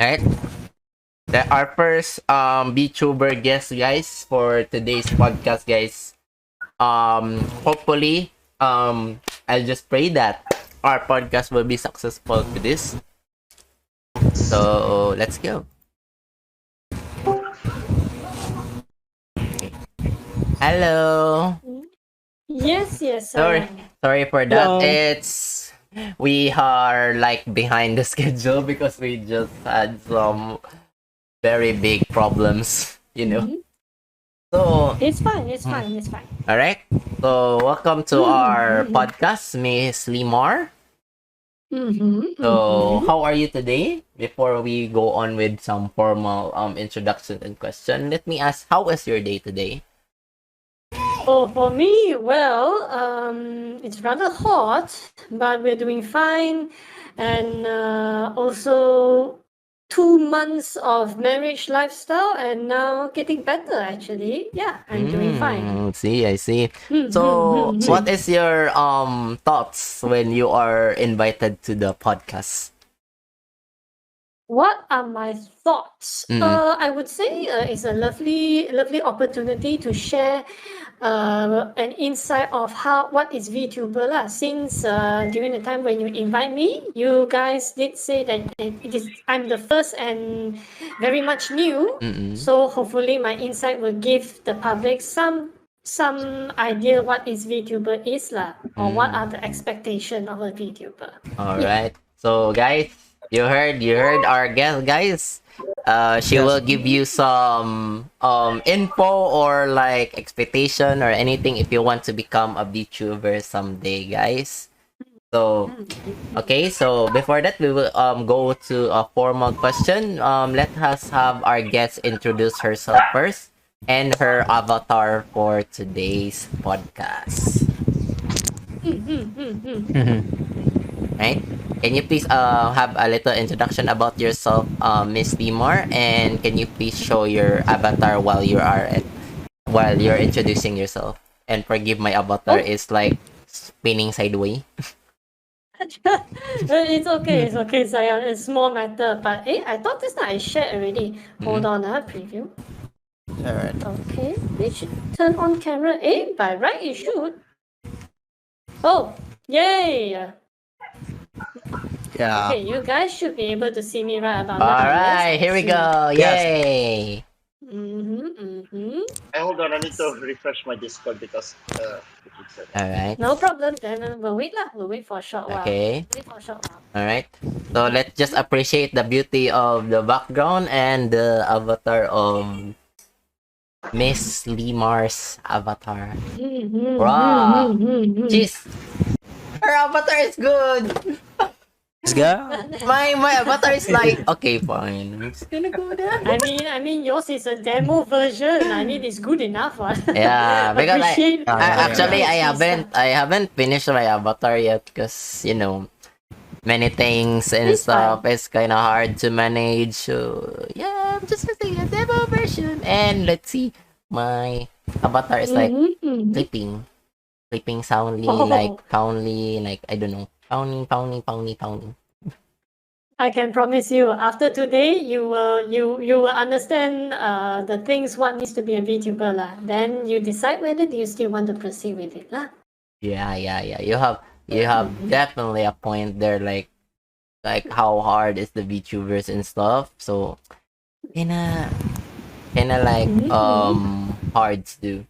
Alright. Our first VTuber guest, guys, for today's podcast, guys. Hopefully, I'll just pray that our podcast will be successful with this. So let's go. Hello. Yes, Sorry, I am. sorry for that. Hello. We are like behind the schedule because we just had some very big problems, Mhm. So, It's fine, it's fine, it's fine. all right. So, welcome to our podcast, Miss Limar. So, how are you today? Before we go on with some formal introduction and question, let me ask, how was your day today? Oh, for me, well, it's rather hot, but we're doing fine. And also 2 months of marriage lifestyle and now getting better actually. Yeah, I'm doing fine. See, I see. So, what is your thoughts when you are invited to the podcast? What are my thoughts? I would say it's a lovely opportunity to share an insight of what is VTuber lah. Since during the time when you invite me, you guys did say that I'm the first and very much new. So hopefully my insight will give the public some idea what is VTuber is lah, or what are the expectation of a VTuber. All right. So, guys, you heard our guest, guys. She will give you some info or like expectation or anything if you want to become a VTuber someday, guys. So, okay. So before that, we will go to a formal question. Let us have our guest introduce herself first and her avatar for today's podcast. Right? Can you please have a little introduction about yourself, Miss Limar, and can you please show your avatar while you're introducing yourself? And forgive my avatar is like spinning sideways. It's okay, Saya. It's small matter. But I thought this time I shared already. Hold on, preview. Alright. Okay, they should turn on camera. By right it should. Oh, yay! Yeah. Okay, you guys should be able to see me right about now. Alright, here we go. Yes. Yay! Hey, hold on, I need to refresh my Discord because it keeps it. Alright. No problem. Then we'll wait lah. We'll wait for a short while. Okay. Wait for a short while. Alright. So let's just appreciate the beauty of the background and the avatar of Miss Limar's avatar. Wow. Jeez. Her avatar is good. Let's go. My avatar is like, okay, fine. I'm just gonna go there. I mean, yours is a demo version. I mean, it's good enough. Yeah, because Appreciate- I haven't finished my avatar yet because many things and It's stuff. It's kind of hard to manage. So yeah, I'm just using a demo version. And let's see, my avatar is like sleeping soundly, like poundly, like I don't know, pounding. I can promise you, after today, you will understand the things what needs to be a VTuber lah. Then you decide whether do you still want to proceed with it lah. Yeah. You have definitely a point there, like how hard is the VTubers and stuff. So kinda like hard to do.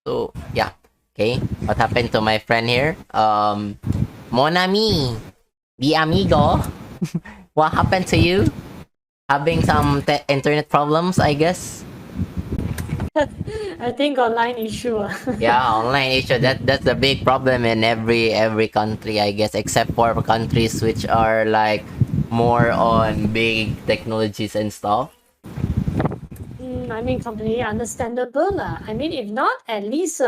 So yeah. Okay. What happened to my friend here? Mon ami, the amigo. What happened to you? Having some internet problems, I guess. I think online issue. Yeah, online issue. That's the big problem in every country, I guess, except for countries which are like more on big technologies and stuff. I mean, completely understandable lah. I mean, if not, at least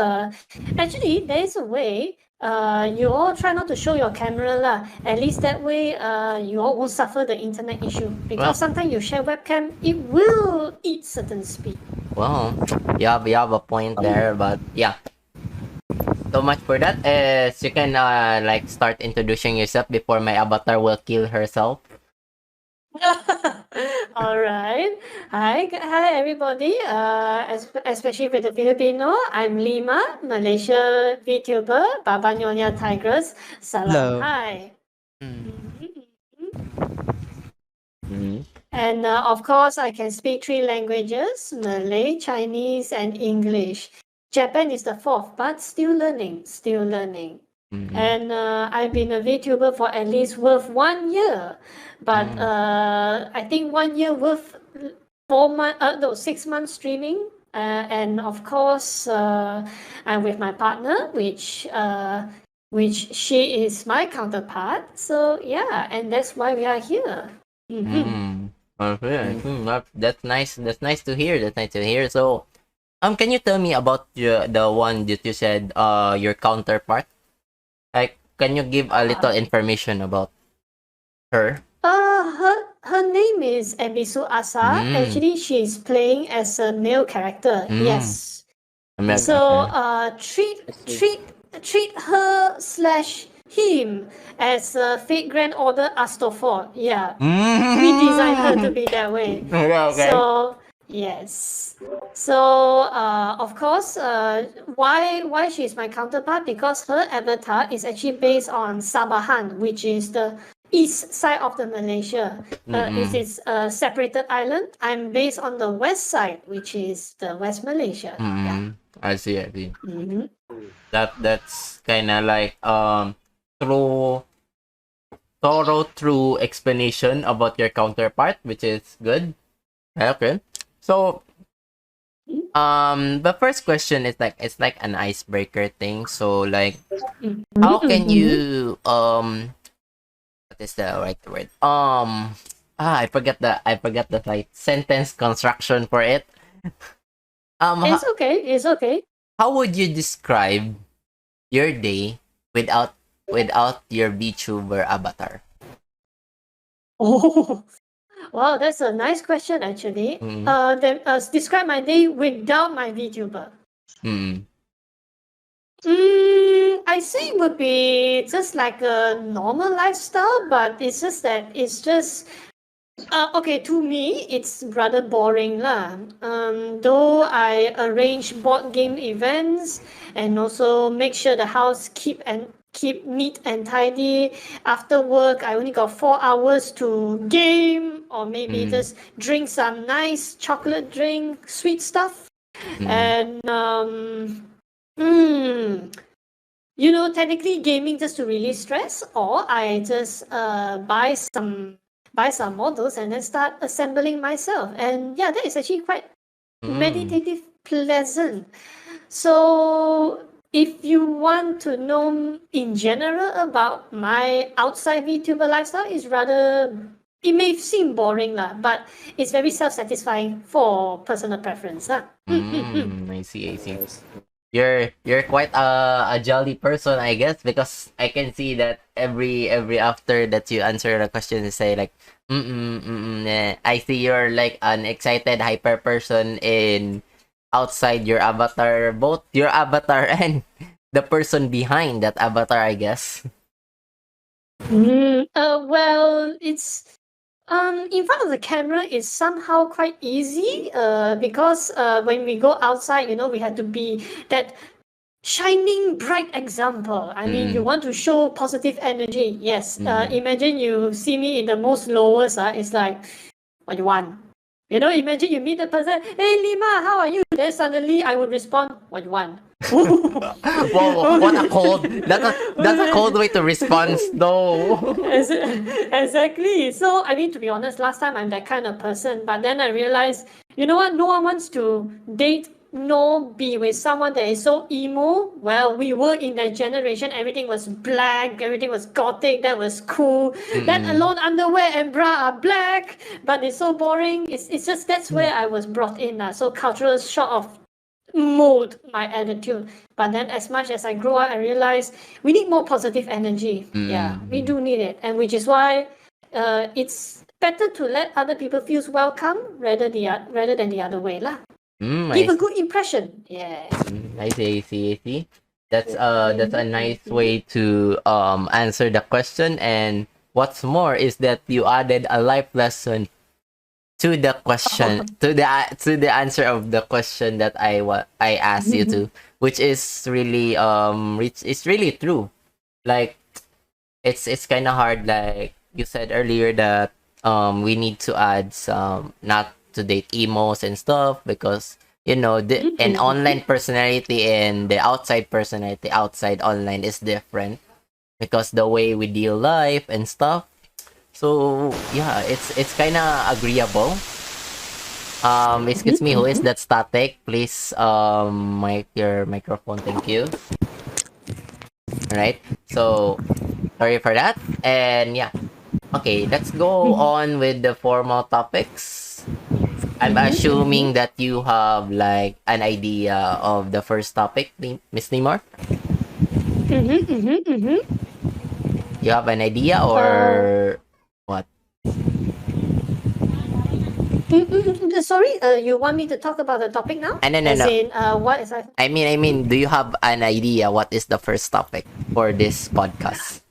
actually there is a way. You all try not to show your camera lah. At least that way, you all won't suffer the internet issue. Because Well- sometimes you share webcam, it will eat certain speed. Well, you have a point there, but yeah. So much for that. You can like start introducing yourself before my avatar will kill herself. All right. Hi, everybody. Especially with the Filipino. I'm Lima, Malaysia VTuber, Baba Nyonya Tigress. Salam. Hello. Hi. Mm. Mm. And of course, I can speak 3 languages: Malay, Chinese, and English. Japan is the fourth, but still learning, still learning. Mm. And I've been a VTuber for at least worth 1 year, but I think 1 year worth 4 months, no, 6 months streaming. And of course, I'm with my partner, which she is my counterpart. So yeah, and that's why we are here. Mm. Okay. That's nice. That's nice to hear. That's nice to hear. So, can you tell me about the one that you said, your counterpart? Like, can you give a little information about her? Her name is Ebisu Asa. Mm. Actually, she's playing as a male character. Mm. Yes. American. So treat her slash him as Fate Grand Order Astroport. Yeah. We designed her to be that way. Okay. So yes. So of course, why she's my counterpart? Because her avatar is actually based on Sabahan, which is the east side of the Malaysia. It is a separated island. I'm based on the west side, which is the West Malaysia. Yeah. I see. I see. Mhm. That's kind of like true, true explanation about your counterpart, which is good. Okay. So the first question is like, it's like an icebreaker thing. So like, how can you what is the right word? I forgot the like sentence construction for it. It's okay. It's okay. How would you describe your day without your VTuber avatar? Oh, wow, that's a nice question actually. Then describe my day without my VTuber. I say it would be just like a normal lifestyle, but it's just that it's just okay, to me it's rather boring lah. Though I arrange board game events and also make sure the house keep neat and tidy. After work, I only got 4 hours to game or maybe just drink some nice chocolate drink, sweet stuff, and you know, technically gaming just to release stress, or I just buy some models and then start assembling myself. And yeah, that is actually quite meditative, pleasant. So if you want to know in general about my outside VTuber lifestyle, is rather, it may seem boring lah, but it's very self-satisfying for personal preference lah. I see. I see. You're quite a jolly person, I guess, because I can see that every after that you answer the question, you say like, I see you're like an excited hyper person in outside your avatar, both your avatar and the person behind that avatar, I guess. Well, it's in front of the camera is somehow quite easy because when we go outside, you know, we have to be that shining bright example. I mean, you want to show positive energy. Yes. Imagine you see me in the most lowest. It's like, what you want? You know, imagine you meet the person, hey Lima, how are you? Then suddenly I would respond, what you want? Whoa, what a cold. That's a cold way to respond, though. Exactly. So, I mean, to be honest, last time I'm that kind of person, but then I realized, you know what? No one wants to date nor be with someone that is so emo. Well, we were in that generation, everything was black, everything was gothic, that was cool. Let alone underwear and bra are black, but it's so boring. It's just that's where I was brought in. So cultural shock of mold my attitude. But then as much as I grow up, I realize we need more positive energy. Yeah, we do need it. And which is why it's better to let other people feel welcome rather than the other way lah. Give a good impression. Yeah. I see. That's a nice way to answer the question. And what's more is that you added a life lesson to the question, to the answer of the question that I asked you to, which is really it's really true. Like it's kind of hard, like you said earlier, that we need to add some not to date emos and stuff, because you know an online personality and the outside personality outside online is different, because the way we deal life and stuff. So yeah, it's kind of agreeable. Excuse me, who is that static? Please mic your microphone, thank you. All right, so sorry for that. And yeah, okay, let's go on with the formal topics. I'm assuming that you have like an idea of the first topic, Miss Nimor. You have an idea or what? Sorry, you want me to talk about the topic now? No, no, As no. in, what is I? I mean, do you have an idea what is the first topic for this podcast?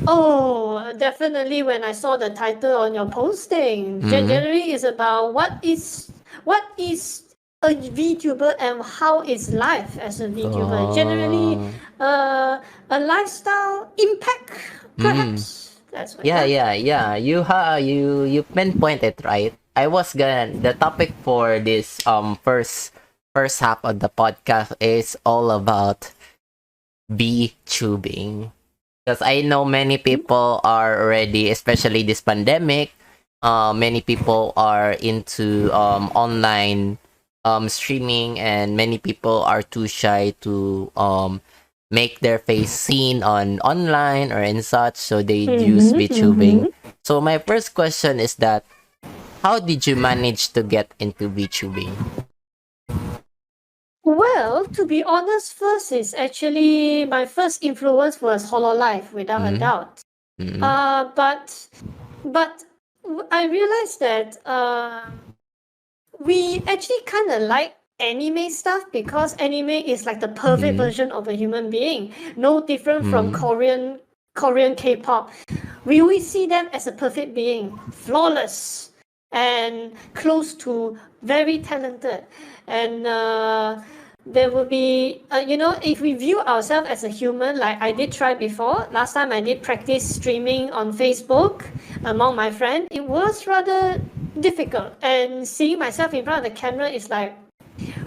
Oh, definitely. When I saw the title on your posting, generally is about what is a VTuber and how is life as a VTuber. Generally, a lifestyle impact, perhaps. That's what. Yeah. You pinpoint it right. I was gonna the topic for this first half of the podcast is all about VTubing. Because I know many people are already, especially this pandemic, many people are into online streaming, and many people are too shy to make their face seen on online or in such, so they use VTubing. So my first question is that how did you manage to get into VTubing? Well, to be honest, first is actually my first influence was Hololive, without a doubt. But I realized that we actually kind of like anime stuff, because anime is like the perfect version of a human being, no different from Korean K-pop. We always see them as a perfect being, flawless and close to very talented, and there will be if we view ourselves as a human, like I did try before. Last time I did practice streaming on Facebook among my friends. It was rather difficult, and seeing myself in front of the camera is like,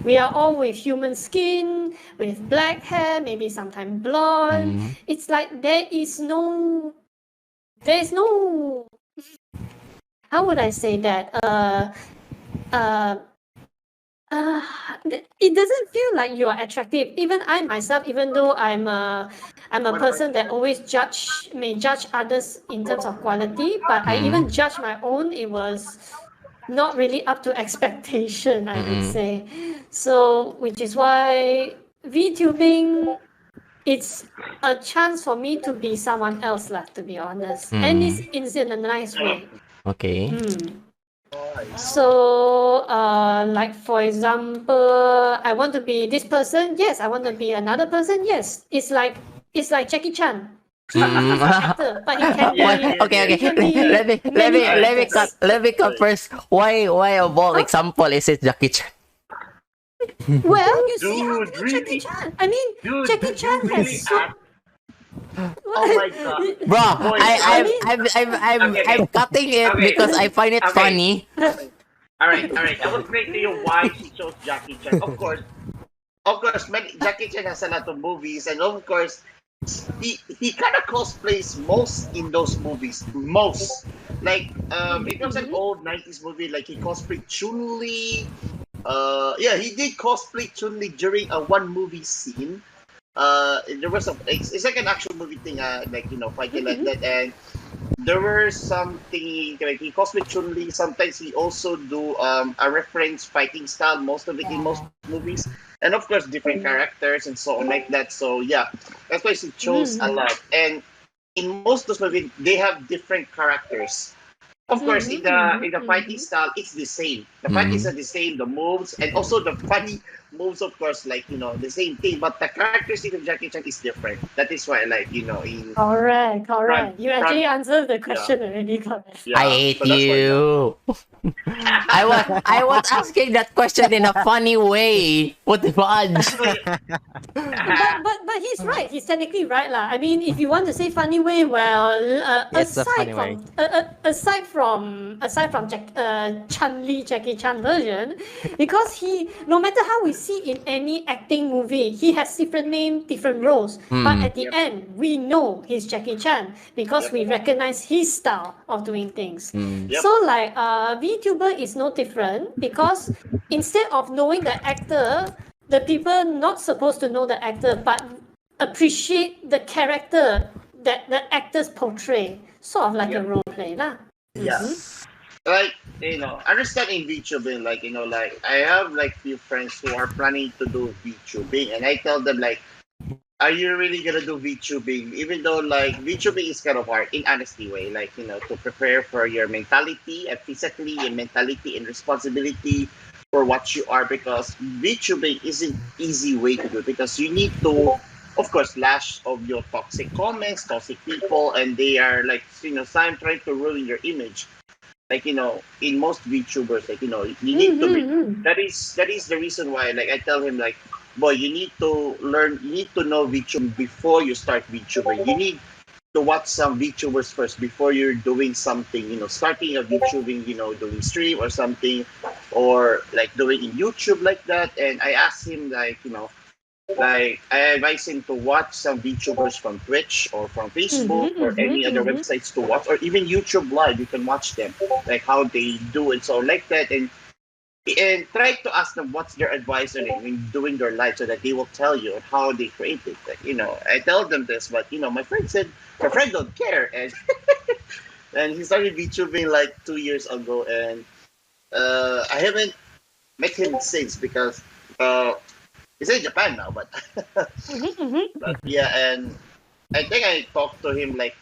we are all with human skin, with black hair, maybe sometimes blonde. It's like there is no how would I say that? It doesn't feel like you are attractive. Even I myself, even though I'm a person that always may judge others in terms of quality, but I even judge my own. It was not really up to expectation, I would say. So, which is why VTubing, it's a chance for me to be someone else, lah, to be honest. And it's in a nice way. Okay. So, like for example, I want to be this person. Yes, I want to be another person. Yes, it's like Jackie Chan. He's an actor, but he can be. Okay. He can be Let me cut first. Why of all example is it Jackie Chan? Well, you see how Dude, Jackie really? Chan. I mean, Dude, Jackie Chan really has so. Oh my god. Bro, Boy, I'm cutting it Okay. because I find it Okay. funny. Alright. I will explain to you why she chose Jackie Chan. Of course, Jackie Chan has a lot of movies, and of course, he kind of cosplays most in those movies. Most. Like, it was an old 90s movie, like he cosplayed Chun-Li. He did cosplay Chun-Li during a one movie scene. There was it's like an action movie thing, fighting like that, and there were something like he cosplayed Chun-Li. Sometimes he also do a reference fighting style, most of it in most movies, and of course different characters and so on like that. So yeah, that's why she chose a lot. And in most of those movies, they have different characters. Of course, in the fighting style, it's the same. The fighting are the same, the moves, and also the moves, of course, like the same thing, but the characteristic of Jackie Chan is different. That is why, like in Correct, front, correct. You front, actually answered the yeah, question already, correct. I yeah. hate So that's why, you. I was asking that question in a funny way. What the fudge? So, But he's right. He's technically right, lah. I mean, if you want to say funny way, well, It's a funny way. aside from Chan Li Jackie Chan version, because he no matter how we see in any acting movie, he has different name, different roles. But at the Yep. end, we know he's Jackie Chan because Yep. we recognize his style of doing things. Yep. So like VTuber is no different because instead of knowing the actor, the people not supposed to know the actor but appreciate the character that the actors portray. Sort of like a role play lah. Yeah. Like, understanding VTubing, like, like I have like few friends who are planning to do VTubing, and I tell them like, are you really gonna do VTubing? Even though like VTubing is kind of hard in honesty way, like to prepare for your mentality and physically and mentality and responsibility for what you are, because VTubing isn't easy way to do, because you need to, of course, lash of your toxic comments, toxic people, and they are like some trying to ruin your image. Like in most VTubers, like you need to be. That is the reason why, like, I tell him like, boy, you need to learn, you need to know VTubing before you start VTubing. You need to watch some VTubers first before you're doing something. Starting a VTubing, doing stream or something, or like doing in YouTube like that. And I asked him like, like I advise him to watch some VTubers from Twitch or from Facebook or any other websites to watch, or even YouTube Live. You can watch them, like how they do it, so like that, and try to ask them what's their advice on it in doing their live, so that they will tell you how they create it. Like, I tell them this, but my friend said my friend don't care, and and he started VTubing like 2 years ago, and I haven't met him since, because he's in Japan now, but but yeah, and I think I talked to him like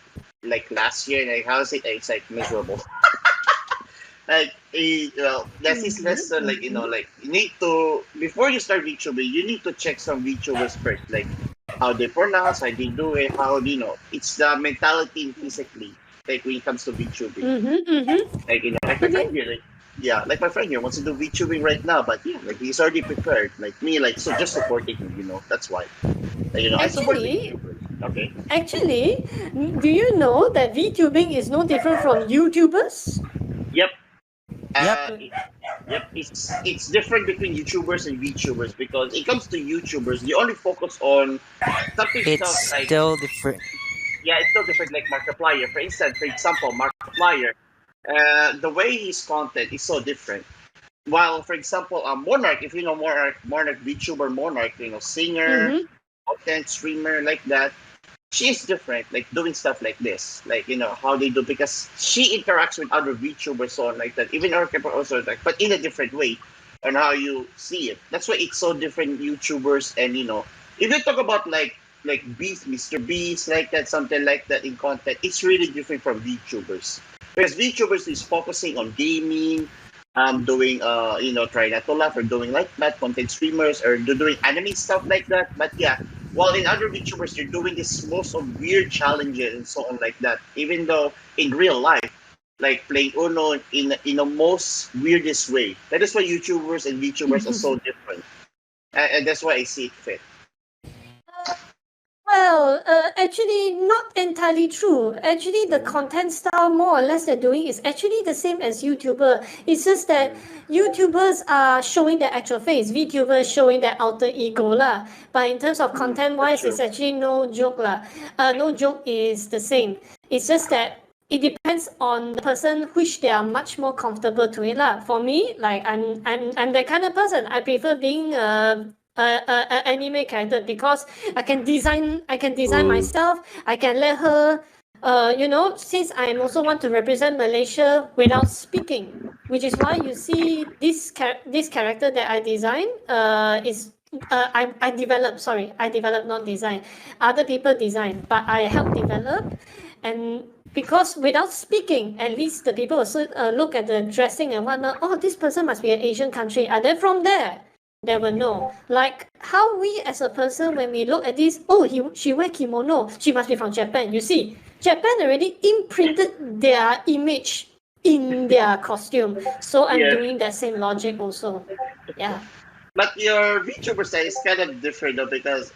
last year, and like, how's it? It's like miserable. Like that's his lesson. Like like you need to, before you start VTubing, you need to check some VTubers first, like how they pronounce, how they do it, how it's the mentality physically. Like when it comes to VTubing, like like my friend here, like like my friend here wants to do VTubing right now, but like he's already prepared. Like me, like so just supporting him. That's why. Like, I support VTubers. Okay. Actually, do you know that VTubing is no different from YouTubers? Yep. Yep. Yep. It's different between YouTubers and VTubers, because it comes to YouTubers, they only focus on something It's like still different. yeah, it's still different. Like Markiplier, for instance, for example, Markiplier, the way his content is so different. While, for example, Monarch, if you know Monarch VTuber Monarch, singer, content streamer like that, she's different, like doing stuff like this, like how they do, because she interacts with other VTubers, so on like that. Even our people also like, but in a different way, on how you see it. That's why it's so different YouTubers, and if you talk about like Beast, Mr. Beast, like that, something like that in content, it's really different from VTubers, because VTubers is focusing on gaming, doing try not to laugh, or doing like that, content streamers, or doing anime stuff like that. But yeah, while in other VTubers, they're doing this most of weird challenges and so on like that. Even though in real life, like playing Uno in a most weirdest way. That is why YouTubers and VTubers are so different, and that's why I see it fit. Well, actually, not entirely true. Actually, the content style, more or less, they're doing is actually the same as YouTuber. It's just that YouTubers are showing their actual face, VTubers showing their alter ego lah. But in terms of content-wise, it's actually no joke lah. No joke is the same. It's just that it depends on the person which they are much more comfortable to it lah. For me, like I'm that kind of person. I prefer being anime character because I can design myself. I can let her since I also want to represent Malaysia without speaking, which is why you see this character that I design is I develop, not design. Other people design, but I help develop. And because without speaking, at least the people also look at the dressing and whatnot. Oh, this person must be an Asian country. And then from there, they will know. Like how we as a person, when we look at this, oh, she wear kimono, she must be from Japan. You see, Japan already imprinted their image in their costume. So I'm Yes. doing that same logic also. Yeah. But your VTuber style is kind of different though, because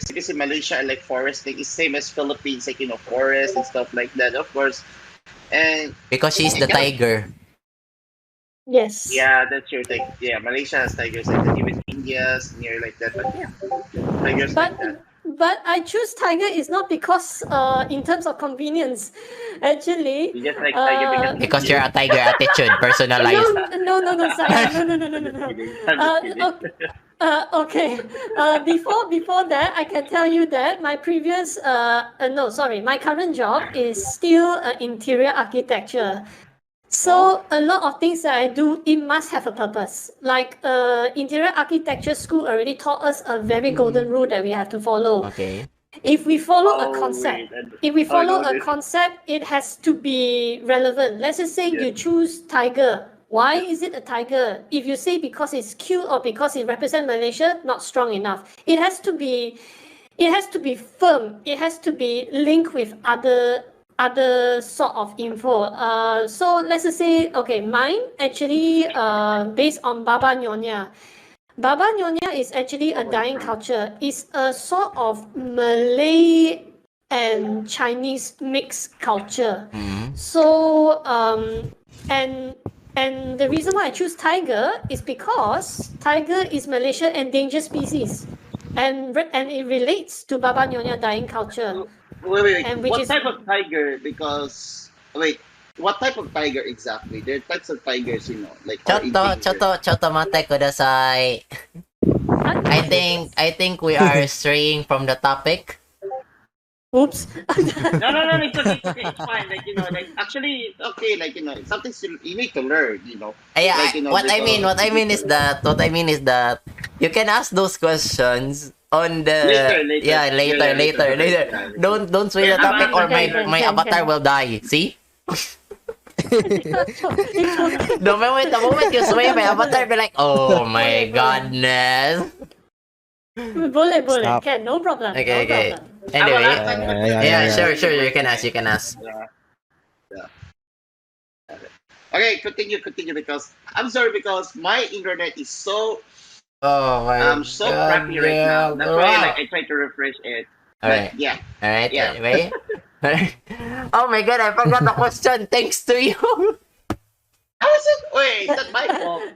because in Malaysia, like forest, like it's same as Philippines, like forest and stuff like that, of course. And Because she's the it kind of, tiger. Yes. yeah, that's your thing. Yeah, Malaysia has tigers like that. Even India's near like that. But yeah, tigers like that. But I choose tiger is not because in terms of convenience. Actually, You just like tiger Because you're a tiger attitude, personalized. no, sorry. No. I'm just kidding. Okay. Before that, I can tell you that my previous my current job is still interior architecture. So a lot of things that I do, it must have a purpose. Like interior architecture school already taught us a very golden rule that we have to follow. Okay. If we follow Oh, a concept, wait, if we follow know a this. concept, it has to be relevant. Let's just say you choose tiger. Why is it a tiger? If you say because it's cute or because it represents Malaysia, not strong enough. It has to be firm. It has to be linked with other sort of info. So let's just say, okay, mine actually based on Baba Nyonya. Baba Nyonya is actually a dying culture. It's a sort of Malay and Chinese mixed culture. So and the reason why I choose tiger is because tiger is Malaysia endangered species, and it relates to Baba Nyonya dying culture. Wait. And which What is- type of tiger? Because what type of tiger exactly? There are types of tigers, like are endangered. Choto mate kudasai. I think we are straying from the topic. Oops. No, it's okay, it's fine. Like actually, it's okay. Like it's something you need to learn. Yeah, Like, what I mean is that you can ask those questions on the Later. Yeah, later. Okay. Don't sway the Yeah, topic or my can. avatar will die. See? The moment you sway, my avatar be like, oh my godness. Boleh. Stop. Can, no problem. Okay. No problem. Anyway, Yeah. sure, you can ask. Yeah. Okay, continue because I'm sorry because my internet is so Oh my so crappy right now. That's why like I try to refresh it. Alright. But, yeah. Alright, Yeah. anyway. Oh my god, I forgot the question. Thanks to you. How is it? Wait, it's not my fault.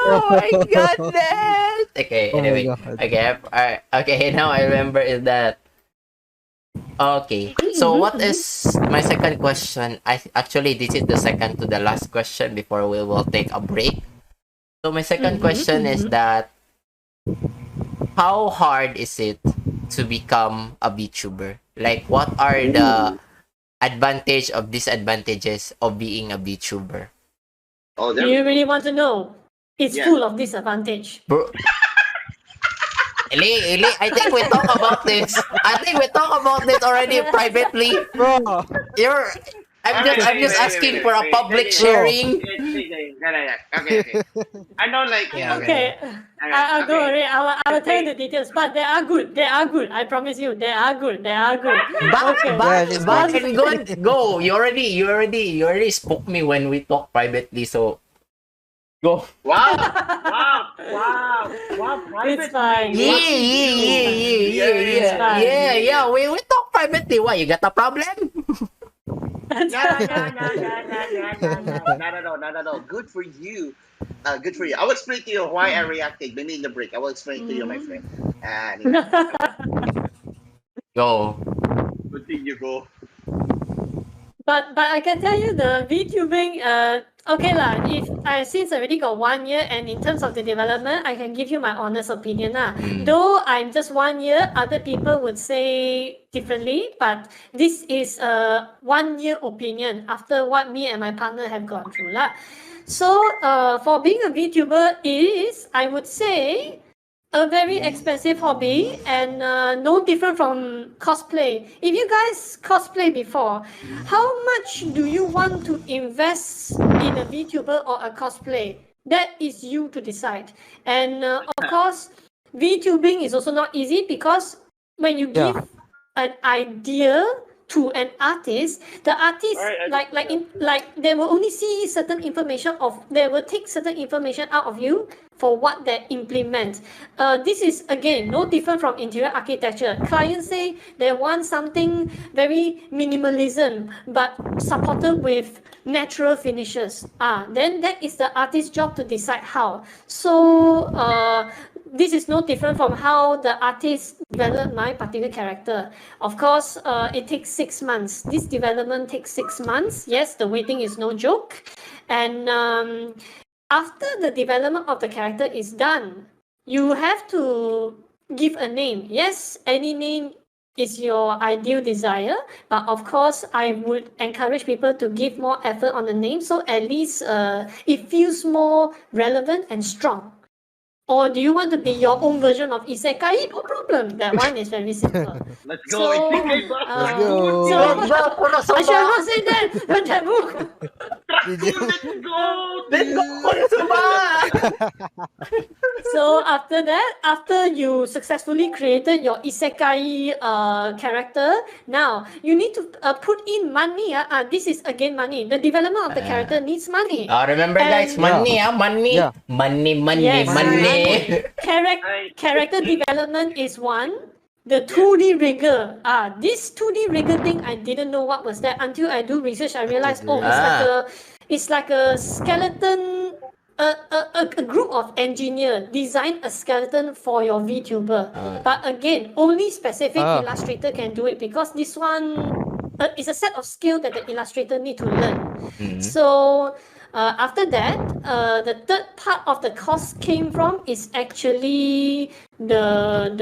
Oh my goodness. Okay, Oh my anyway. God. Okay, alright. Okay, now I remember is that. Okay, so what is my second question? Actually, this is the second to the last question before we will take a break. So my second question is that how hard is it to become a VTuber? Like, what are the advantage of disadvantages of being a VTuber? Oh, Do there you really want to know? It's Yeah. full of disadvantage. Bro, Eli, I think we talk about this. I think we talk about this already privately. Bro, I'm just asking for a public sharing. Okay. I know, like Yeah, Okay. I'll go away. I will tell you the details, but they are good. I promise you, they are good. Okay. But and go. You already spoke me when we talk privately. So go. Wow! Private. It's fine. Yeah. We talk privately. Why you got a problem? No. Good for you. Good for you. I will explain to you why I reacted. Maybe in the break. I will explain to you, my friend. Go. Continue, go. But I can tell you the VTubing, okay lah. If I since already got 1 year, and in terms of the development, I can give you my honest opinion lah. Though I'm just 1 year, other people would say differently. But this is a 1 year opinion after what me and my partner have gone through lah. So for being a VTuber is, I would say, a very expensive hobby, and no different from cosplay. If you guys cosplay before, how much do you want to invest in a VTuber or a cosplay? That is you to decide. And of course, VTubing is also not easy because when you give an idea to an artist, the artist they will only see certain information they will take certain information out of you for what they implement. This is again no different from interior architecture. Clients say they want something very minimalism but supported with natural finishes. Then that is the artist's job to decide how. So this is no different from how the artist developed my particular character. Of course, it takes 6 months. This development takes 6 months. Yes, the waiting is no joke. And after the development of the character is done, you have to give a name. Yes, any name is your ideal desire, but of course, I would encourage people to give more effort on the name so at least it feels more relevant and strong. Or do you want to be your own version of Isekai? No problem. That one is very simple. Let's go. Let's go. I shall not say that. But that book. Let's go. So after that, after you successfully created your Isekai character, now you need to put in money. This is again money. The development of the character needs money. Remember guys, money, money. Yeah. Money, Yes. money. Character development is one. The 2D rigger. This 2D rigger thing, I didn't know what was that until I do research. I realized, it's like a skeleton. A group of engineers design a skeleton for your VTuber. But again, only specific illustrator can do it because this one is a set of skill that the illustrator need to learn. So after that, the third part of the cost came from is actually the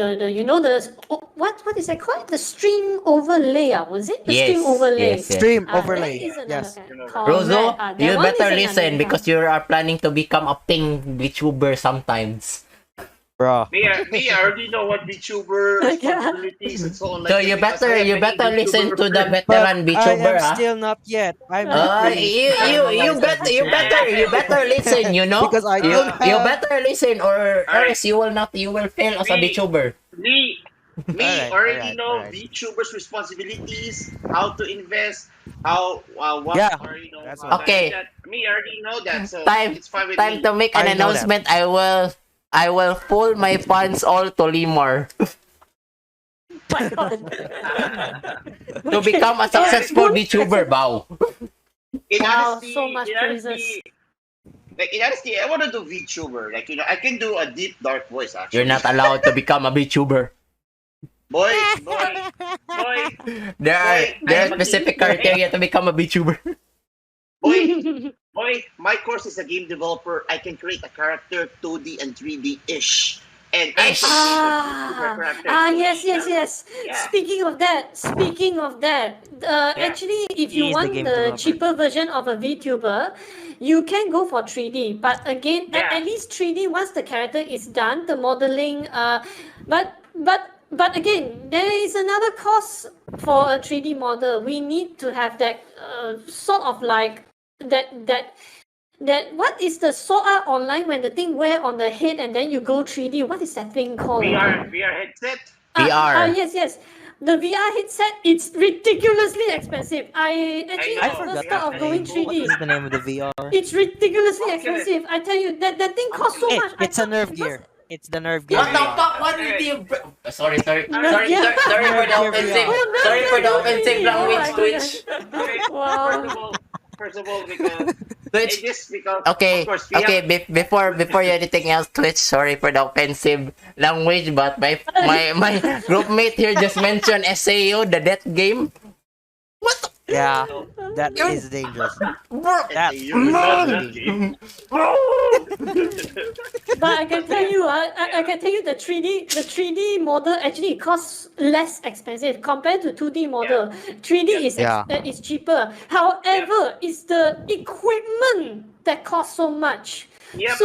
what is that called? The stream overlay, was it? The stream overlay. Yes. Stream overlay. Yes. Rozo, you better listen because you are planning to become a ping VTuber sometimes. Bro. Me, I already know what VTuber responsibilities and so on. So you better listen to the veteran VTuber. I am still not yet. I'm You better listen. You know, because you better listen, or else you will fail as a VTuber. Me Alright, know alright. VTubers responsibilities, how to invest, how what Yeah, or that's Okay. that. Me, I already know that. So Time it's fine with time me. to make an I know that. announcement. I will pull my funds all to Limor My God. to become a successful VTuber. Bow. In Wow, honesty, so much praises. in honesty, I want to do VTuber. I can do a deep dark voice actually. You're not allowed to become a VTuber. boy. There are specific criteria to become a VTuber. Boy, my course is a game developer. I can create a character 2D and 3D-ish. And I can create a Yes. Yeah. Speaking of that, actually, if you He is the want game the developer. cheaper version of a VTuber, you can go for 3D. But again, Yeah. at least 3D, once the character is done, the modeling, but again, there is another cost for a 3D model. We need to have that sort of like that what is the Sword Art Online when the thing wear on the head and then you go 3D? What is that thing called? VR headset. VR. Yes. The VR headset, it's ridiculously expensive. I I at the forgot start of that going name. What 3D. is the name of the VR? It's ridiculously Okay. expensive. I tell you, that thing costs so much. It's a nerve gear. It's the nerve gear. What the VR. fuck? What did you? Sorry for the Yeah. offensive. Sorry for the offensive language, Twitch. Wow. First of all, because Twitch. it is because Okay, of course before anything else, Twitch, sorry for the offensive language, but my groupmate here just mentioned SAO, the death game. What the? Yeah, that is dangerous. Bro, That's But I can tell you, I can tell you the 3D model actually costs less expensive compared to 2D model. 3D is cheaper. However, it's the equipment that costs so much. Yep,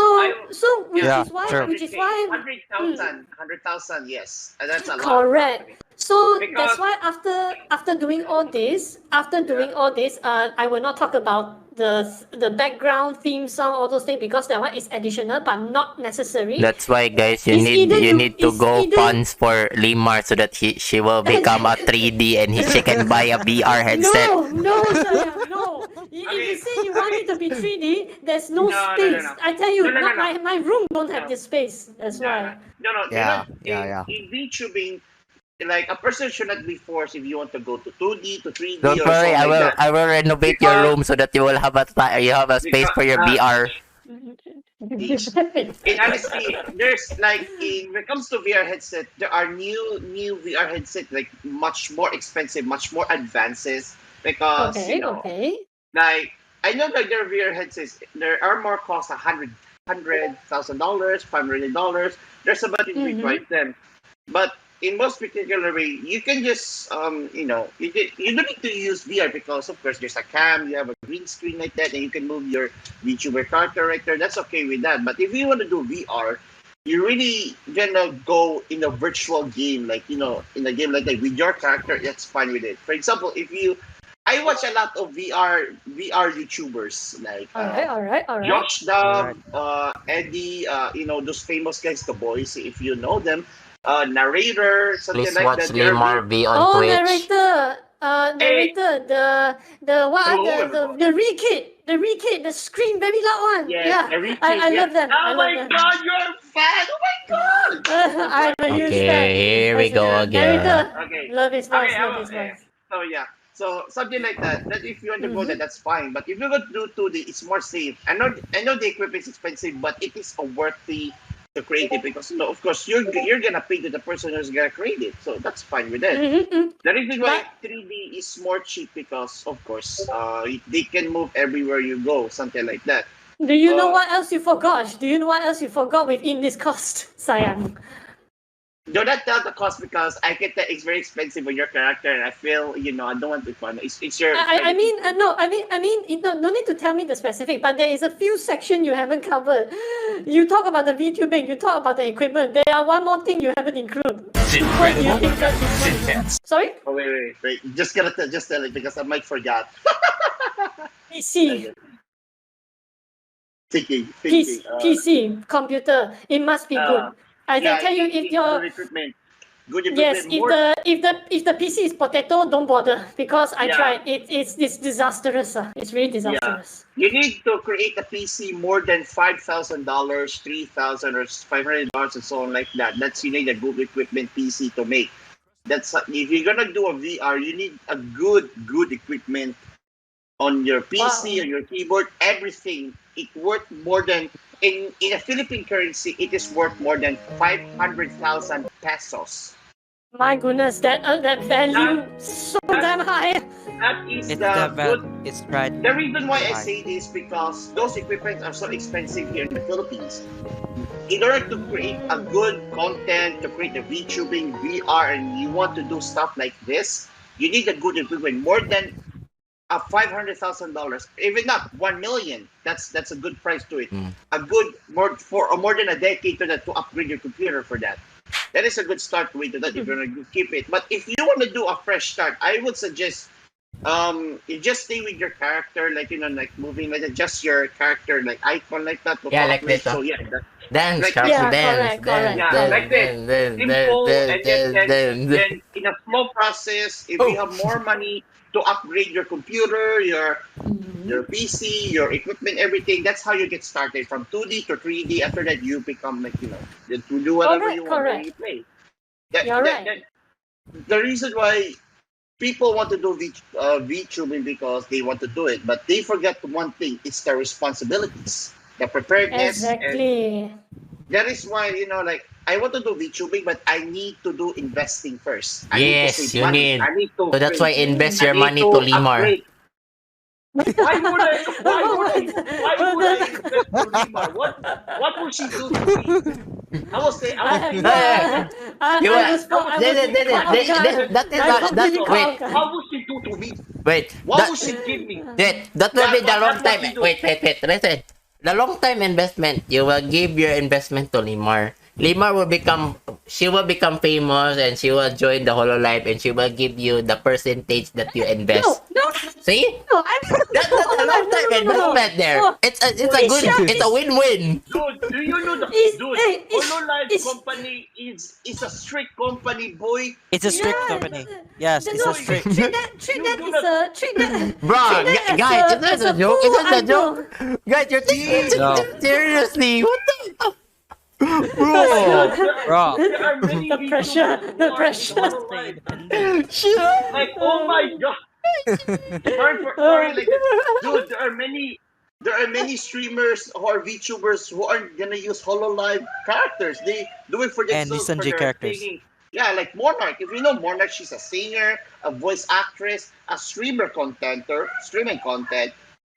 Which Yeah, is why, sure. 100,000, yes. And that's a lot. correct. So Because that's why after doing all this, I will not talk about the background theme song, all those things, because that one is additional but not necessary. That's why, guys, you It's need either you you- need to it's go either- funds for Limar so that she will become a 3D and she can buy a VR headset. No, Sayang, no. If you say you want it to be 3D, there's no No, space. no. I tell you, No. my room don't have No. the space. That's why. No. Yeah, You know, yeah. in VTubing, like a person should not be forced if you want to go to 2D to 3D Don't or worry, something like that. I will renovate your Because- room so that you will have a space Because, for your VR. in honesty, there's like when it comes to VR headset, there are new VR headset like much more expensive, much more advances because Okay. like I know that there are VR headsets. There are more cost $100,000, $500. There's a budget we price them, but in most particular way, you can just you don't need to use VR because of course there's a cam, you have a green screen like that, and you can move your VTuber character right there. That's okay with that. But if you want to do VR, you really gonna go in a virtual game, like in a game like that with your character. That's fine with it. For example, I watch a lot of VR YouTubers like All right. Josh Dub, Eddie, those famous guys, the boys, if you know them, narrator, something Please like watch that. They're Limar V on Oh, Twitch. narrator. The what? Oh, The re-kit, the screen very loud one. Yes, I love them. Oh my god, you're a fan! Oh my god! I'm a huge fan. Okay, here we go again. Narrator, Okay. love his voice. Okay. So yeah, so something like that. That if you want to go there, that's fine. But if you go to do 2D, it's more safe. I know the equipment is expensive, but it is a worthy to create it because of course you're gonna pay to the person who's gonna create it, so that's fine with it. The reason why 3D is more cheap because of course they can move everywhere you go, something like that. Do you know what else you forgot? Do you know what else you forgot within this cost, Sayang? Do not tell the cost because I can tell it's very expensive for your character, and I feel I don't want to fun. It's your. I mean, no need to tell me the specific, but there is a few section you haven't covered. You talk about the VTubing, you talk about the equipment. There are one more thing you haven't included. What do you think that is? Sorry? Oh wait. Just tell it because I might forget. PC. Thinking. PC, computer. It must be good. I can tell you if your good equipment. if the PC is potato, don't bother because I tried. It's disastrous. It's really disastrous. You need to create a PC more than $5,000, $3,000, or $500, and so on like that. That's you need a good equipment PC to make. That's if you're gonna do a VR, you need a good equipment on your PC, on your keyboard, everything. It worth more than in a Philippine currency. It is worth more than 500,000 pesos. My goodness, that value so damn high. That is It's the good. It's right. The reason why I say this because those equipments are so expensive here in the Philippines. In order to create a good content, to create a VTubing, VR, and you want to do stuff like this, you need a good equipment. More than $500,000, even not 1 million. That's a good price to it. A good more than a decade to upgrade your computer for that. That is a good start way to that if you're gonna keep it. But if you want to do a fresh start, I would suggest you just stay with your character, like like moving like just your character like icon like that. Like this. So Dance, like dance. like this. Simple, and then in a slow process, if you have more money to upgrade your computer, your PC, your equipment, everything. That's how you get started from 2D to 3D. After that, you become like to do whatever you want when you play. The reason why people want to do VTubing because they want to do it, but they forget one thing: it's the responsibilities, the preparedness. Exactly. That is why like I want to do VTubing, but I need to do investing first. Yes, you need. I need to. So that's why invest your money to Limar. Why would I invest to Limar? What will she do to me? I will say, That is wait. What will she do to me? Wait. What will she give me? That will be the long time. What she do? Wait. Listen. The long time investment, you will give your investment to Limar. Lima will become, she will become famous and she will join the Hololive and she will give you the percentage that you invest. No, See? no, I'm That's a long time investment there. No. It's a good, it's a win-win. Dude, do you know the Is- dude? hey, is- Hololive is- company is a strict company, boy. It's a strict Yeah, company. Yes, it's no, a strict. treat that Bruh, as guys, a- is as this a a joke? Is full this a joke? idol. Guys, you're taking it No. seriously. What the? Bro. Bro. There are many The pressure, YouTubers the who are pressure. in Hololive. Shit. Like, oh my god. Sorry, like that. Dude, there are many streamers or VTubers who aren't gonna use HoloLive characters. They do it for And themselves, for Sanjay their characters. singing. Yeah, like Monarch. If you know Monarch, she's a singer, a voice actress, a streaming content,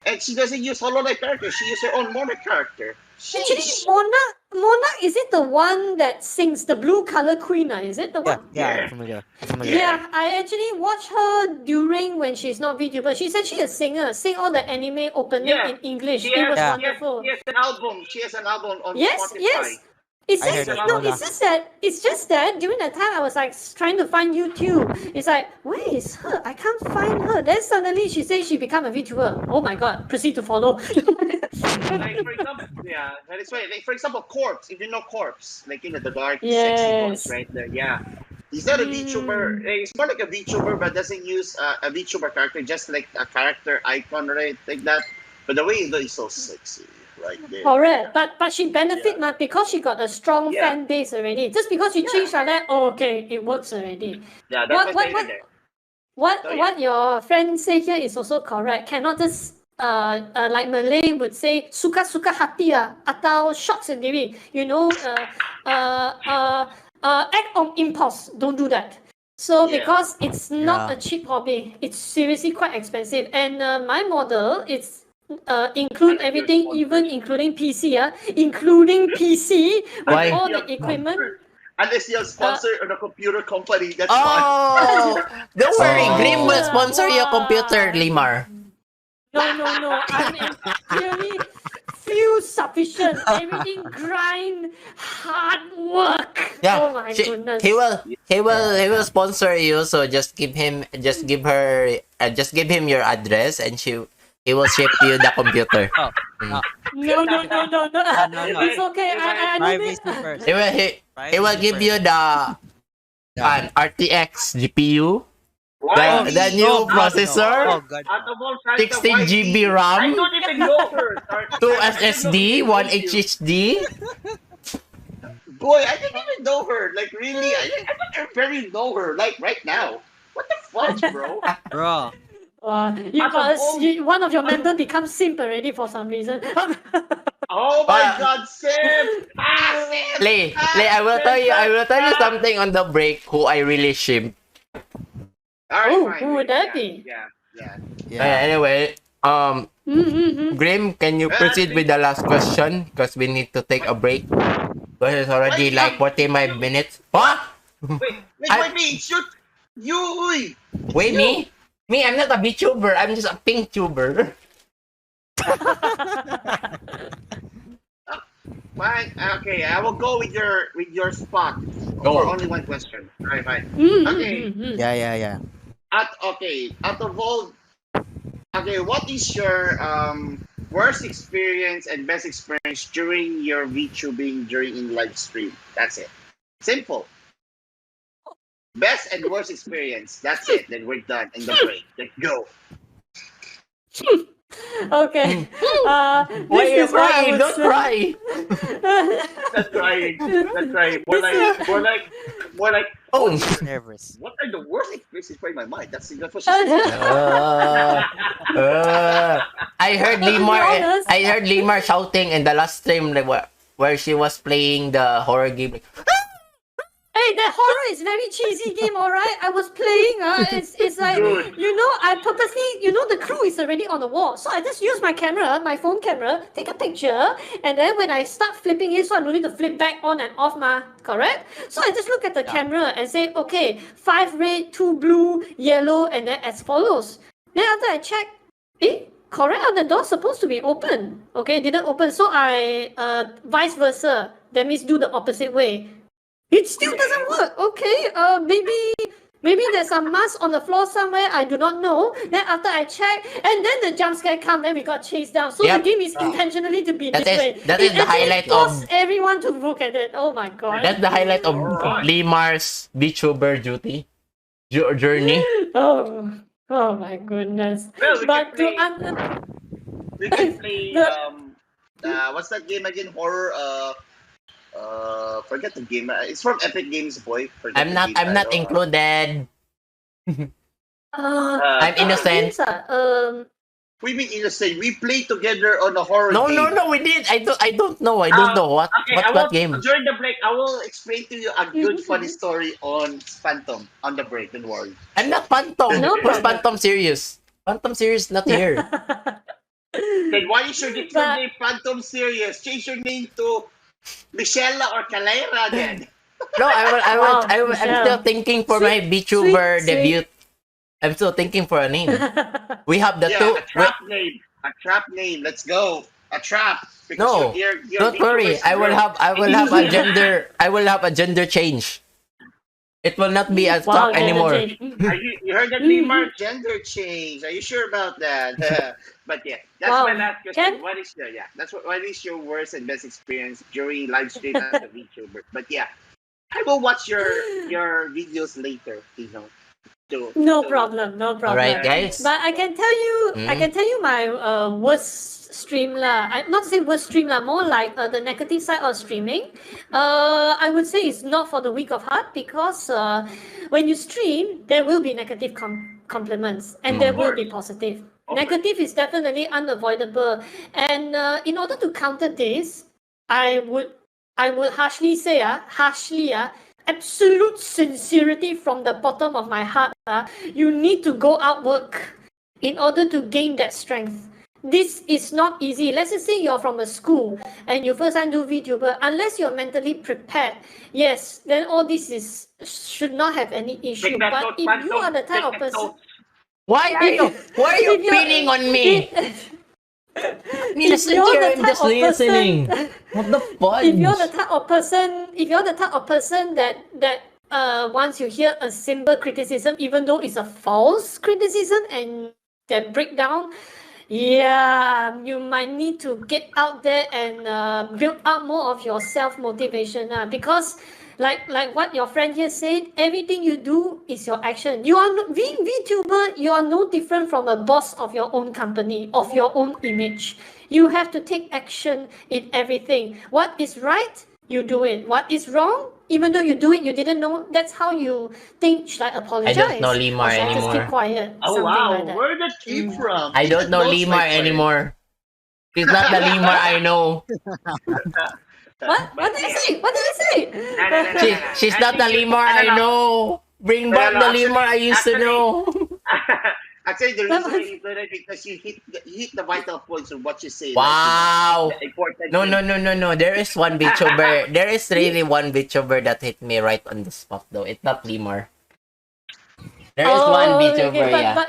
and she doesn't use HoloLive characters. She uses her own Monarch character. Actually, Sheesh. Mona, is it the one that sings the blue color queen? Is it the Yeah, one? yeah, Yeah. I'm familiar. I'm familiar. Yeah, I actually watch her during when she's not VTuber. She's actually a singer, sing all the anime opening Yeah. in English. She It was Yeah. wonderful. She has an album. She has an album on Yes, Spotify. yes. It's I heard just that, no. Mona. It's just that during that time I was like trying to find YouTube. It's like where is her? I can't find her. Then suddenly she says she become a VTuber. Oh my god! Proceed to follow. Like for example, yeah, that is right. Like for example, Corpse. If you know Corpse, like the dark, sexy voice Yes. right there. Yeah, he's not a VTuber. He's more like a VTuber, but doesn't use a VTuber character, just like a character icon, right? Like that. But the way he does is so sexy, right there. Correct, but she benefit because she got a strong Yeah. fan base already. Just because she changed like that, oh, okay, it works already. Yeah, What- that's what- what, there. What Oh, yeah. what your friend say here is also correct. Cannot just like Malay would say suka hati atau shock sendiri. You know, act on impulse. Don't do that. So Yeah. because it's not Yeah. a cheap hobby, it's seriously quite expensive. And my model it's include I like your everything, sponsors. even including PC, including PC with Why? all the Yeah. equipment. Unless you're sponsored on a computer company, that's fine. Oh, don't worry. Oh. Grim will sponsor your Wow. computer, Limar. No. I'm really feel sufficient. Everything grind, hard work. Yeah, Oh my goodness. he will sponsor you. So just give him your address, and he will ship you the computer. Oh, No. no. It's okay. I don't Privacy need. first. He will give you the RTX GPU, Why? the new Oh, God, processor, no. Oh, God. Out of all kinds of 16 GB YT, I RAM, don't even know her. 2 SSD, 1 HHD. Boy, I didn't even know her. Like really, I don't very know her. Like right now. What the fuck, bro? Bro. One of your members becomes simp already for some reason. Oh my God, Sim! Sim! Lay, I will tell you something on the break who I really shimp. Alright, Oh, fine, who would that yeah, be? Yeah. Anyway, Mm-hmm. Grim, can you proceed with the last question? Because we need to take a break. Because it's already like 45 minutes. What? Wait, me, shoot! You! Wait, me? Me, I'm not a VTuber. I'm just a pink tuber. Fine, okay, I will go with your spot. Go. For only one question. Alright, fine. Okay. Yeah. Out of all, what is your worst experience and best experience during your VTubing during in live stream? That's it. Simple. Best and worst experience. That's it. Then we're done in the break. Let's go. Okay. Why are you is what I crying? would Don't say. cry. That's crying. That's crying. More like. Oh. Nervous. What are the worst experiences in my mind? That's what she said. I heard To be honest- Limar shouting in the last stream like where she was playing the horror game. Like, Hey, that horror is very cheesy game, alright? I was playing, it's like, Dude. I purposely, the crew is already on the wall. So I just use my camera, my phone camera, take a picture, and then when I start flipping it, so I don't need to flip back on and off, correct? So I just look at the camera and say, okay, 5 red, 2 blue, yellow, and then as follows. Then after I check, correct, the door's supposed to be open. Okay, didn't open, so I, vice versa. That means do the opposite way. It still doesn't work. Okay, maybe there's a mask on the floor somewhere. I do not know. Then after I check, and then the jump scare come. Then we got chased down. So the Yep. game is intentionally to be That this is- way. that It is the actually highlight forced of- everyone to look at it. Oh my god. That's the highlight of Alright. Limar's VTuber duty journey. Oh my goodness. Well, we But can to play. We can play. The- What's that game again? Horror. Forget the game. It's from Epic Games, boy. Forget I'm the not. game I'm not title. included. I'm what innocent. games are, We mean innocent. We played together on a horror No, game. no, we did. I don't know. I don't know what. Okay, What's that game? During the break, I will explain to you a good, funny story on Phantom on the break. Don't worry. I'm not Phantom. No Who's problem. Phantom Serious? Phantom Serious not here. Then why you should get your But- name Phantom Serious? Change your name to Michelle or Calera then. No, I'm Michelle. still thinking for my VTuber sweet. debut. I'm still thinking for a name. We have the Yeah, two. a trap name. A trap name. Let's go. A trap. Because No, your don't worry. VTuber is I will girl. have a gender. I will have a gender change. It will not be as Wow, talk anymore. You heard that name, Mark? Gender change. Are you sure about that? But yeah, that's Wow. my last question. Can- What is your worst and best experience during live stream as a VTuber? But yeah, I will watch your videos later. No problem. All right, guys. But I can tell you my worst stream lah. I'm not saying worst stream lah, more like the negative side of streaming. I would say it's not for the weak of heart because when you stream, there will be negative compliments and there will be positive. Negative is definitely unavoidable, and in order to counter this, I would harshly say, absolute sincerity from the bottom of my heart, you need to go out work in order to gain that strength. This is not easy. Let's just say you're from a school and you first time do VTuber, unless you're mentally prepared, yes, then all this should not have any issue. Take that But note, if you Phantom. are the type Take of that person, note. Why are you If you're- pinning on me? If you're the type of listening. person- What the fudge? if you're the type of person that once you hear a simple criticism, even though it's a false criticism and that breakdown, yeah, you might need to get out there and build up more of your self motivation. Because like what your friend here said, everything you do is your action. You are being VTuber. You are no different from a boss of your own company, of your own image. You have to take action in everything. What is right, you do it. What is wrong, even though you do it, you didn't know. That's how you think. Should I apologize? I don't know Limar Or should I just keep anymore. quiet. Oh Something wow, like that. where did that came from? I don't know Those, Limar my friend. anymore. He's not the Limar I know. What? What did you say? What did you say? She's not the Limar I know. Bring back the Limar I used to know. Actually, the reason why you did it because you hit the vital points of what you say. Wow. Like, the important No, thing. There is one VTuber. There is really one VTuber that hit me right on the spot though. It's not Limar. There is one VTuber, yeah.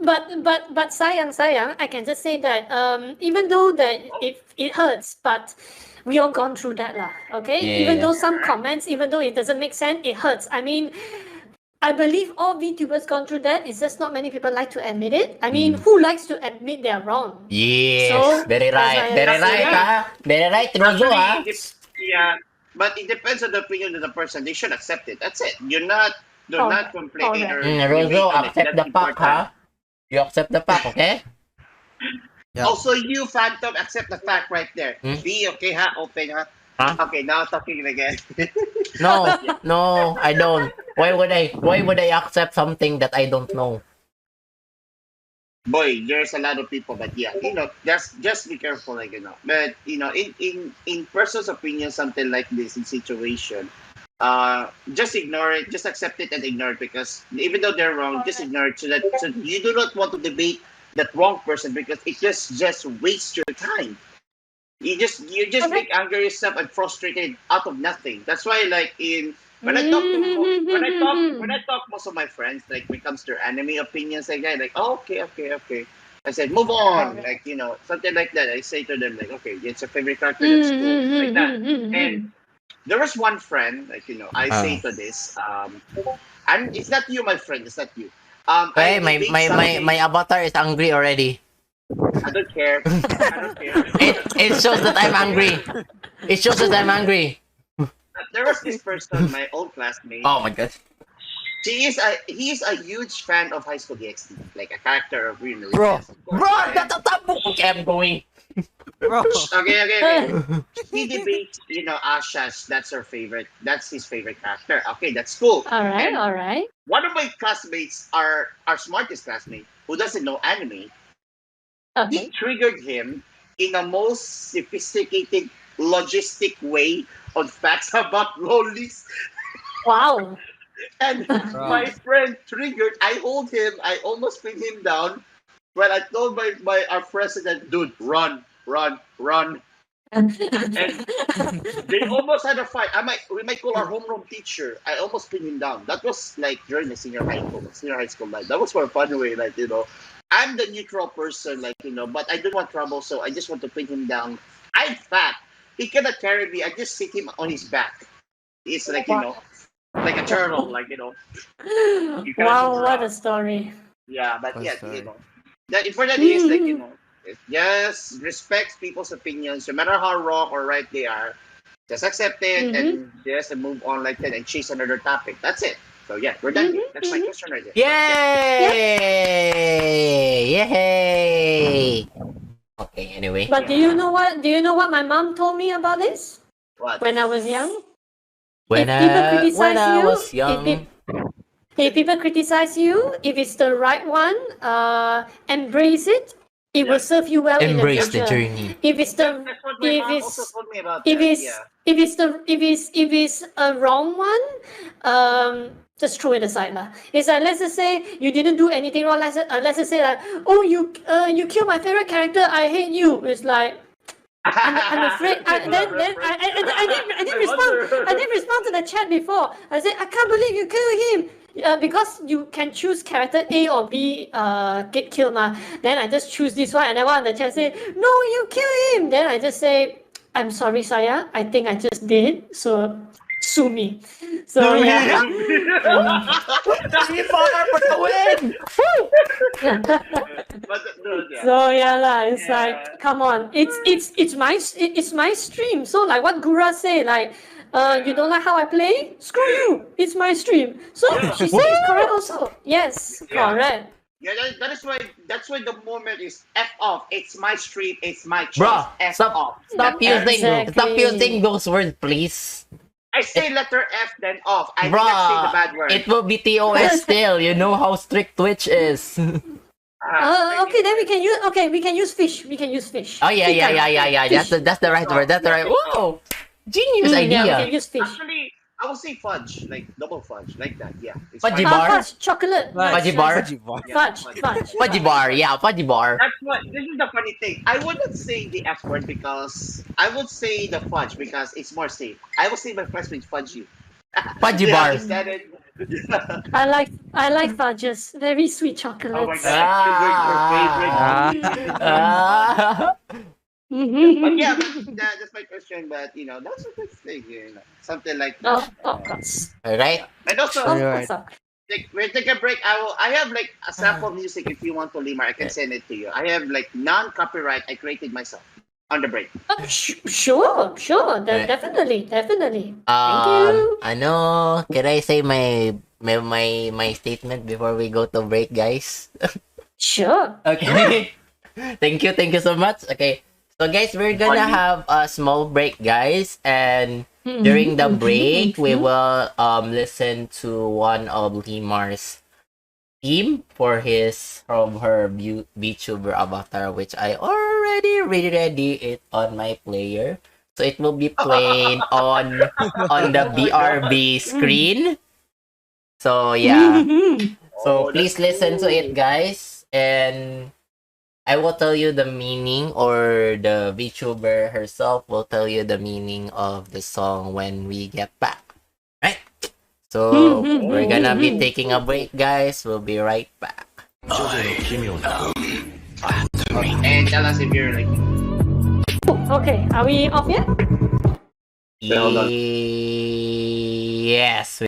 But sayang, I can just say that even though that it hurts, but we all gone through that lah. Okay, Yeah, even yeah. though some comments, even though it doesn't make sense, it hurts. I mean, I believe all VTubers gone through that. It's just not many people like to admit it. I mean, who likes to admit they're wrong? Yes, So, very right. as I Very said, right, ha? Very right, Rozo, ha? Yeah, but it depends on the opinion of the person. They should accept it. That's it. Do not complain or Rozo, debate on it. accept the That's fact, ha? important. You accept the fact, okay? Yeah. Also, you Phantom, accept the fact right there. Hmm? Be okay, ha? Open, ha? Huh? Okay, now talking again. No, I don't. Why would I accept something that I don't know? Boy, there's a lot of people, but yeah, just be careful, like But in person's opinion, something like this in situation, just ignore it, just accept it and ignore it because even though they're wrong, just ignore it so you do not want to debate that wrong person because it just wastes your time. You just make anger yourself and frustrated out of nothing. That's why when I talk most of my friends, like when it comes to anime opinions like that, like, oh, okay. I said, move on, like something like that. I say to them like, okay, it's a favorite character. That's cool, like that. And there was one friend, like I say to this, and it's not you, my friend. It's not you. I Okay, my debate my my something. my avatar is angry already. I don't care. I don't care. It shows that I'm angry. It shows that I'm angry. There was this person, my old classmate. Oh my god. He is a huge fan of High School DxD, like a character of Green Bro. Riches, of course. Bro, And- natatabok. Okay, I'm going. Bro. okay. He debates, Asha's. That's her favorite. That's his favorite character. Okay, that's cool. All right, And all right. one of my classmates, our smartest classmate, who doesn't know anime, he Okay. triggered him in a most sophisticated, logistic way on facts about lollies. Wow. And my friend triggered. I hold him. I almost pin him down. When I told our president, dude, run. And they almost had a fight. We might call our homeroom teacher. I almost pinned him down. That was like during the senior high school life. That was for a fun way, like I'm the neutral person, like but I don't want trouble, so I just want to pin him down. I'm fat. He cannot carry me. I just sit him on his back. It's like like a turtle, like Wow, what a story. Yeah, but That's yeah, right. the important thing is like it just respects people's opinions, no matter how wrong or right they are. Just accept it and just move on like that and chase another topic. That's it. So yeah, we're done here. That's my question right there. Yay! Yay! Okay, anyway. But do you know what my mom told me about this What? when I was young? When If people I criticize you, was young. If people criticize you, if it's the right one, embrace it. It will serve you well Embrace in the the future. journey. If it's the That's what my if mom it's also told me about if that. it's Yeah. if it's a wrong one, just throw it aside lah. It's like, let's just say you didn't do anything wrong. Let's just say like, oh, you killed my favorite character. I hate you. It's like, I'm afraid. I didn't respond. I didn't respond to the chat before. I said, I can't believe you killed him. Because you can choose character A or B get killed ma. Then I just choose this one, and then one of the chat say, no, you kill him. Then I just say, I'm sorry, Saya. I think I just did. So sue me. So yeah. Far for the win! So yeah lah, it's like, come on, it's my stream. So like what Gura say, like, you don't like how I play? Screw you! It's my stream. So she says it's correct also. Yes, correct. Yeah, that's why the moment is F off. It's my stream. It's my choice. Bro, F stop off. Stop Exactly. using those words, please. I say letter F then off. I did not say the Bruh, bad word. it will be TOS still. You know how strict Twitch is. Okay, then we can use fish. We can use fish. Oh yeah. Fish. That's the right word. That's the right. Whoa, genius Yeah, we can idea. use fish. Actually, I will say fudge, like double fudge, like that. Yeah. It's Fudgy fine. bar? Fudge, chocolate. Fudgy bar? Yeah, Fudge. Fudgy bar, yeah, fudgy bar. That's what. This is the funny thing. I wouldn't say the F word because I would say the fudge because it's more safe. I will say my classmates fudge you. Fudgy Yeah, bar. is that it? I like fudges. Very sweet chocolates. Oh my god, your favorite. Ah. But yeah, that's my question. But that's a good thing. Something like that. Of course. Alright. And also, Of Alright. course. we'll take a break. I have like a sample music if you want to, Limar. I can send it to you. I have like non-copyright. I created myself on the break. Sure. Definitely. Thank you. Ano, can I say my statement before we go to break, guys? Sure. Okay. Thank you so much. Okay. So guys, we're gonna have a small break, guys, and during the break, we will listen to one of Limar's theme from her VTuber avatar, which I already ready it on my player. So it will be played on the BRB screen. So yeah. So please listen to it, guys, and I will tell you the meaning, or the VTuber herself will tell you the meaning of the song when we get back. Right? So we're gonna be taking a break, guys. We'll be right back. And tell us if you're like. Okay, are we off yet? Hold on. Yes.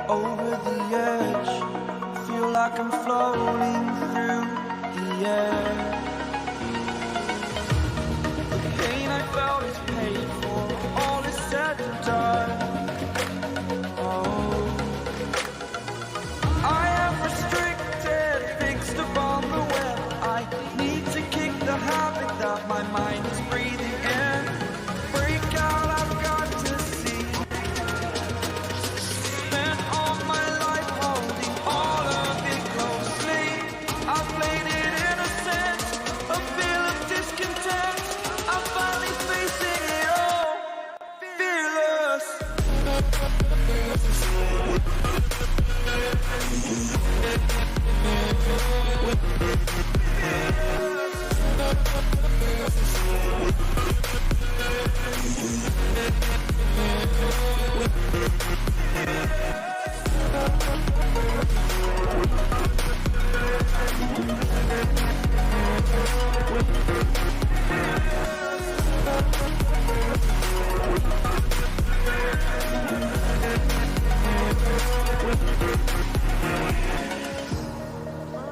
Over the edge, feel like I'm floating through the air. The pain I felt is paid for, all is said and done. Oh, I am restricted, fixed upon the web. I need to kick the habit that my mind is breathing in. Break out, I've got to see. Spent all my life holding all of it closely. I've played it innocent, a feel of discontent. I'm finally facing it all, fearless.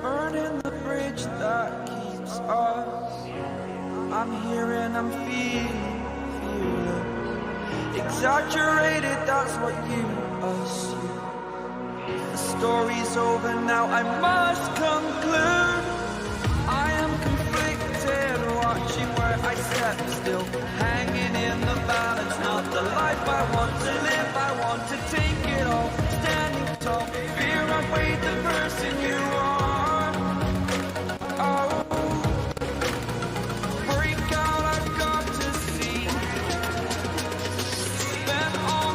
Burning the bridge that keeps us. I'm here and I'm feeling exaggerated, that's what you assume. The story's over now, I must conclude. I am conflicted, watching where I step still, hanging in the balance. Not the life I want to live, I want to take it all. Standing tall, fear I've weighed the person you are. Oh, break out, I've got to see. Spent all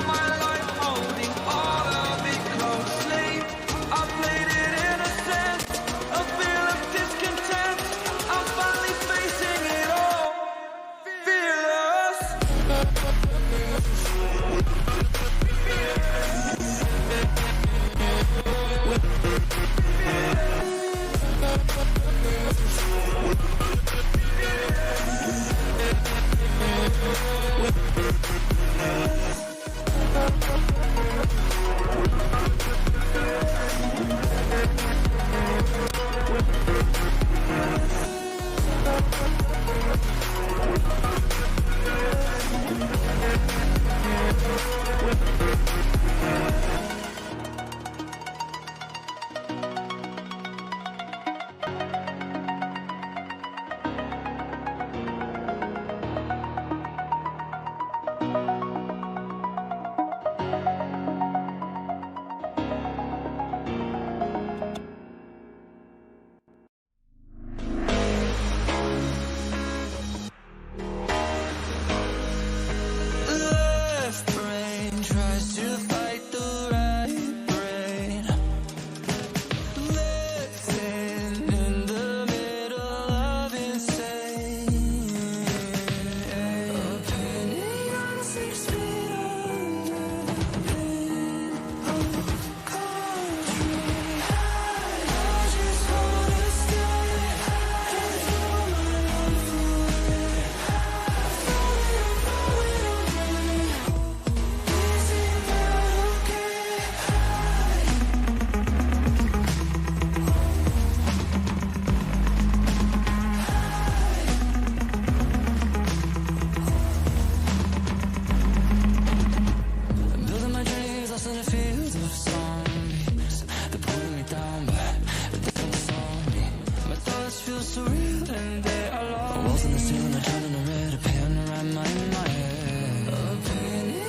Holes in the ceiling are turning to red, a panorama in my head. A penny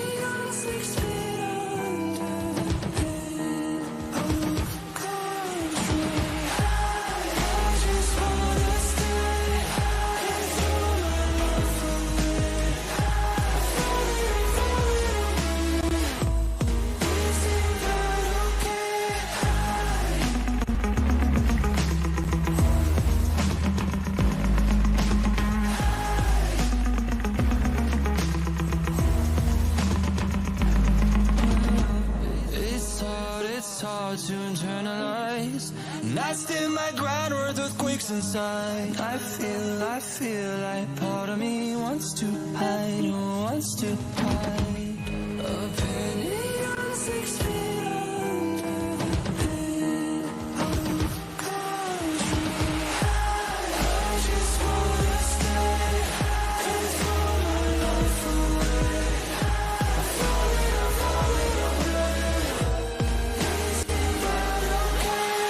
6 feet under the pain of country. I just wanna stay and throw my life away. Isn't that okay? It's hard to internalize. And I stand my ground with earthquakes inside. I feel like part of me wants to hide, wants to hide. A penny on 6 feet under the pain of country. I just wanna stay and throw my life away. I'm falling away. Isn't that okay?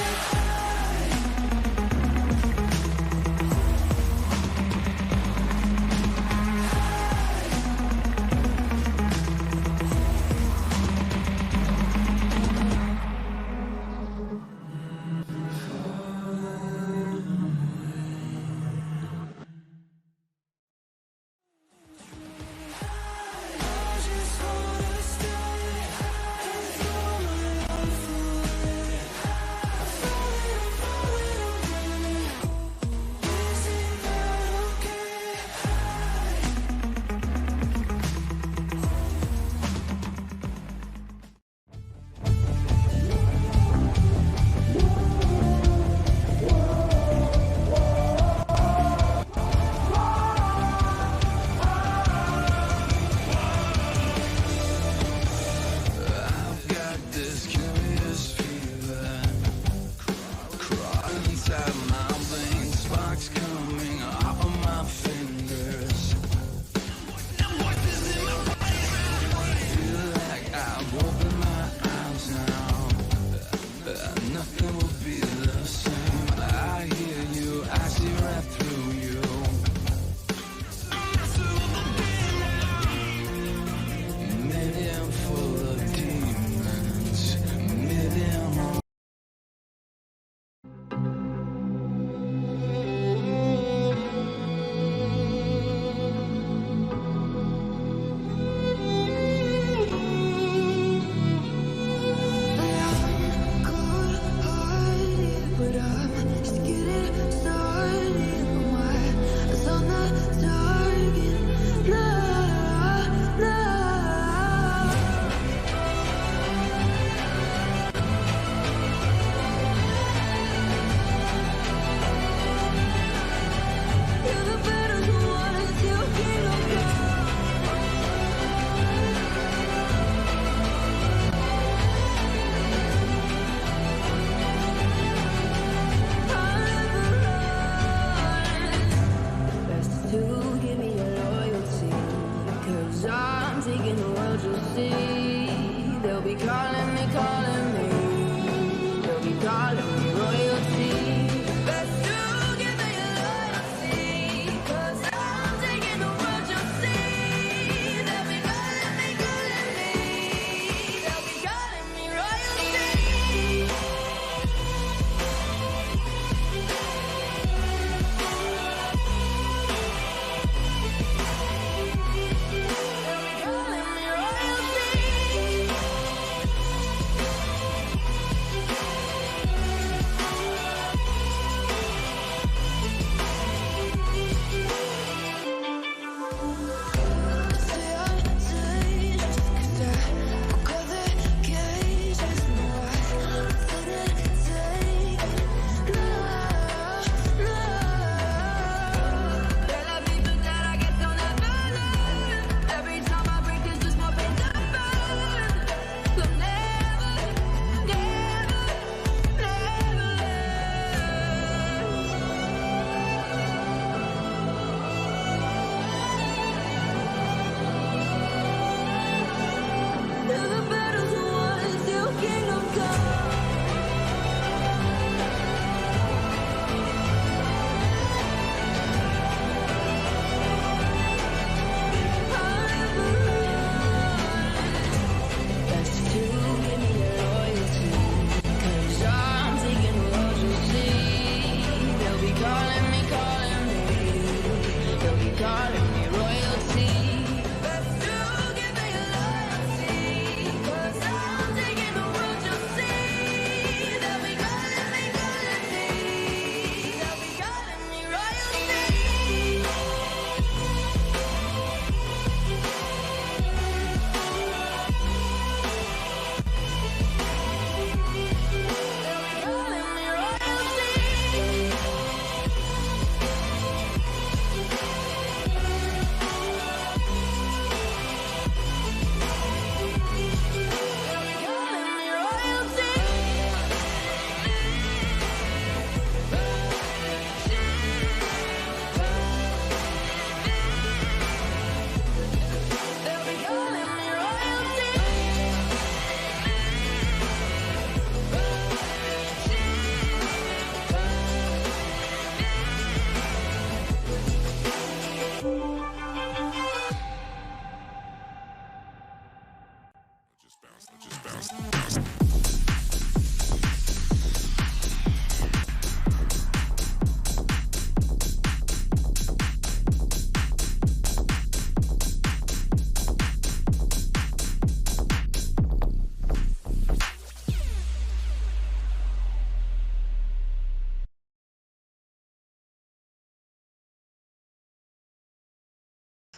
calling me royalty. Let's do give me loyalty, 'cause I'm taking the world to see. They'll be calling me royalty. They'll be calling me royalty.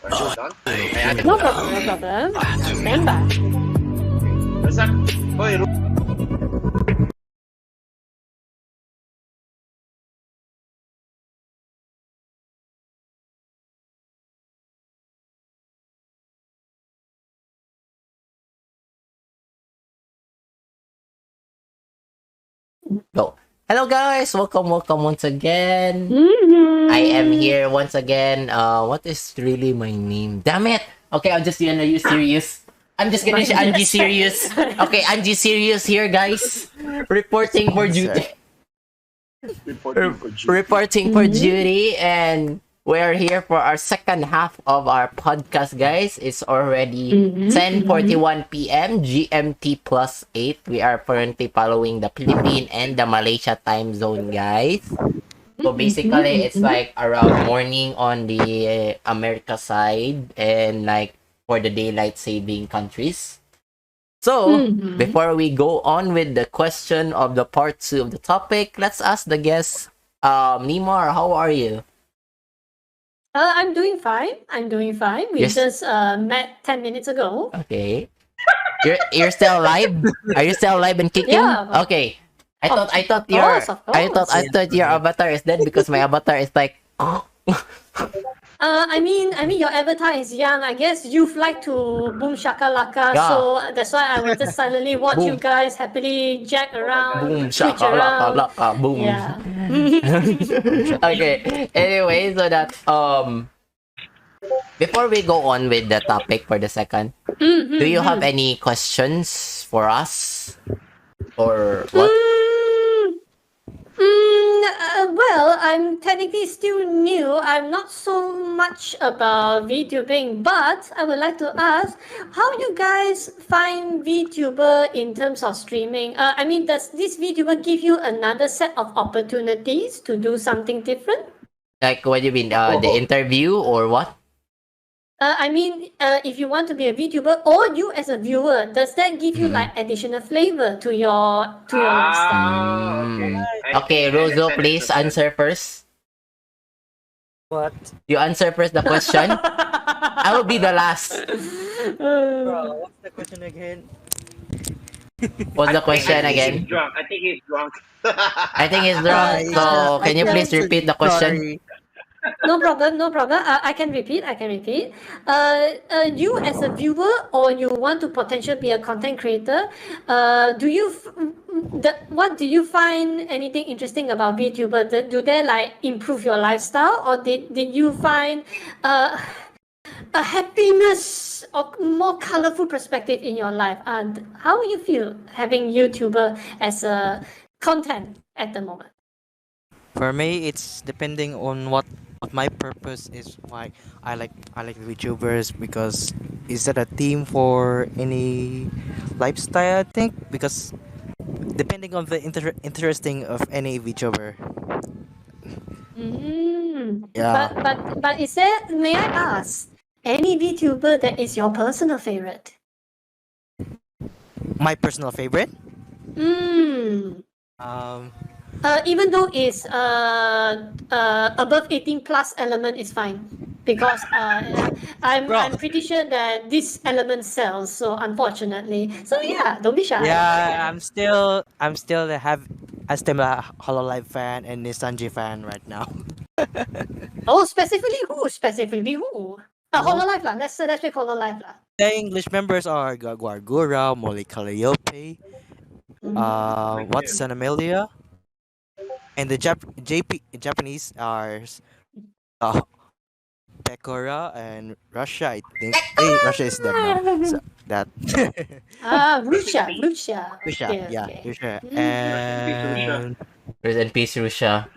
Are you done? Ayan. No problem, no problem. Stand by. Basta, hoy, Go. Hello guys, welcome once again. I am here once again. What is really my name? Damn it! Okay, I'm just gonna use serious. I'm just gonna Angie serious. Okay, Angie serious here, guys. Reporting for duty. Reporting for duty, and we're here for our second half of our podcast, guys. It's already 10:41 p.m. GMT plus 8. We are currently following the Philippine and the Malaysia time zone, guys. So basically, it's like around morning on the America side and like for the daylight saving countries. So, before we go on with the question of the part 2 of the topic, let's ask the guest, Nimar, how are you? I'm doing fine. I'm doing fine. We Yes. just met 10 minutes ago. Okay. You're still alive? Are you still alive and kicking? Yeah. Okay. I thought Of your course, of I thought course. your avatar is dead because my avatar is like I mean, your avatar is young. I guess you've like to boom shakalaka, Yeah. so that's why I will just silently watch you Boom. guys happily jack around, boom switch around. shakalaka boom. Yeah. Okay. Anyway, so that before we go on with the topic for the second, do you have any questions for us or what? Well, I'm technically still new. I'm not so much about VTubing, but I would like to ask how you guys find VTuber in terms of streaming. I mean, does this VTuber give you another set of opportunities to do something different? Like what do you mean? The interview or what? I mean, if you want to be a VTuber or you as a viewer, does that give you like additional flavor to your lifestyle? Okay, Rozo, please answer first. What? You answer first the question. I will be the last. Bro, what's the question again? What's the question I think again? he's drunk. I think he's drunk. I think it's wrong. So can you please repeat the question? Sorry. No problem, no problem. I can repeat. You as a viewer, or you want to potentially be a content creator, what do you find anything interesting about VTuber? Do they like improve your lifestyle, or did you find a happiness or more colorful perspective in your life? And how you feel having YouTuber as a content at the moment? For me, it's depending on what my purpose is. Why I like VTubers because is that a theme for any lifestyle? I think because depending on the interesting of any VTuber. Yeah. But is there? May I ask any VTuber that is your personal favorite? My personal favorite. Hmm. Um, Even though it's above 18 plus element is fine because bro. I'm pretty sure that this element sells. So unfortunately, so yeah, don't be shy. Yeah, I'm still a Hololive fan and Nissanji fan right now. Oh, specifically who? Specifically who? Most Hololive lah. Let's pick Hololive lah. the English members are Guargura, Molly Calliope, Watson Amelia, and the Japanese are uh, Pekora and Russia. I think Russia is dead now. So that Russia. Russia, Okay, yeah, okay. Russia, Russia. and Rest in peace, Russia.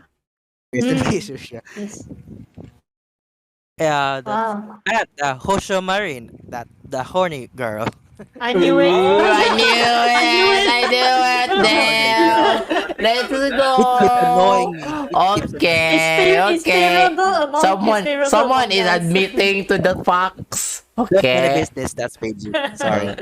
rest in peace, Russia. Yes. Yeah, Wow. Hosho Marin, that the horny girl. I knew it. Ooh, I knew it! I knew it! Damn! Let's go! Annoying me. Okay, It's favorable among Someone is guys. admitting to the facts. That's my Okay. business. That's PG. Sorry.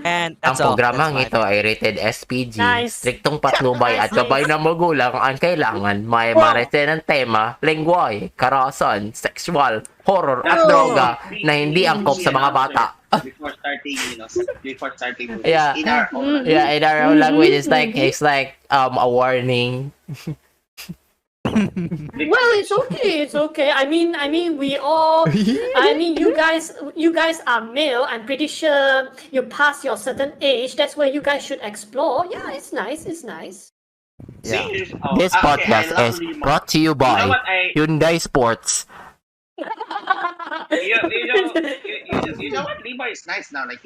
And Ang that's all. programang That's ito fine. ay rated SPG, Nice. striktong patnubay at Nice, gabay nice. ng magulang ang kailangan may Wow. marete ng tema, lengguwahe, karahasan, sexual, horror at Oh. droga na hindi angkop sa mga bata. Before starting, before starting movies. Yeah. In our own Yeah, in our own language, it's like a warning. Well, it's okay. It's okay. I mean, we all. I mean, you guys are male. I'm pretty sure you pass your certain age. That's where you guys should explore. Yeah, it's nice. It's nice. Yeah. This podcast is brought to you by You know what Hyundai Sports. you know what? Levi is nice now. Like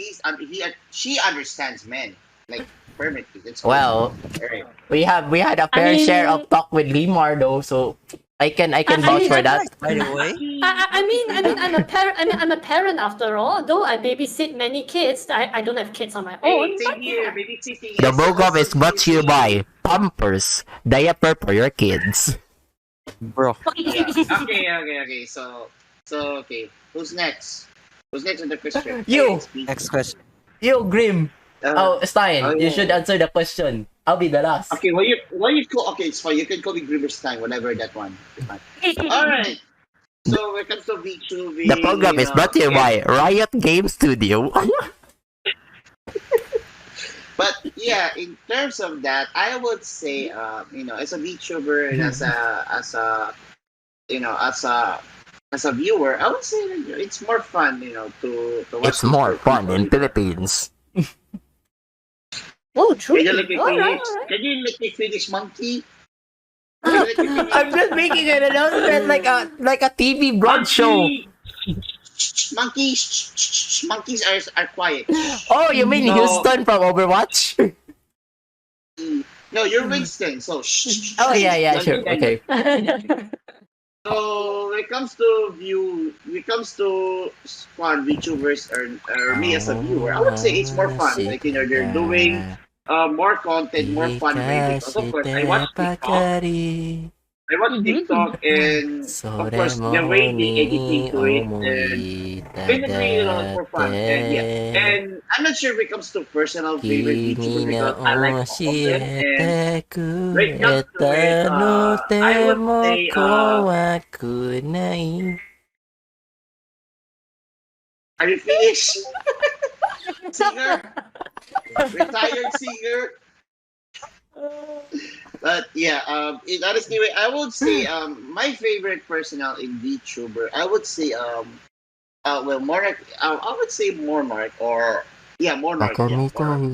she understands men. Like perfectly. It's cool. Well, Alright. we had a fair share of talk with Limar though, so I can vouch for that. By the way, I mean, I'm a parent. I'm a parent after all. Though I babysit many kids, I don't have kids on my own. Hey, But same here. Babysitting The is- Bogov is brought to you by Pampers, diaper for your kids. bro. Yeah. Okay. So okay. Who's next? Who's next on the question? You. Next question. Yo, Grim. Stein, oh, you yeah. should answer the question. I'll be the last. Okay, what you call? Okay, it's fine. You can call me Grimmerstein, whatever that one. All right. So when it comes to VTuber, The program is brought to you by Riot Game Studio. But yeah, in terms of that, I would say, as a VTuber and as a viewer, I would say that it's more fun, to watch. It's more fun in Philippines. oh, Can true. you let me All right, finish? all right. Can you let me finish, monkey? Can you let me finish? I'm just making an announcement like a TV broad show. Monkeys, monkeys are quiet. Oh, you mean No. Houston from Overwatch? No, you're Winston. So Oh yeah, sure. Okay. So when it comes to fun VTubers or me as a viewer, I would say it's more fun. Like they're doing more content, more fun way. Because of course I watch TikTok. I watch TikTok and of course the way they editing to it and basically it's for fun. And I'm not sure when it comes to personal favorite VTuber because I like all of them. And when it comes to it, I would say are you finished? Singer, retired singer. But yeah, in honest way, I would say my favorite personal in VTuber, I would say Monarch. I would say Monarch or Monarch. Yeah, Monarch. Oh,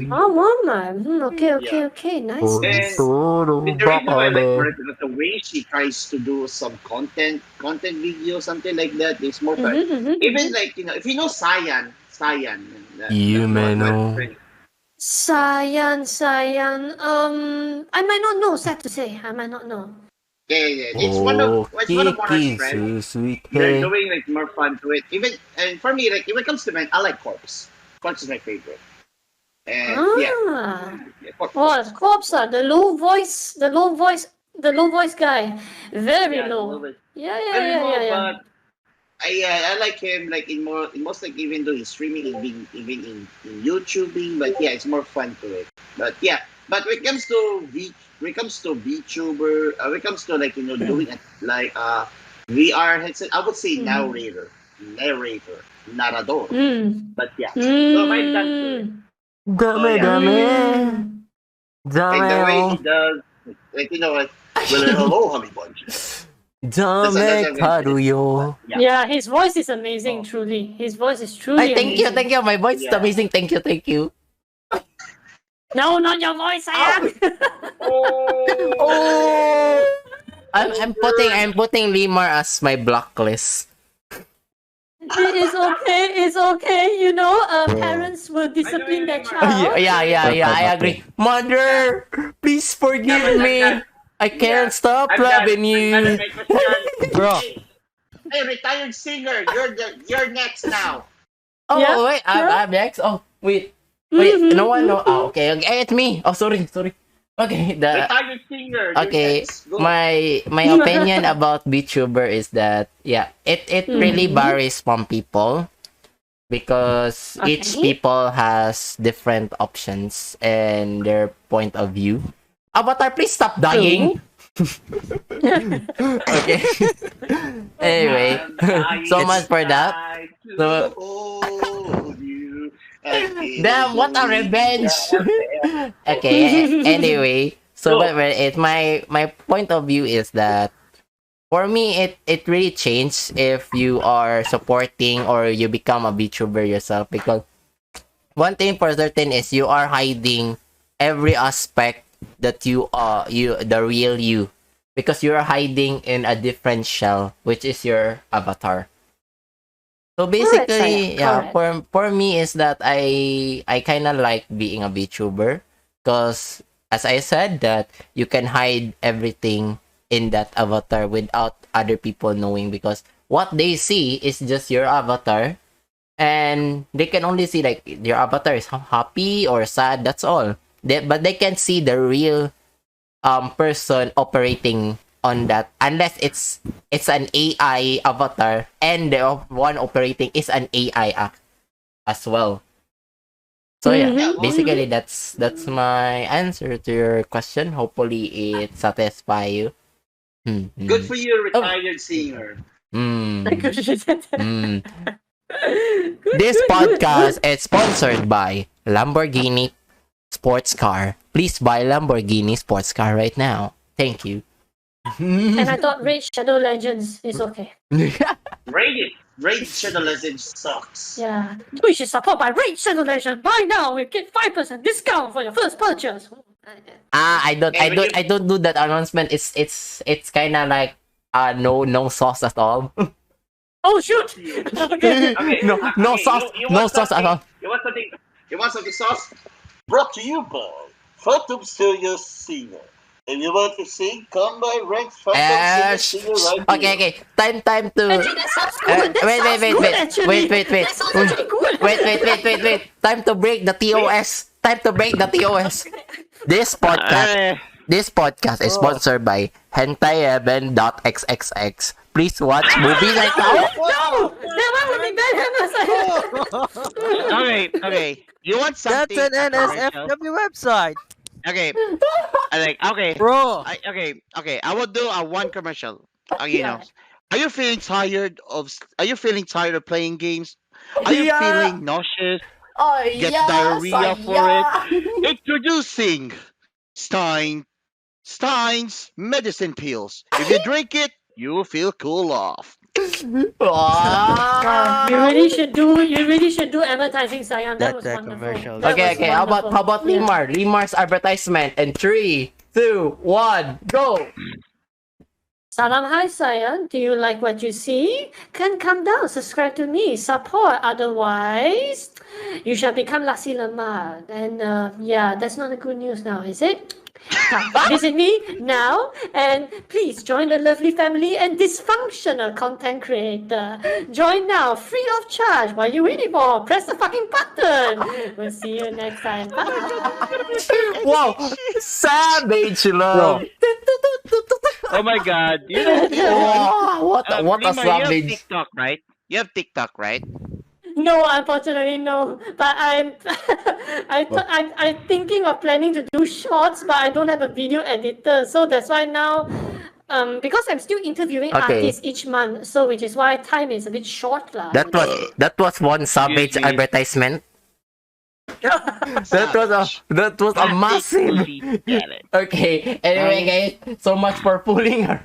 mama. Okay, Yeah. nice. Oh, nice. so The reason why I like Monarch is the way she tries to do some content video, something like that. It's more fun. Even like if you know Cyan. You may know. Cyan. I might not know. Sad to say, I might not know. Yeah. It's one of Monarch's friends. So sweet. They're doing like more fun to it. Even and for me, like when it comes to men, I like Corpse. Corpse is my favorite. And yeah, Corpse. Oh, Corpse. The low voice The low voice guy. Very Yeah, the low. little bit Yeah. very low, Yeah. but I like him like in most like even though he's streaming even in YouTubing, but yeah, it's more fun to it. But yeah, but when it comes to VTuber, when it comes to like doing it like VR headset, I would say Mm. narrator, narrador. Mm. But yeah, so my answer. Mm. So Dame, yeah, dame, Mm. like the way dame, he does, like like well, hello, honey bunches. That's dame a good shit. But karuyo. yeah, Yeah, his voice is amazing, Oh, truly. His voice is Ay, truly thank you, amazing. thank you. My voice is yeah. amazing. Thank you, thank you. No, not your voice, Ow! sayang. Oh, I'm putting Limar as my blacklist. It's okay. You know, parents will discipline their Yeah, child. yeah, I okay. agree. Mother, please Yeah, forgive but me. I can't stop I'm done. loving I'm done with you. my question. Bro, Hey, retired singer, you're next now. Yeah, Oh wait, sure. I'm next. Oh wait, no one Mm-hmm. know. Oh, okay, it's me. Oh, sorry. Okay, Retired singer, you're okay. next. Go. My opinion about VTuber is that yeah, it really Mhm. varies from people because each Okay. people has different options and their point of view. Avatar, please stop dying. Okay. Anyway, I'm dying so much for that. inside to So, hold you. I damn, can't what a believe revenge! that. Okay. Anyway, so Go. but it my point of view is that for me it really changed if you are supporting or you become a VTuber yourself because one thing for certain is you are hiding every aspect that you the real you because you're hiding in a different shell which is your avatar. So Correct, Saya. basically, yeah, Correct. for me is that I kind of like being a VTuber because as I said that you can hide everything in that avatar without other people knowing because what they see is just your avatar and they can only see like your avatar is happy or sad, that's all. But they can see the real person operating on that unless it's an AI avatar and the one operating is an AI as well. So yeah, Yeah, Mm-hmm. well, basically Mm-hmm. that's my answer to your question. Hopefully it satisfy you. good Mm-hmm. for you, Oh, retired singer. mm, Good. mm. Good. This Good. podcast is sponsored by Lamborghini Sports Car. Please buy Lamborghini Sports Car right now. Thank you. And I thought Raid Shadow Legends is okay. Raid Shadow Legends sucks. Yeah. We should support by Raid Shadow Legends. Buy now. We get 5% discount for your first purchase. And when you I don't do that announcement. It's kind of like no sauce at all. Oh shoot. Okay. okay, No okay, sauce, you no want sauce at something? all. You want something? You want something sauce? Brought to you by Phantom Studio Singer. If you want to sing, come by Rank Phantom Singer right Okay, here. okay. Time to. Actually, that sounds good. That Wait, sounds good, actually. That sounds actually good. wait. Time to break the TOS. Time to break the TOS. This podcast, this podcast is sponsored by hentai7.xxx. Please watch movies right now. No! That one would be bad, Okay. You want that's something? an A commercial? NSFW website, Okay. bro. Okay. I will do a one commercial. You know, Yeah. are you feeling tired of playing games? Are you Yeah. feeling nauseous? Oh Get yes, diarrhea for it? yeah. Introducing Stein's medicine pills. If you drink it, you will feel cool off. Yeah, you Wow. really should do advertising, Sayang. That That's was a wonderful. commercial. That Okay, was okay. wonderful. How about Yeah. Limar? Limar's advertisement in 3, 2, 1, go. Salam hi Sayang. Do you like what you see? Can come down, subscribe to me, support. Otherwise, you shall become Lasi Lemar. And yeah, that's not the good news now, is it? Come visit me now and please join the lovely family and dysfunctional content creator. Join now, free of charge. What are you waiting for? Press the fucking button. We'll see you next time. Bye. Wow, savage love. Bro. Oh my God! You know, Wow, what a Lima, you have savage. TikTok, right? You have TikTok, right? No, unfortunately, no. But I'm thinking of planning to do shorts, but I don't have a video editor, so that's why now, because I'm still interviewing Okay. artists each month, so which is why time is a bit short, lah. I would say. That was one savage me. advertisement. That was a massive. Get it. Okay. Anyway, guys, so much for pulling her.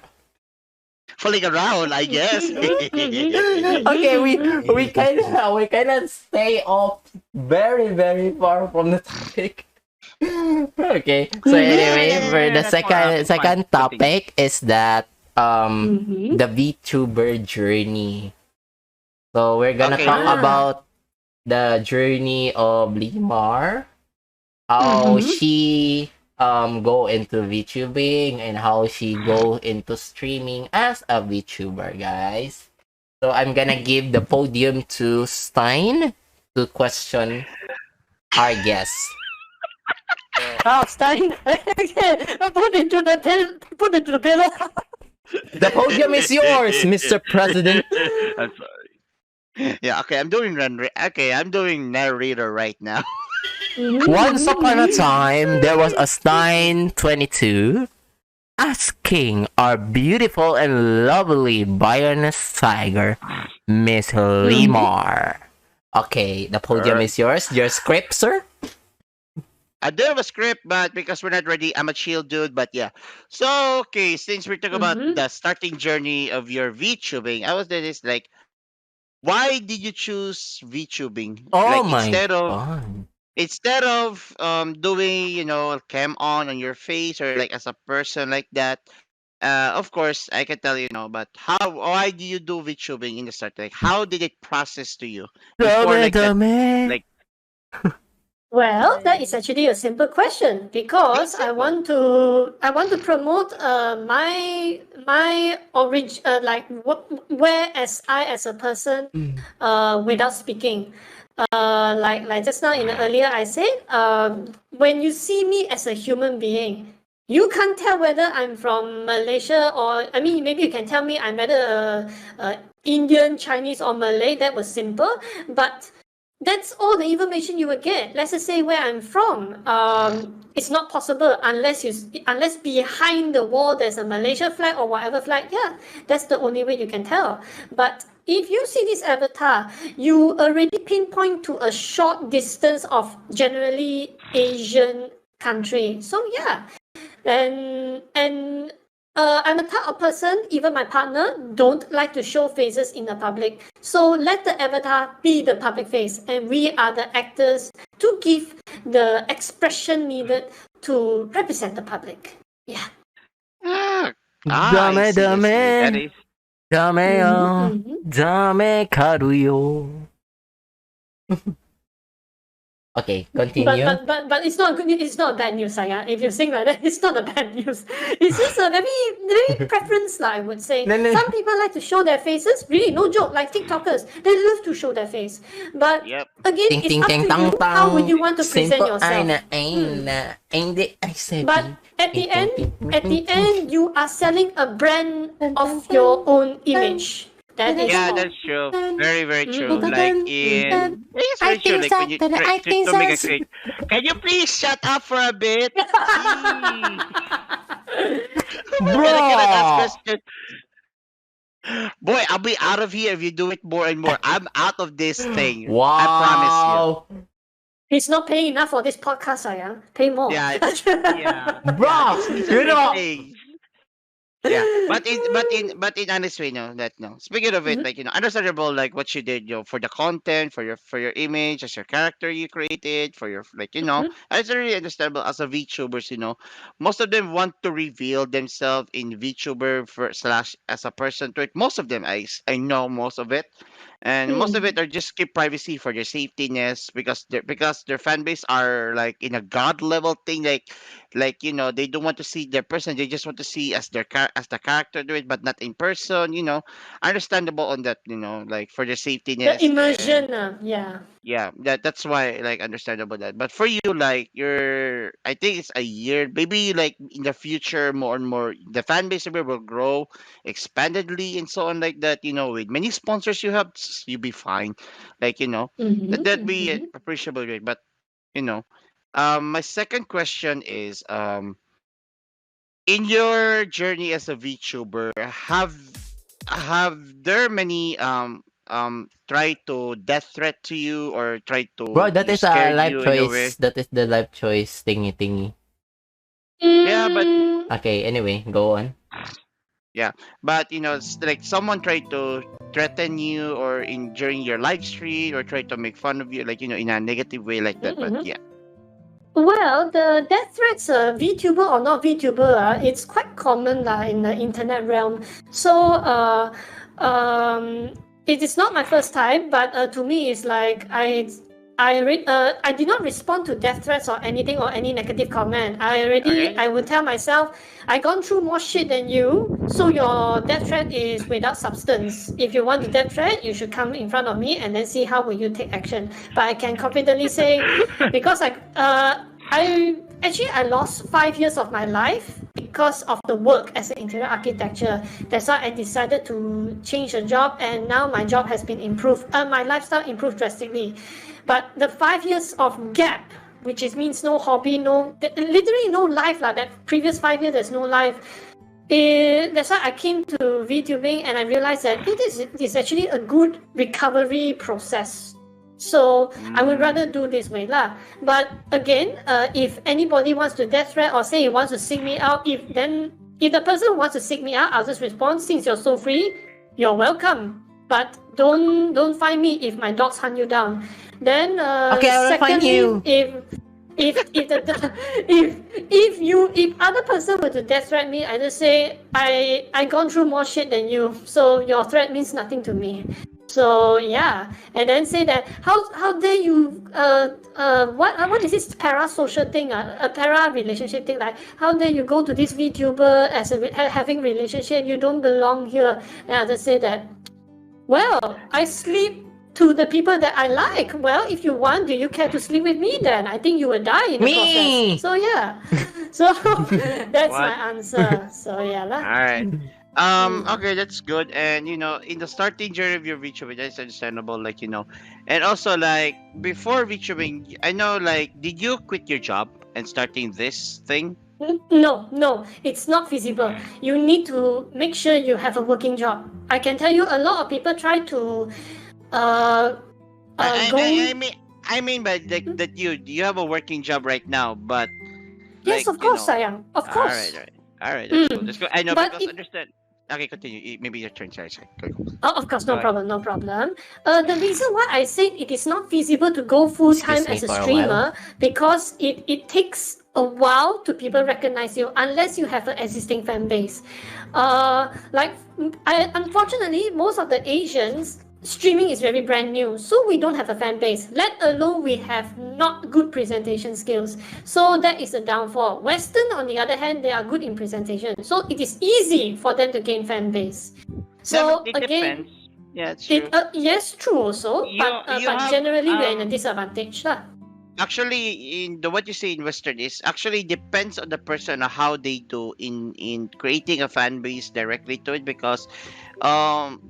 Fooling around, I guess. Okay, we kind of stay off very far from the topic. Okay, so anyway, for the second topic is that the VTuber journey. So we're gonna Okay. talk about the journey of Limar, how she go into VTubing and how she go into streaming as a VTuber, guys. So I'm gonna give the podium to Stein to question our guest. Oh, Stein. Put into the pillow. The podium is yours, Mr. President. I'm sorry. Yeah. Okay. I'm doing narrator right now. Once upon a time, there was a Stein 22 asking our beautiful and lovely Bioness tiger, Miss Limar. Okay, the podium is yours. Your script, sir? I do have a script, but because we're not ready, I'm a chill dude. But yeah. So okay, since we're talking about the starting journey of your VTubing, I was just like, why did you choose VTubing? Oh Like my instead of doing cam on your face or like as a person like that. Of course, I can tell but why do you do VTubing in the start? Like, how did it process to you before like that? Like, Well, that is actually a simple question because I want to promote my origin like where as I as a person without speaking. Like just now in the earlier I said when you see me as a human being, you can't tell whether I'm from Malaysia or I mean maybe you can tell me I'm either Indian, Chinese or Malay. That was simple, but that's all the information you would get. Let's just say where I'm from. It's not possible unless behind the wall there's a Malaysia flag or whatever flag. Yeah, that's the only way you can tell. But if you see this avatar, you already pinpoint to a short distance of generally Asian country. So yeah, and I'm a type of person, even my partner, don't like to show faces in the public. So let the avatar be the public face, and we are the actors to give the expression needed to represent the public. Yeah. Dame, I see, I see. That dame, is dame yo, dame karuyo. Okay, continue. But it's not good. It's not bad news, Saya. If you sing like that, it's not a bad news. It's just a very preference, I would say. No. Some people like to show their faces. Really, no joke. Like TikTokers, they love to show their face. But Yep. again, Ting it's ting up ting to tang you. tang. How would you want to present Simple yourself? Hindi I said. But at the end, you are selling a brand of your own image. That is Yeah, all. that's true. Very, very true. Mm. Like it's very true. Like when you try to make a cake. Can you please shut up for a bit? Jeez. Bro. Can I ask question? Boy, I'll be out of here if you do it more and more. I'm out of this thing. I promise Wow. He's not paying enough for this podcast, Saya. Pay more. you. Yeah. Bro, These you are know. my things. Yeah, but in honest way, no. Speaking of it, like understandable, like what you did, for the content, for your image, as your character you created, for your it's really understandable as a VTubers. Most of them want to reveal themselves in VTuber slash as a person to it. Most of them, I know most of it, and most of Mm. it are just keep privacy for their safetyness, because their fan base are like in a god level thing, like they don't want to see their person, they just want to see as as the character do it, but not in person. Understandable on that, like for their The safetyness. And immersion, yeah. yeah, that's why, like, understandable that. But for you, like, I think it's a year, maybe, like, in the future, more and more the fan base of it will grow expandedly and so on, like that. With many sponsors you have, you be fine, like, Mm-hmm, that'd be mm-hmm. appreciable, right? But you know my second question is, in your journey as a VTuber, have there many try to death threat to you, or try to Bro, that you is a scared life you in a way? choice. That is the life choice thingy thingy. Yeah, but Mm, Okay, anyway, go on. yeah, but it's like someone tried to threaten you, or in during your live stream, or try to make fun of you, like, in a negative way, like that. But mm-hmm. yeah. Well, the death threats, VTuber or not VTuber, it's quite common in the internet realm. So, it is not my first time, but to me, it's like I did not respond to death threats or anything or any negative comment. Okay. I would tell myself, I gone through more shit than you, so your death threat is without substance. If you want the death threat, you should come in front of me and then see how will you take action. But I can confidently say, because I lost 5 years of my life because of the work as an interior architecture. That's why I decided to change the job, and now my job has been improved. My lifestyle improved drastically. But the 5 years of gap, which means no hobby, literally no life lah. That previous 5 years, there's no life. That's why I came to VTubing, and I realized that it is actually a good recovery process. So I would rather do this way lah. But again, if anybody wants to death threat or say he wants to seek me out, if the person wants to seek me out, I'll just respond, since you're so free, you're welcome. But don't find me if my dogs hunt you down. Then Okay, I will find secondly, you. if other person were to death threat me, I just say I gone through more shit than you, so your threat means nothing to me. So yeah, and then say that how dare you what is this parasocial thing, a para relationship thing, like how dare you go to this VTuber as having relationship, you don't belong here. And I just say that, well, I sleep to the people that I like. Well, if you want, do you care to sleep with me then? I think you will die in the Me! process. So yeah. So that's What? my answer. So yeah lah. All right. Okay, that's good. And in the starting journey of your VTubing, that's understandable. Like, and also, like, before VTubing, I know, like, did you quit your job and starting this thing? No, it's not feasible. You need to make sure you have a working job. I can tell you, a lot of people try to uh, I, go. I, I mean, I mean, by that you have a working job right now, but Yes, like, of course, sayang. Of all course. right, all right, all right. That's good. That's good. I know, But because understand. Okay, continue. Maybe your turn. Sorry. Go. Oh, of course, Go no ahead. problem, no problem. The reason why I said it is not feasible to go full time Excuse me as a for a streamer, while. because it takes a while to people recognize you unless you have an existing fan base. Unfortunately, most of the Asians streaming is very brand new, so we don't have a fan base. Let alone we have not good presentation skills. So that is a downfall. Western, on the other hand, they are good in presentation, so it is easy for them to gain fan base. So It again, depends. Yeah, it's true. yes, true also, You but you have generally we're in a disadvantage lah. actually, in the what you say in Western is actually depends on the person on how they do in creating a fan base directly to it, because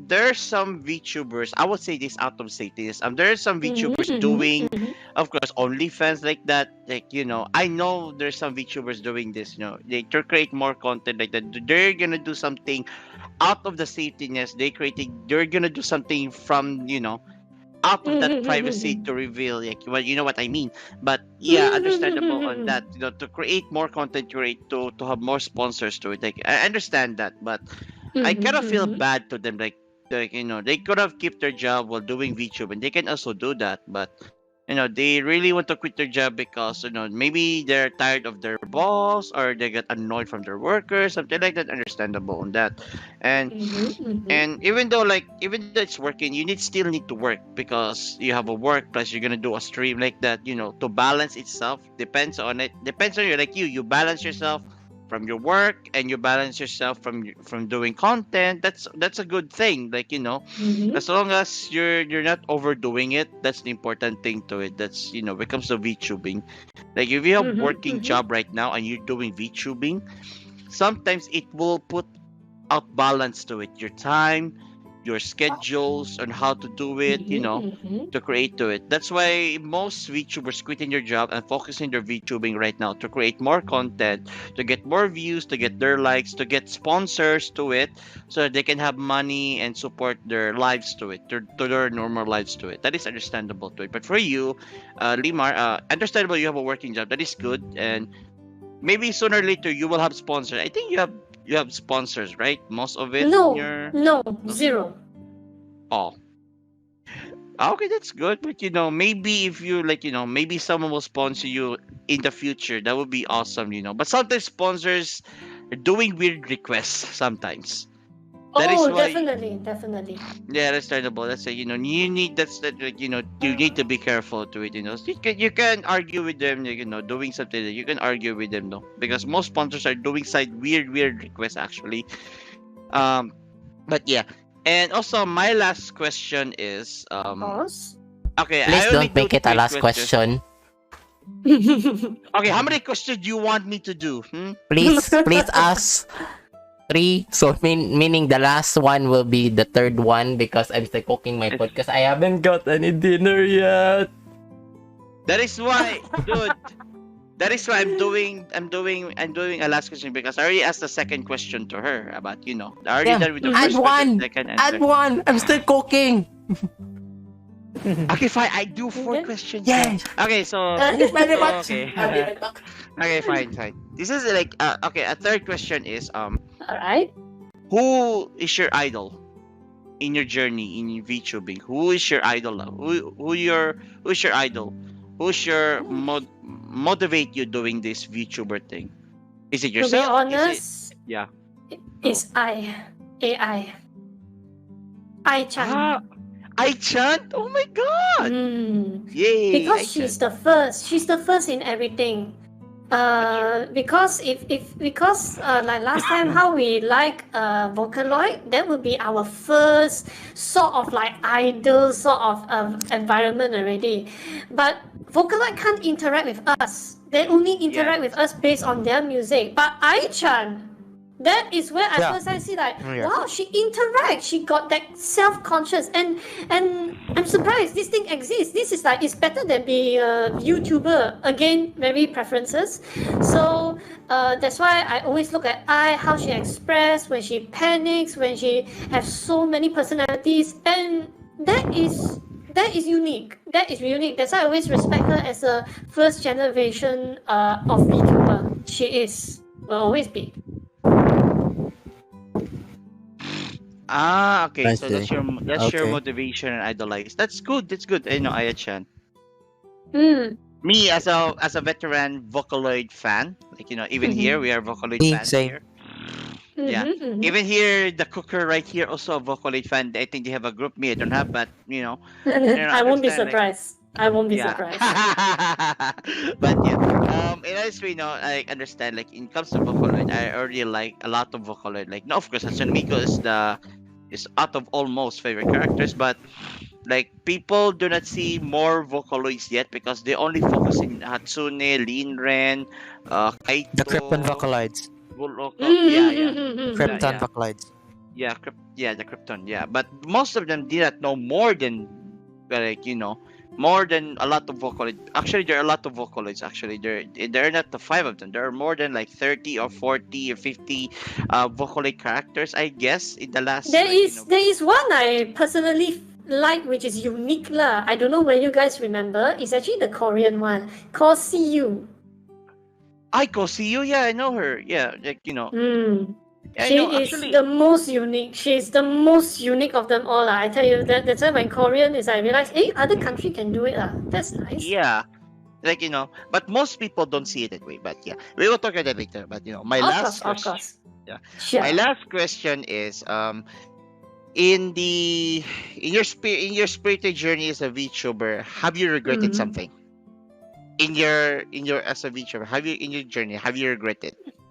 there's some VTubers, I would say this out of safety, there are some VTubers doing, of course, OnlyFans, like that, like, I know there's some VTubers doing this, they to create more content like that, they're gonna do something out of the safetyness, they're gonna do something from, out of that privacy to reveal, like, well, you know what I mean. But yeah, understandable on that, to create more content, to have more sponsors to it, like, I understand that. But I kind of feel bad to them, like, they could have kept their job while doing VTube, and they can also do that. But they really want to quit their job because maybe they're tired of their boss or they get annoyed from their workers, something like that. Understandable on that. And even though it's working, you still need to work because you have a work plus you're gonna do a stream like that. To balance itself depends on it. Depends on you. Like you balance yourself from your work and you balance yourself from doing content. That's a good thing. As long as you're not overdoing it, that's the important thing to it. That's becomes the VTubing. Like if you have working job right now and you're doing VTubing, sometimes it will put out balance to it. Your time, your schedules, and how to do it. To create to it. That's why most VTubers quitting their job and focusing their VTubing right now to create more content, to get more views, to get their likes, to get sponsors to it, so that they can have money and support their lives to it, to their normal lives to it. That is understandable to it. But for you, Limar, understandable you have a working job. That is good, and maybe sooner or later you will have sponsors. I think you have sponsors, right? Most of it. No, Your no, zero. oh. Okay, that's good. But maybe if you maybe someone will sponsor you in the future. That would be awesome. But sometimes sponsors are doing weird requests sometimes. That is Oh, why, definitely. yeah, that's understandable. That's you need that's that you need to be careful to it. You can argue with them. Doing something that you can argue with them though, because most sponsors are doing side weird requests actually. Um, but yeah. And also, my last question is, Pause. okay, Please I only don't do make it a three last questions. question. Okay, how many questions do you want me to do? Please ask 3. So meaning the last one will be the third one because I'm still cooking my food because I haven't got any dinner yet. That is why, dude. That is why I'm doing a last question because I already asked the second question to her about I already Damn, done with the add first question, one. second Add answer. one. I'm still cooking. Okay, fine. I do 4 Okay. questions. Yes. Okay, so Thank you very much. okay. I'll be right back. Okay, fine. This is like okay. A third question is All right. who is your idol in your journey in VTubing? Who is your idol? Who's your idol? Who's your motivate you doing this VTuber thing? Is it To be yourself? honest, Yeah? it's AI. I-chan. I-chan? Oh my god! Yay! Because I-chan. she's the first. She's the first in everything. Because like last time how we like Vocaloid, that would be our first sort of like idol sort of environment already. But Vocaloid can't interact with us. They only interact with us based on their music. But Ai-chan, that is where I first I see like, wow, she interacts. She got that self-conscious, and I'm surprised this thing exists. This is like it's better than be a YouTuber. Again, very preferences. So that's why I always look at how she express when she panics, when she has so many personalities, and that is unique. That is unique. That's why I always respect her as a first generation of VTuber. She is, will always be. Okay. I So see. that's your Okay. motivation and idolize. That's good. That's good. Aya-chan. Mm. Me as a veteran Vocaloid fan, even here we are Vocaloid Me, fans same. here. Yeah. Even here, the cooker right here also a Vocaloid fan. I think they have a group. Me, I don't have, but I won't be understand, surprised. I won't be yeah. surprised. But yeah, and honestly, I understand. Like, in comes to Vocaloid, I already like a lot of Vocaloid. Like, no, of course, Hatsune Miku is out of all most favorite characters, but like people do not see more Vocaloids yet because they only focus in Hatsune, Linren, Kaito, The Krypton Vocaloids. Bulloko. Yeah. Krypton Vocaloids. Yeah, the Krypton. Yeah, but most of them did not know more than more than a lot of Vocaloids. Actually, there are a lot of Vocaloids. Actually, there are not the 5 of them. There are more than like 30 or 40 or 50 Vocaloid characters, I guess, in the last. There is one I personally like, which is unique lah. I don't know whether you guys remember. It's actually the Korean one called See You. Aiko, see you. Yeah, I know her. Yeah, Yeah, She is actually, the most unique. She's the most unique of them all. I tell you that that's why when Korean is, I realize, hey, other country can do it. That's nice. yeah, like but most people don't see it that way. But yeah, we will talk about that later. But my Of last course, of question, course. yeah, my Sure. last question is in the in your spirited journey as a VTuber, have you regretted Mhm. something in your as a VTuber? Have you in your journey have you regretted something?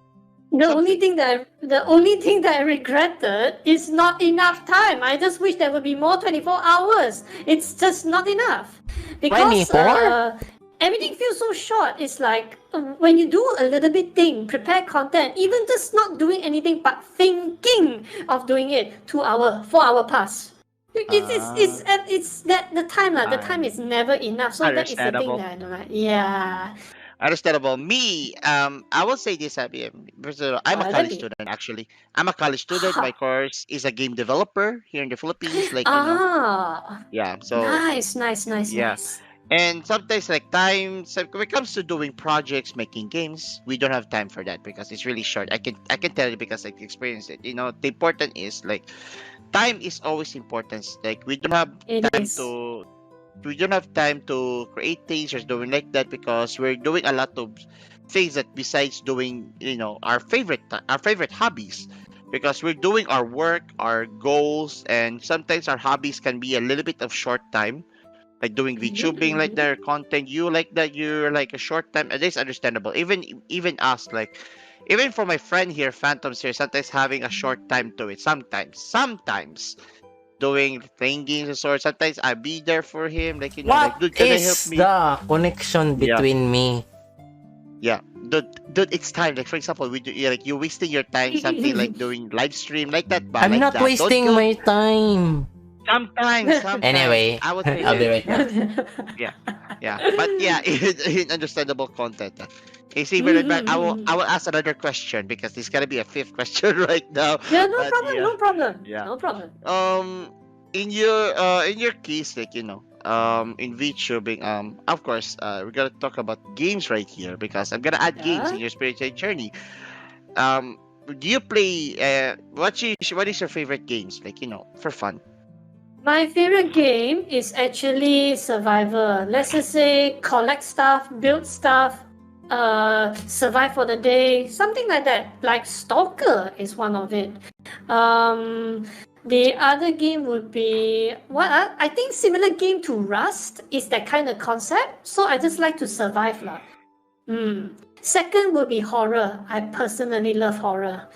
The only thing that I regretted is not enough time. I just wish there would be more 24 hours. It's just not enough. Because 24? everything feels so short. It's like when you do a little bit thing, prepare content, even just not doing anything but thinking of doing it, 2 hour, 4 hour pass. It's that the time lah. The time is never enough. So that is the thing Understandable. that I don't like. Yeah. Understandable. Me, I will say this, Abby. First of all, I'm a Let college me. student, actually. I'm a college student. My course is a game developer here in the Philippines. Ah, Yeah. So, nice, nice, nice, yeah. nice. And sometimes, like, time, so when it comes to doing projects, making games, we don't have time for that because it's really short. I can tell you because I experienced it. The important is, like, time is always important. Like, It time is. to we don't have time to create things or doing like that because we're doing a lot of things that besides doing our favorite hobbies, because we're doing our work, our goals, and sometimes our hobbies can be a little bit of short time, like doing VTubing like that, or content you like that, you're like a short time. And it's understandable, even us, like, even for my friend here, Phantoms here, sometimes having a short time to it, sometimes doing playing games and sort. Sometimes I be there for him, like, What like, dude, can I help is me? the connection Yeah, between me? yeah, dude, it's time. Like, for example, we do, yeah, like, you're wasting your time, something like doing live stream like that, but I'm like not that. Don't wasting go. my time. Sometimes Anyway, I would say I'll be this. right back. Yeah, yeah, but yeah, in understandable content. Okay, see, but I will ask another question because there's gotta be a fifth question right now. Yeah, no But problem, yeah, no problem, yeah. no problem. In your case, like, in VTubing, of course, we're gonna talk about games right here because I'm gonna add games in Yeah. your spiritual journey. Um, do you play? What is your favorite games? Like, for fun. My favorite game is actually Survivor. Let's just say collect stuff, build stuff, survive for the day, something like that. Like Stalker is one of it. The other game would be what? I think similar game to Rust is that kind of concept. So I just like to survive lah. Second would be horror. I personally love horror.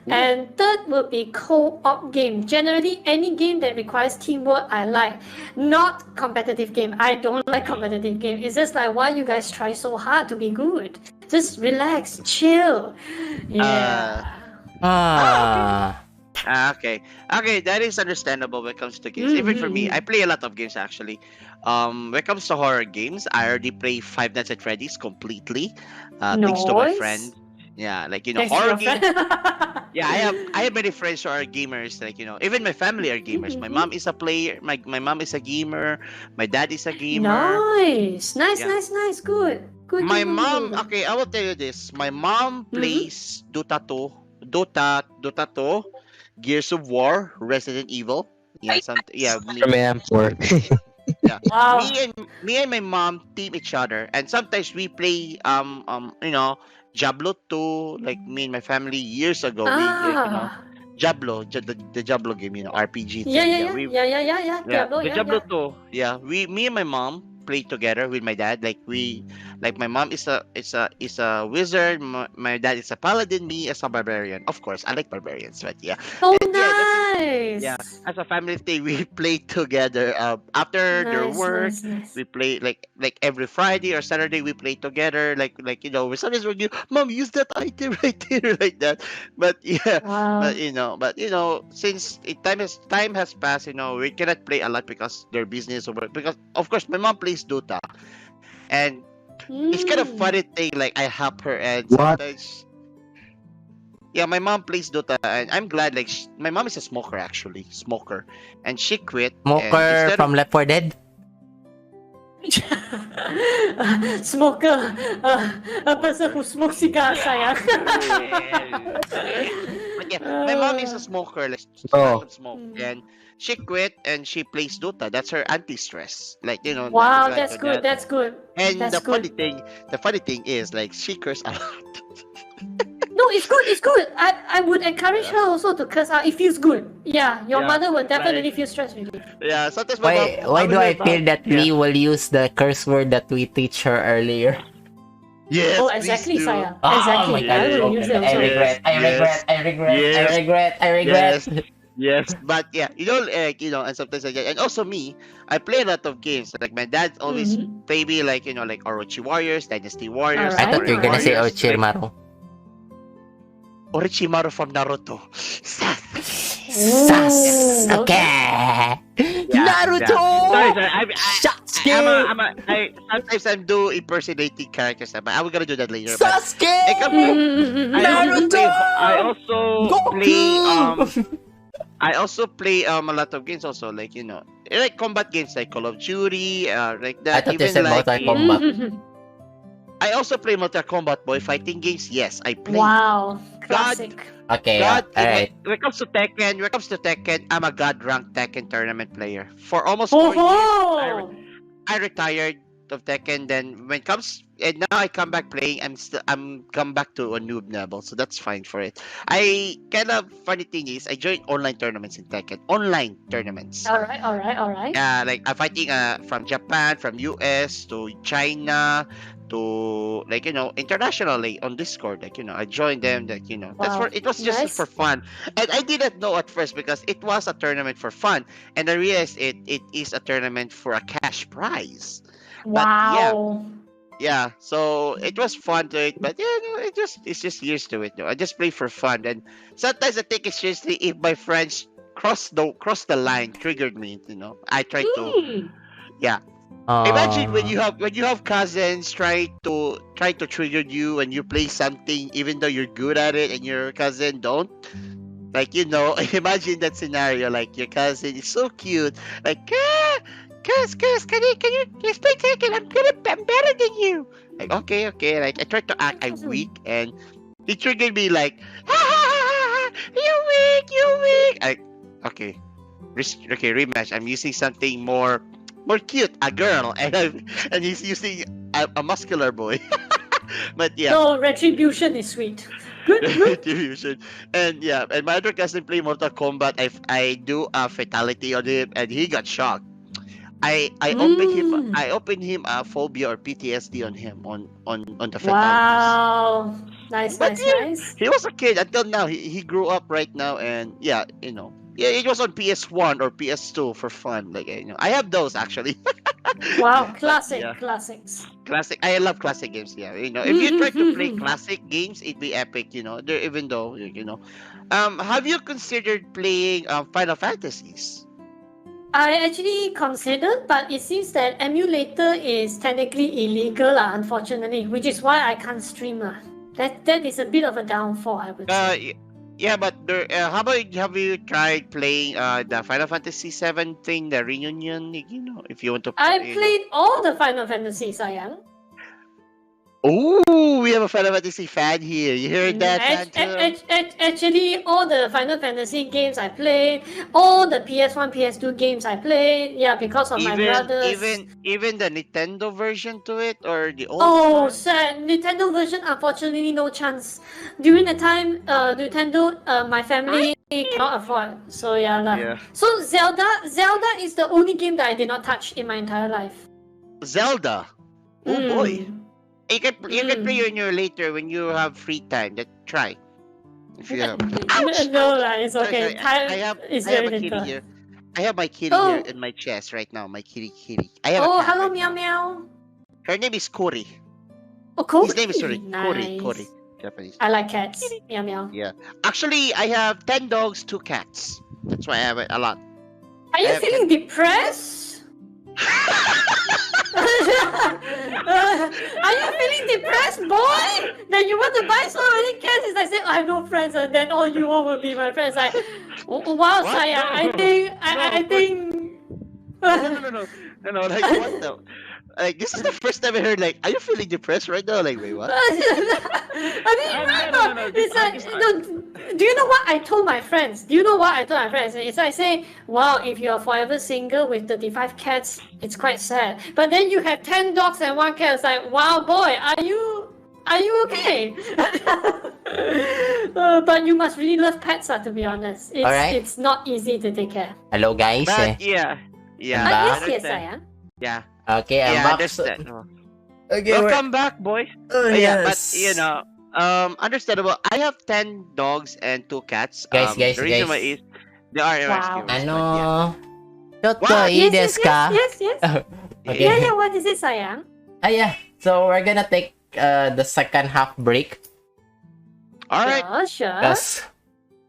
And third would be co-op game. Generally, any game that requires teamwork, I like. Not competitive game. I don't like competitive game. It's just like, why you guys try so hard to be good? Just relax, chill. Yeah. Ah, Okay. Okay, that is understandable when it comes to games. Even for me, I play a lot of games actually. When it comes to horror games, I already play Five Nights at Freddy's completely. Thanks to my friend. Noise. Yeah, like, Thanks to horror your games. friend. Yeah, I have many friends who are gamers. Like, even my family are gamers. My mom is a player. My mom is a gamer. My dad is a gamer. Nice. Nice, Yeah. nice, nice. Good. Good, My good, good, good, mom. good. Okay, I will tell you this. My mom plays Dota 2, Dota 2, Gears of War, Resident Evil. Yeah, me. For me, I'm poor. Yeah, Wow. me and my mom team each other, and sometimes we play Diablo 2. Like, me and my family years ago, we Ah. Diablo, the Diablo game, RPG Yeah, thing. yeah, Yeah, yeah, yeah, yeah, yeah. Diablo, the yeah, Diablo yeah. 2. Yeah, me and my mom play together with my dad. Like, my mom is a wizard. My dad is a paladin. Me as a barbarian. Of course, I like barbarians, but yeah. So And yeah, that's it. nice. Yeah, as a family thing, we play together. After their Nice, work, nice, nice. we play like every Friday or Saturday. We play together. Sometimes when mom, use that item right there, like that. But yeah, Wow. but since time has passed, we cannot play a lot because their business over. Because of course, my mom plays Dota, and it's kind of funny thing. Like, I help her, and What? sometimes. Yeah, my mom plays Dota, and I'm glad. Like, my mom is a smoker, actually, and she quit. And smoker instead of from Left 4 Dead? Smoker. A person who smokes cigars, sayang. but But yeah, my mom is a smoker, like Oh. started smoke, and she quit and she plays Dota. That's her anti-stress. Like Wow, like that's good. that. That's good. And That's good. the funny thing is, like, she curse a lot. No, it's good. It's good. I would encourage her also to curse out. It feels good. Yeah, your Yeah, mother will definitely like, feel stress relief. yeah. Sometimes my mom, Why do will I leave feel out. that Yeah. we will use the curse word that we teach her earlier? Yes, Oh, please exactly, do. Saya. Oh Exactly. my god, I it's will so use good. it I also. regret, I regret, I regret, I Yes, regret, I regret. yes, yes. But yeah, and sometimes I get, and also me, I play a lot of games. Like my dad always Mm-hmm. play me, like like Orochi Warriors, Dynasty Warriors, I Alright, thought Samurai you're gonna say alright. Warriors, like Orochimaru. Orochimaru from Naruto. Sasuke! Ooh, okay. Yeah, Naruto! yeah. Sorry. Sasuke! Sometimes I'm do impersonating characters. But I'm gonna do that later. But Sasuke! it comes to, Mm-hmm. Naruto! Goku! I also play a lot of games also, like like combat games like Call of Duty, like I that. thought you Even said like Mortal Kombat. I also play Mortal Kombat, boy, fighting games. Yes, I play. Wow, classic. Okay, God, alright. when it comes to Tekken, I'm a God ranked Tekken tournament player. For almost Oh 4 years, ho! I retired of Tekken. Then when it comes, and now I come back playing. I'm come back to a noob level, so that's fine for it. I kind of funny thing is I joined online tournaments in Tekken. Online tournaments. Alright. Like I'm fighting from Japan, from US to China to, like, internationally on Discord. Like, I joined them. Like, that's Wow, for it was just nice. for fun, and I didn't know at first because it was a tournament for fun, and I realized it is a tournament for a cash prize. But Wow. yeah, so it was fun to it, but yeah, no, it's just used to it. I just play for fun, and sometimes I take it seriously if my friends cross the line, triggered me. I try to, Mm. yeah. Imagine when you have cousins try to trigger you when you play something, even though you're good at it, and your cousin don't. Like, imagine that scenario. Like, your cousin is so cute. Like, cuz, can you let's play Tekken? I'm better than you. Like, okay. Like, I tried to act I'm weak, and he triggered me like, you weak. Like, okay, okay, rematch. I'm using something more cute, a girl, and he's using a muscular boy. But yeah. No, retribution is sweet. Good. Retribution. And yeah, and my other cousin play Mortal Kombat. I do a fatality on him, and he got shocked. I opened him a phobia or PTSD on him on the fatalities. Wow. Nice. But yeah, he was a kid until now. He grew up right now, and yeah, yeah, it was on PS1 or PS2 for fun. Like, I have those actually. Wow, But classics. classic. I love classic games. Yeah, if you try to play classic games, it'd be epic. Even though have you considered playing Final Fantasies? I actually considered, but it seems that emulator is technically illegal, unfortunately, which is why I can't stream. That is a bit of a downfall, I would say. Yeah, but there. How about have you tried playing the Final Fantasy 7 thing, the reunion? If you want to. I played all the Final Fantasies, I am. Oh, we have a Final Fantasy fan here. You heard that, Phantom? Actually, all the Final Fantasy games I played, all the PS1, PS2 games I played, yeah, because of my brothers. Even the Nintendo version to it, or the old Oh, one? sad. Nintendo version, unfortunately, no chance. During the time, Nintendo, my family cannot afford. So yeah, lah. Yeah. So Zelda is the only game that I did not touch in my entire life. Zelda. Oh boy. Mm. You can play on your later when you have free time. Try. If you have. No, lah, it's Sorry, okay. sorry. Time is I have very a kitty little. here. I have my kitty Oh. here in my chest right now. My kitty. I have a Oh, cat hello, right meow now. meow. Her name is Kori. Oh, Cody. His name is Nice. Kori. Japanese. I like cats. Meow meow. Yeah. Actually, I have 10 dogs, 2 cats. That's why I have a lot. Are you I have feeling depressed? Are you feeling depressed, boy? That you want to buy so many cats? It's like saying I have no friends, and then all you all will be my friends. Like, wow, What? Saya. No. I think No. Like what the? Like this is the first time I heard. Like, are you feeling depressed right now? Like, wait, what? I mean, No. it's like, no, do you know what I told my friends? Do you know what I told my friends? It's like say, wow, if you're forever single with 35 cats, it's quite sad. But then you have 10 dogs and 1 cat. It's like, wow, boy, are you okay? But you must really love pets, to be honest. Alright. It's not easy to take care. Hello, guys. But yeah, I'm back. Yes, I am. yeah, Okay, I'm yeah. back. Understand. Okay, we're- Welcome back, boys. Oh, Yeah, but yes. you know, understandable. I have 10 dogs and 2 cats. Guys, The reason why guys. is they are Wow. rescuers. But yeah. ちょっと What? いいですか Yes. Okay. Yeah, what is it, sayang? Yeah. So we're gonna take the second half break. All right. Sure. Because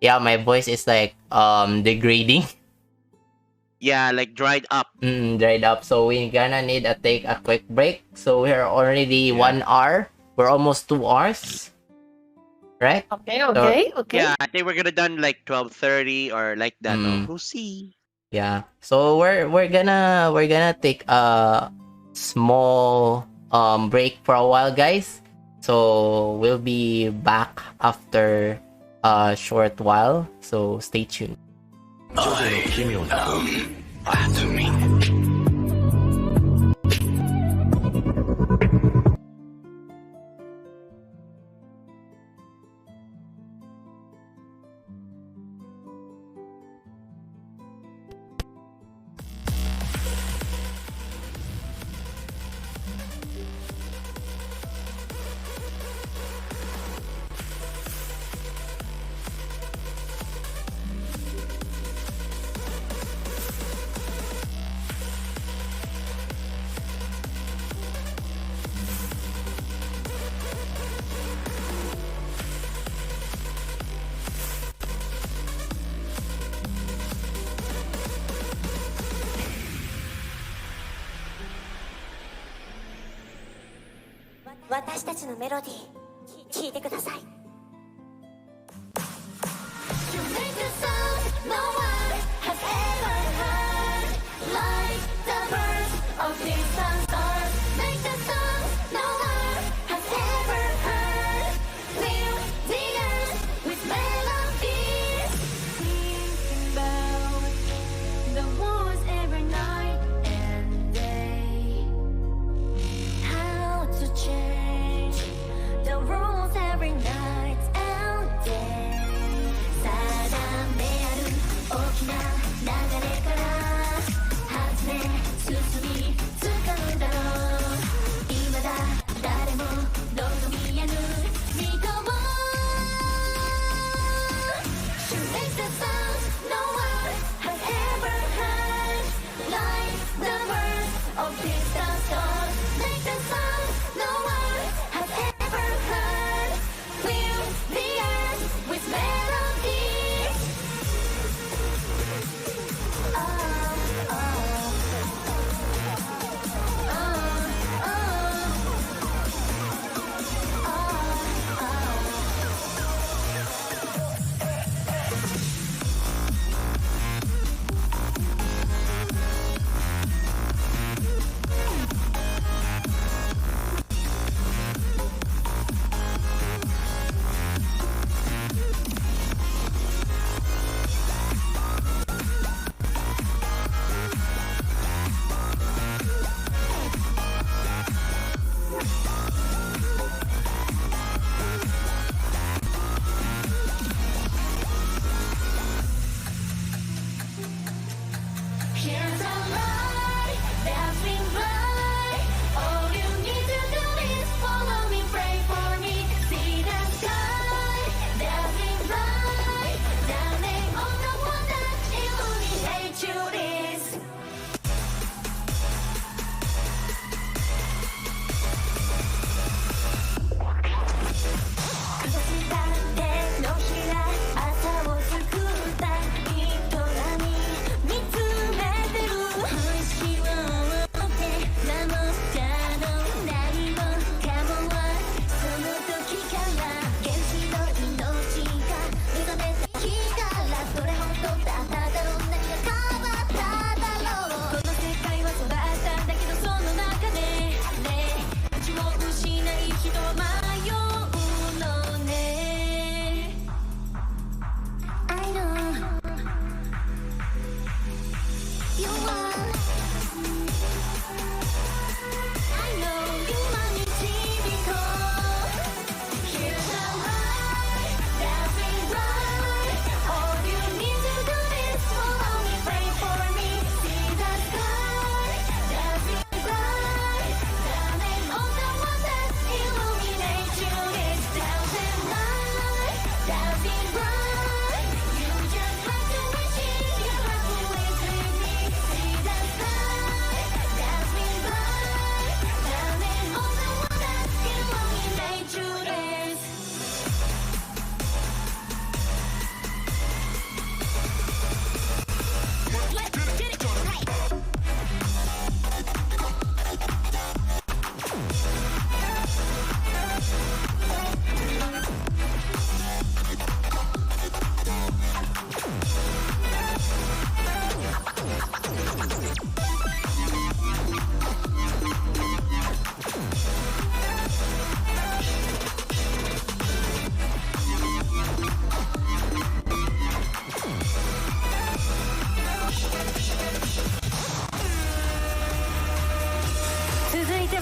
yeah, my voice is like degrading. Yeah, like dried up. Dried up. So we're gonna need to take a quick break. So we're already 1 hour. We're almost 2 hours. Right? Okay. Yeah, I think we're gonna done like 12:30 or like that. We'll see. Yeah. So we're gonna take a small break for a while, guys. So we'll be back after a short while. So stay tuned. You make a sound no one has ever heard, like the birth of distant stars. Make the sound no one has ever heard. Fill the earth with melodies. Thinking about the wars every night and day. How to change the rules every night.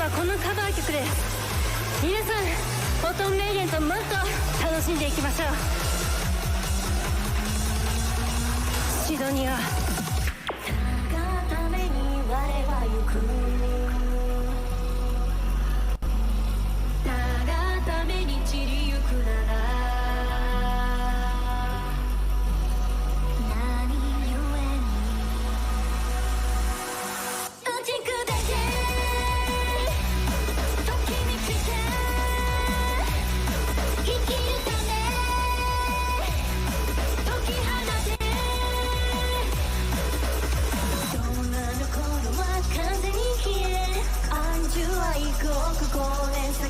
はこのカバー曲で皆さんフォトンレイデンともっと楽しんでいきましょう。シドニアがために我は行く、たがために散りゆくなら何故に打ち砕け時に来て生きるため解き放て、そんなの頃は風に消え、安住は幾億光年先、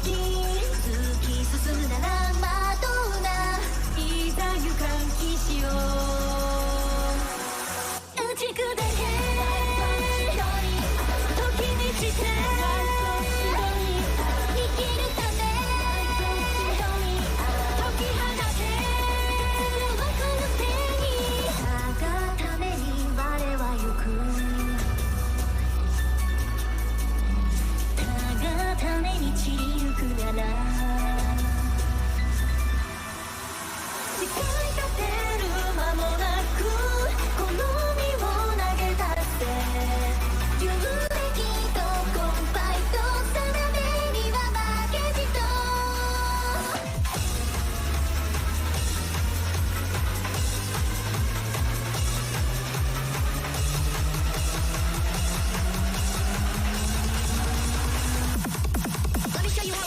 突き進むならまとうな、いざ行かん気しよう、打ち砕け時に散って生きるため解き放て、この手にたがために我は行く、たがために散りゆくなら誓い立てる間もなくこの身を投げ出して有益とコンパイと定めには負けじと、Let me show you how.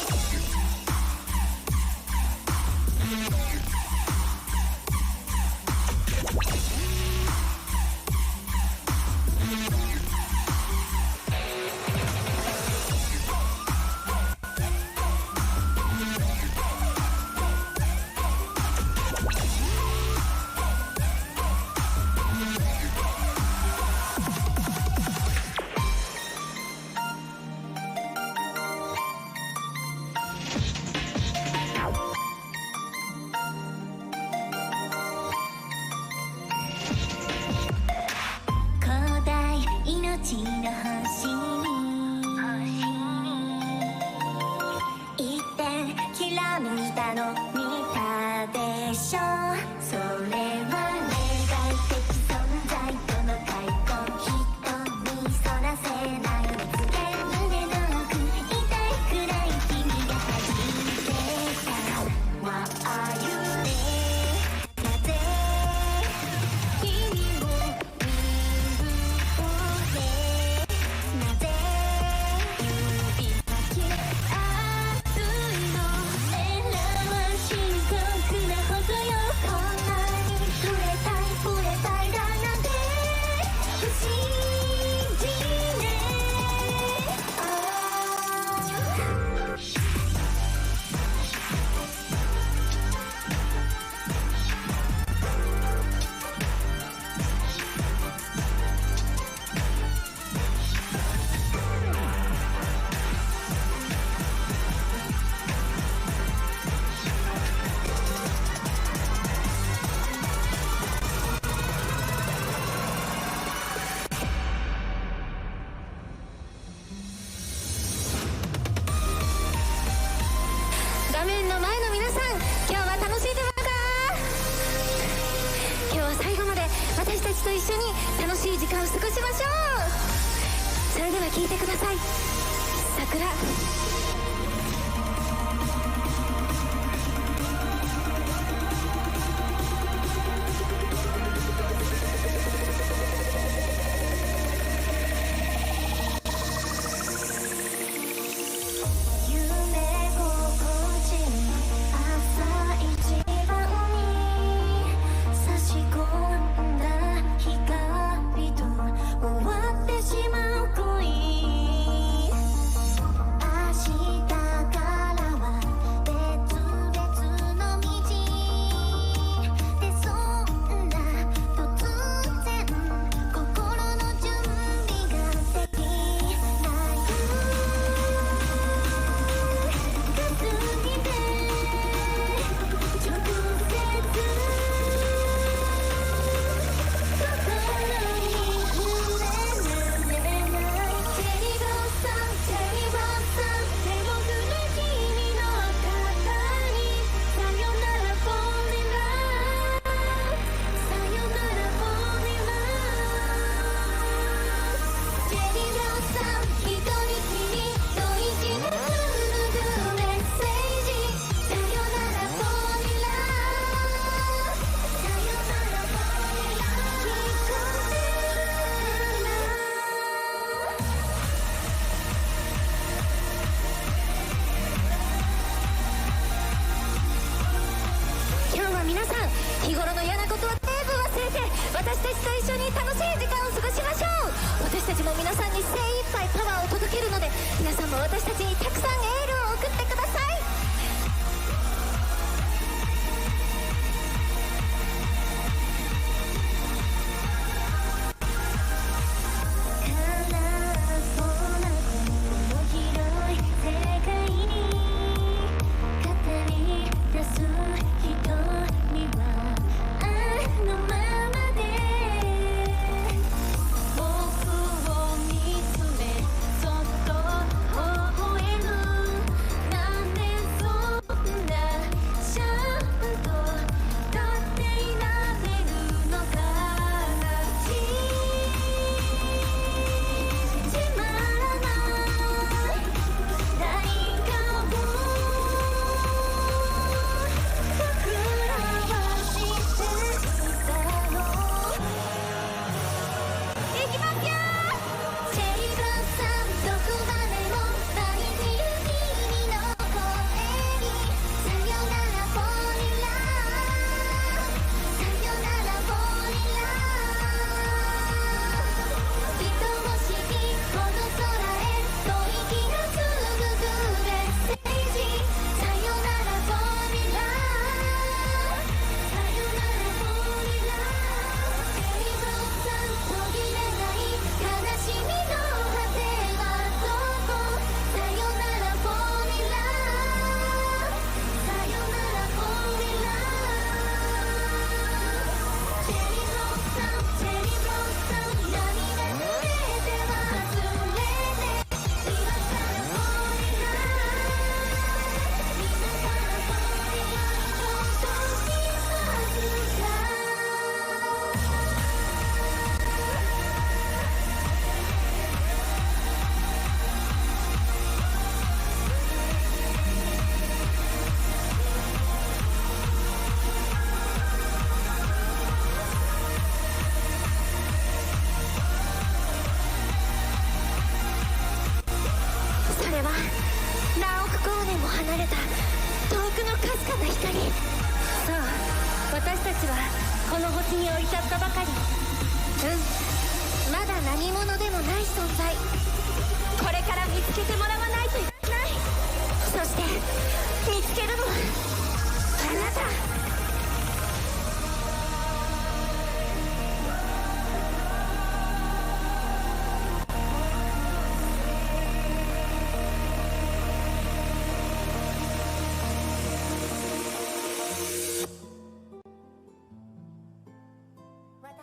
古代命の星に一点きらめいたの見たでしょ、それは例外的存在との開口、人にそらせない熱源胸の奥、痛いくらい君が初めてさ What are you なぜ君を見る俺なぜ指先熱いのエラは深刻なほどよ、こんなに触れたいだなんて不思議ね、画面の前の皆さん、今日は楽しんでますか？今日は最後まで私たちと一緒に楽しい時間を過ごしましょう。それでは聴いてください。桜。夢心地朝一番に差し込んだ光と終わってしまう恋、明日と一緒に楽しい時間を過ごしましょう。私たちも皆さんに精一杯パワーを届けるので、皆さんも私たちにたくさんエールを送ってください。私たちはこの星に降り立ったばかり。まだ何者でもない存在。これから見つけてもらわないといけない。そして見つけるのはあなた。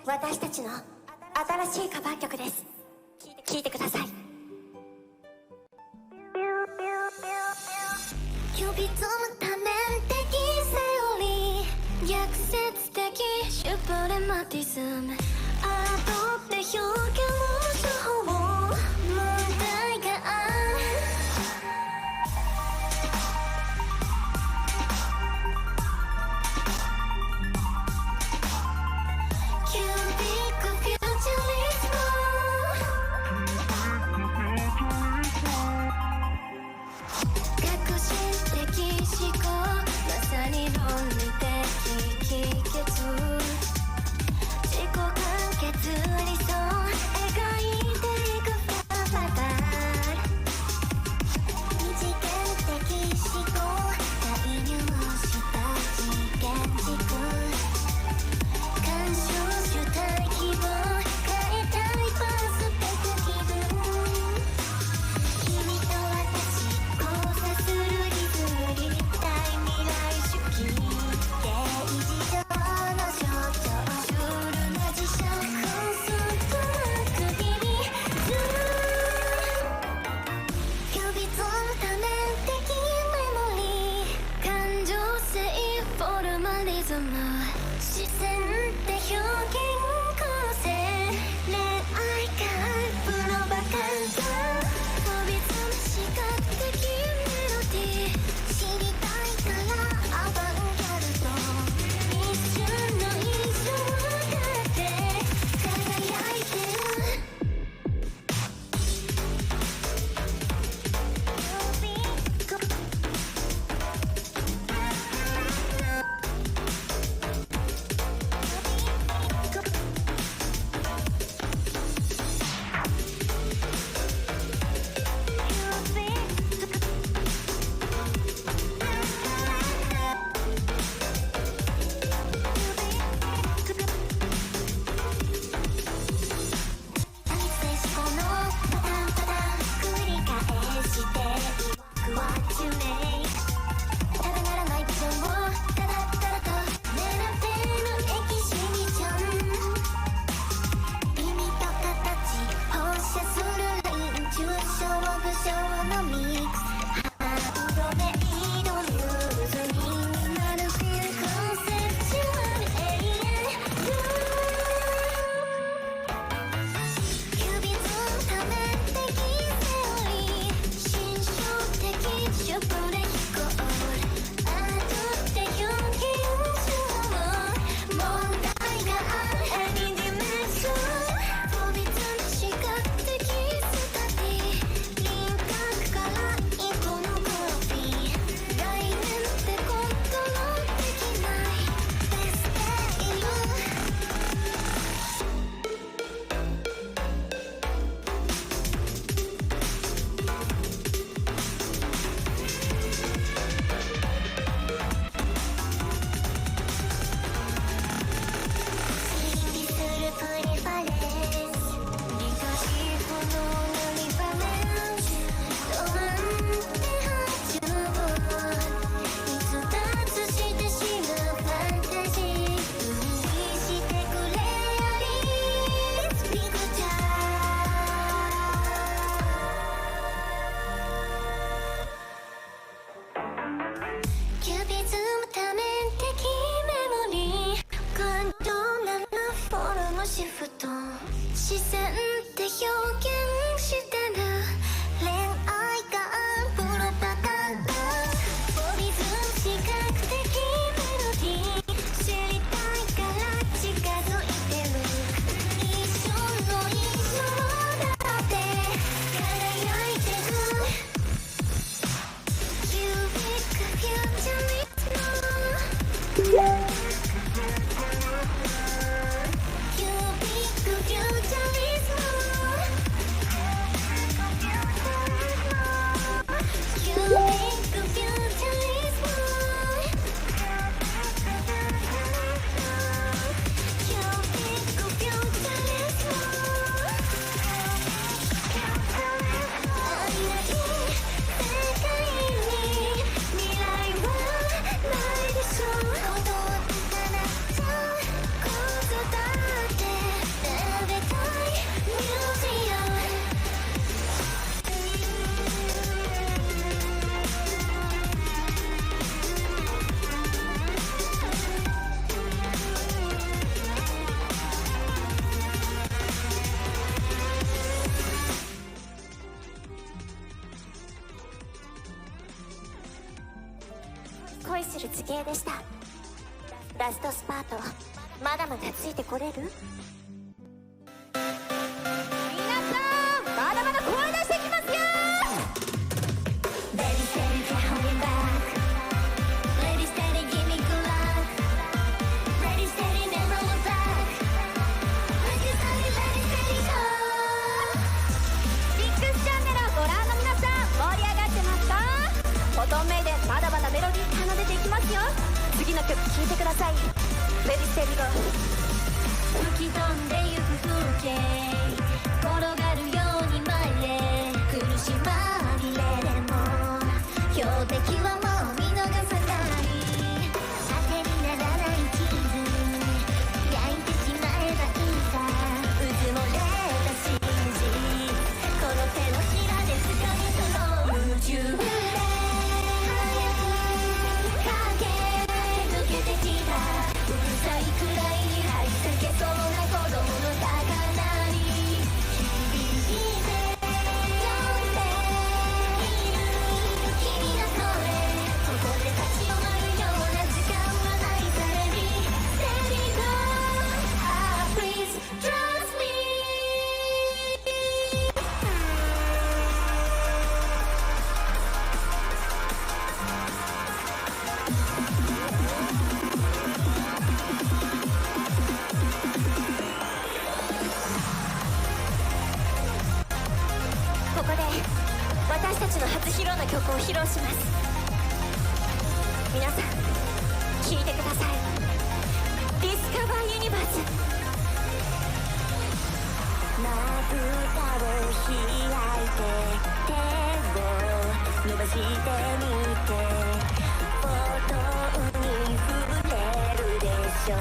私たちの新しいカバー曲です。聴いてください。呼び込む多面的セオリー、逆説的シュプレマティズム、アートって表現の手法、問題がある。する図形でした。ラストスパートまだまだついてこれる？皆さんまだまだ声出してきますよ。 Ready steady get on me back. Ready steady give me good luck. Ready steady never look back. Ready steady ready steady go. ビッグスチャンネルをご覧の皆さん盛り上がってますか？フォトンメイでまだまだメロディー奏でていきますよ。次の曲聴いてください。レディステリゴ吹き飛んでゆく風景転がるように前へ苦し紛れでも標的はもう見逃さない当てにならないチーズ焼いてしまえばいいさうつもれた真実この手のひらで掴み取ろう夢中で私たちの初披露の曲を披露します。皆さん聴いてください。ディスカバーユニバース。まぶたを開いて手を伸ばしてみてフォトに触れるでしょう。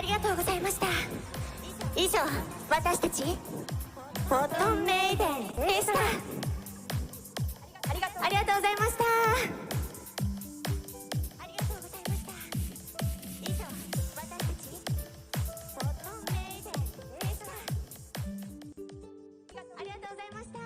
りがとうございました。以上、私たちフォトメイデンでした。ありがとうございました。ありがとうございました。以上、私たちフォトメイデンでした。ありがとうございました。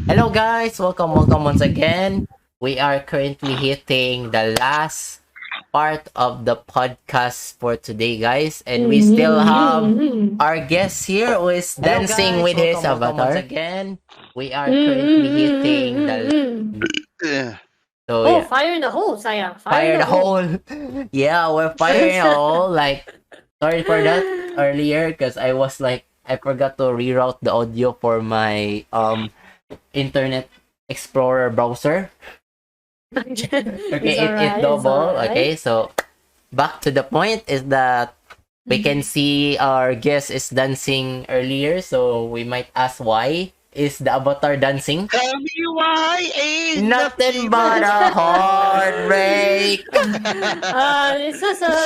Hello guys, welcome once again. We are currently hitting the last part of the podcast for today, guys, and we still have our guest here who is dancing with his avatar. Once again, we are currently hitting the so Oh, yeah, fire in the hole, Saya. fire the hole. Yeah, we're firing a hole. Like, sorry for that earlier because I was like I forgot to reroute the audio for my Internet Explorer browser. Okay, it's double. Okay, so back to the point is that we can see our guest is dancing earlier, so we might ask why is the avatar dancing? Tell me why ain't Nothing but a heartbreak.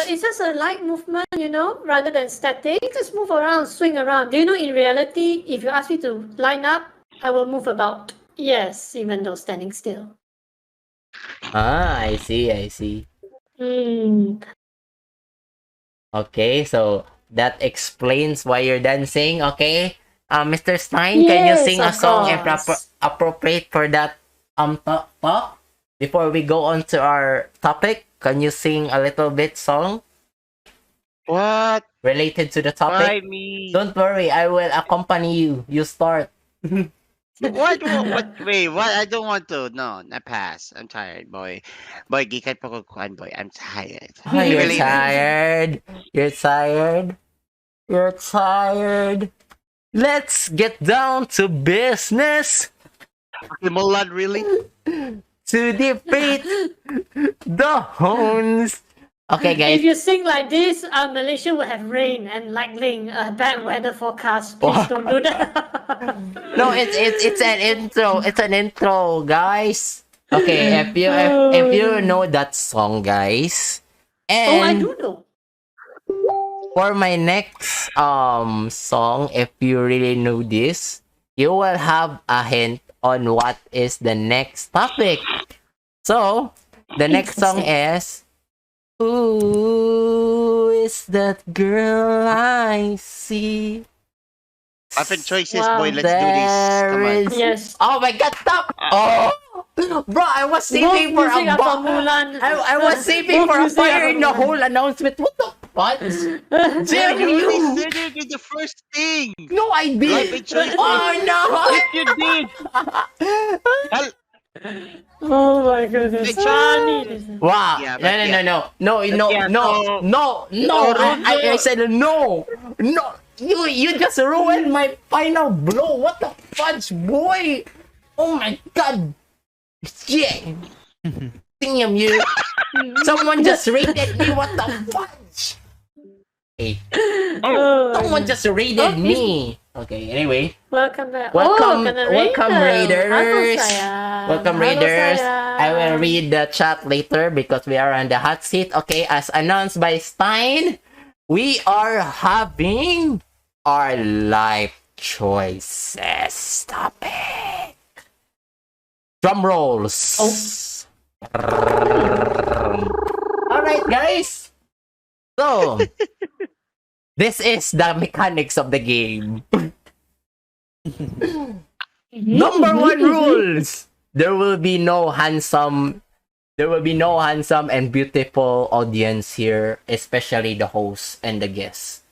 It's just a light movement, you know, rather than static. Just move around, swing around. Do you know in reality, if you ask me to line up, I will move about. Yes, even though standing still. Ah, I see. Mm. Okay, so that explains why you're dancing. Okay, Mr. Stein, can you Yes, sing a of song course. appropriate for that talk? Before we go on to our topic, can you sing a little bit song What? related to the Why topic? me? Don't worry, I will accompany you. You start. What? Wait, what? I don't want to. No, I pass. I'm tired, boy. Boy, gikan pa ko kuan, boy. I'm tired. Oh, See you you're later. tired. You're tired. You're tired. Let's get down to business Okay, Mulan, really? to defeat the Hones. Okay, If guys. you sing like this, Malaysia will have rain and lightning, bad weather forecast. Please don't do that. No, it's an intro. It's an intro, guys. Okay, if you know that song, guys, Oh, I and do know. For my next song, if you really know this, you will have a hint on what is the next topic. So, the next song Interesting. is Who is that girl I see? Often choices, boy. Wow. Let's do this. There Come on. is. Yes. Oh my god, stop! Uh, Oh! Bro, I was Both saving for a music are from Mulan. I was saving Both for a music are fire from in the Mulan. whole announcement. What the fuck? yeah, Damn you already you! said it in the first thing. No, I Life did. and choices. Oh Yes, you did. Hell, Oh my goodness. and choices. Funny. no! Wow! Yeah, No, but no, yeah, no, no, no, but no, yeah. no, So, no, no! so I Rujo, said no, no. You just ruined my final blow. What the fudge, boy? Oh my god! Shit! Damn you! Someone just rated me. What the fudge? Hey, Oh, someone just rated Oh, me. Okay. Anyway, welcome back. welcome, oh, welcome, Halo Raiders. sayang. Welcome, Halo Raiders. I will sayang. read the chat later because we are on the hot seat. Okay, as announced by Stein, we are having our life choices topic. Drum rolls. All right, guys. So, this is the mechanics of the game. Number one rules. There will be no handsome and beautiful audience here, especially the hosts and the guests.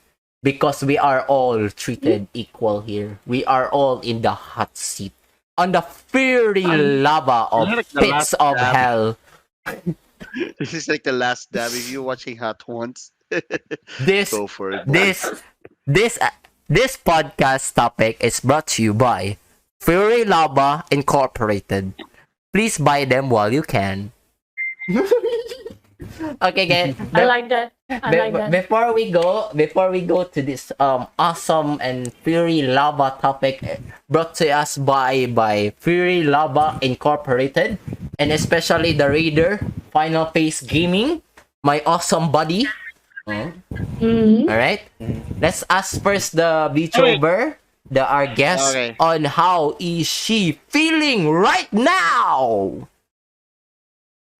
Because we are all treated equal here. We are all in the hot seat. On the fiery lava of like the pits last of dab. hell. This is like the last dab. If you're watching Hot Ones, This go for it. Boy. this podcast topic is brought to you by Fury Lava Incorporated. Please buy them while you can. Okay, guys. I like that. I like that. Before we go to this awesome and Fury Lava topic brought to us by Fury Lava Incorporated and especially the Raider Final Phase Gaming, my awesome buddy. Mhm. All right, let's ask first the VTuber, our guest, Okay. on how is she feeling right now.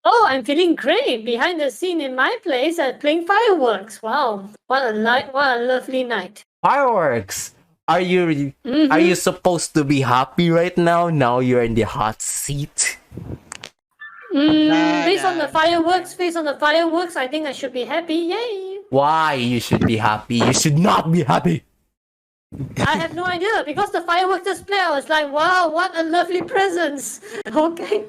Oh, I'm feeling great behind the scene in my place at playing fireworks. Wow, what a night! What a lovely night. Fireworks. Are you Mhm. are you supposed to be happy right now? Now you're in the hot seat. Based on the fireworks, I think I should be happy. Yay! Why you should be happy? You should not be happy. I have no idea because the fireworks display. I was like, wow, what a lovely presence. Okay.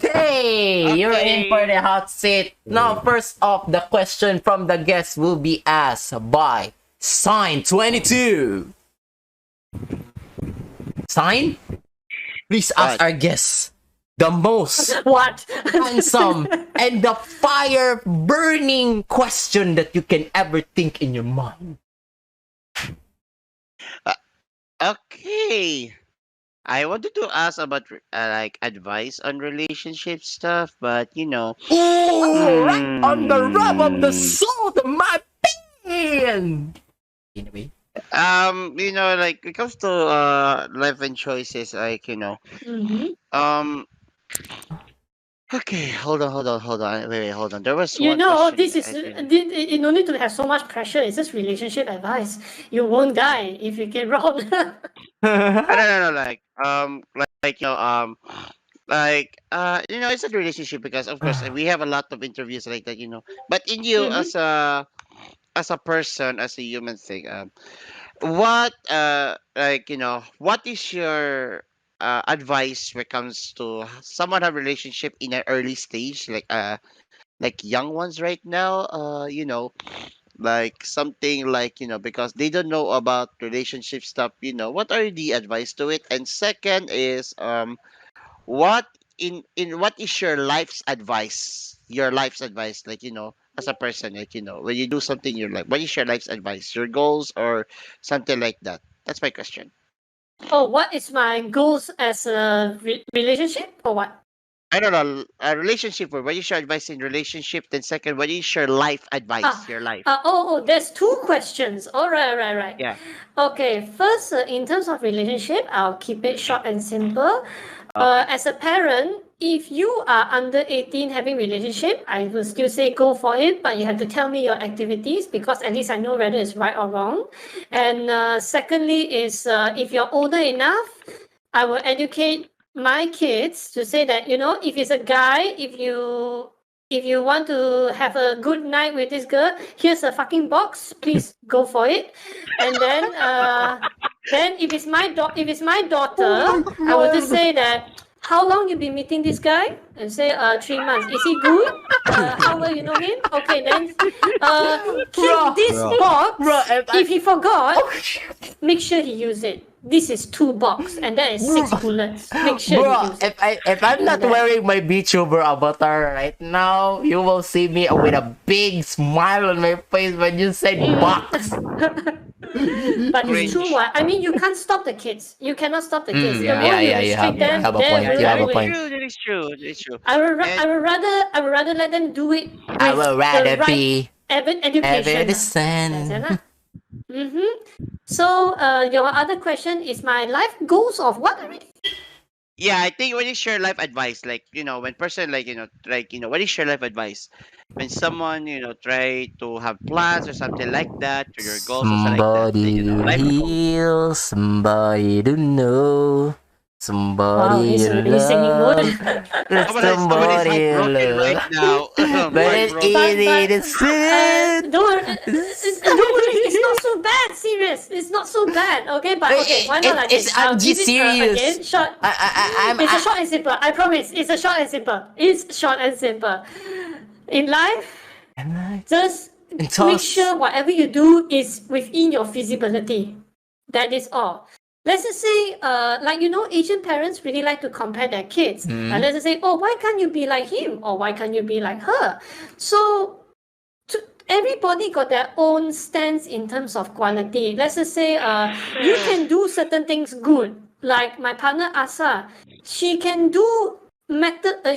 Hey, you're in Okay. for the hot seat. Now, first off, the question from the guest will be asked by Sign22. Sign, please ask What? our guest the most What? handsome and the fire burning question that you can ever think in your mind. Okay. I wanted to ask about like advice on relationship stuff, but Ooh, right on the rub of the Hmm. salt of my pen. Anyway, like it comes to life and choices, like Mhm. um. Okay, hold on. Wait, hold on. There was You one know, question. this is you no need to have so much pressure. It's just relationship advice. You won't die if you get wrong. No, it's a relationship because of course we have a lot of interviews like that, but in you Mhm. as a person, as a human thing, what what is your advice when it comes to someone have relationship in an early stage, like young ones right now, like something like because they don't know about relationship stuff, what are the advice to it? And second is what in what is your life's advice, like as a person, like when you do something in your life, what is your life's advice, your goals or something like that? That's my question. Oh, what is my goals as a relationship or what? I don't know, a relationship, or what is your advice in relationship? Then second, what is your life advice? Your life. There's two questions. All right, right, right. Yeah. Okay, first, in terms of relationship, I'll keep it short and simple. Okay. As a parent, if you are under 18 having relationship, I will still say go for it, but you have to tell me your activities because at least I know whether it's right or wrong. And secondly is if you're older enough, I will educate my kids to say that, if it's a guy, if you want to have a good night with this girl, here's a fucking box. Please go for it. And then if it's my daughter, I will just say that how long you been meeting this guy? And say 3 months. Is he good? How well you know him? Okay, then keep this box. If he forgot, make sure he use it. This is 2 box and that is 6 bullets. Make sure Bro, you use it. if I'm not wearing my VTuber avatar right now, you will see me with a big smile on my face when you say box. But it's true. What I mean, you can't stop the kids. You cannot stop the kids. The Yeah, more yeah, you you have, restrict you them, have a they point. will You have a do it. point. That is true. That is true. I would And rather let them do it with I would rather the right be education. Everson. Mm-hmm. So your other question is my life goals of what already? yeah, I think what is your life advice? Like, when person what is your life advice? When someone, try to have plans or something like that, to your goals or something like that. Like, Somebody to life goals. heal, somebody to know, Wow, somebody he's to already singing love, mode. Somebody's somebody to heartbroken right love. now. But it's Heartbroken. easy to sit. Don't worry, it's not so bad. Serious, it's not so bad. Okay, but okay, why not like It's this? I'll I'm give just it again. serious. Short. It's a short and simple. I promise. It's a short and simple. It's short and simple. In life, just make toss. sure whatever you do is within your feasibility. That is all. Let's just say, Asian parents really like to compare their kids. And let's just say, oh, why can't you be like him? Or why can't you be like her? So everybody got their own stance in terms of quality. Let's just say you can do certain things good. Like my partner Asa, she can do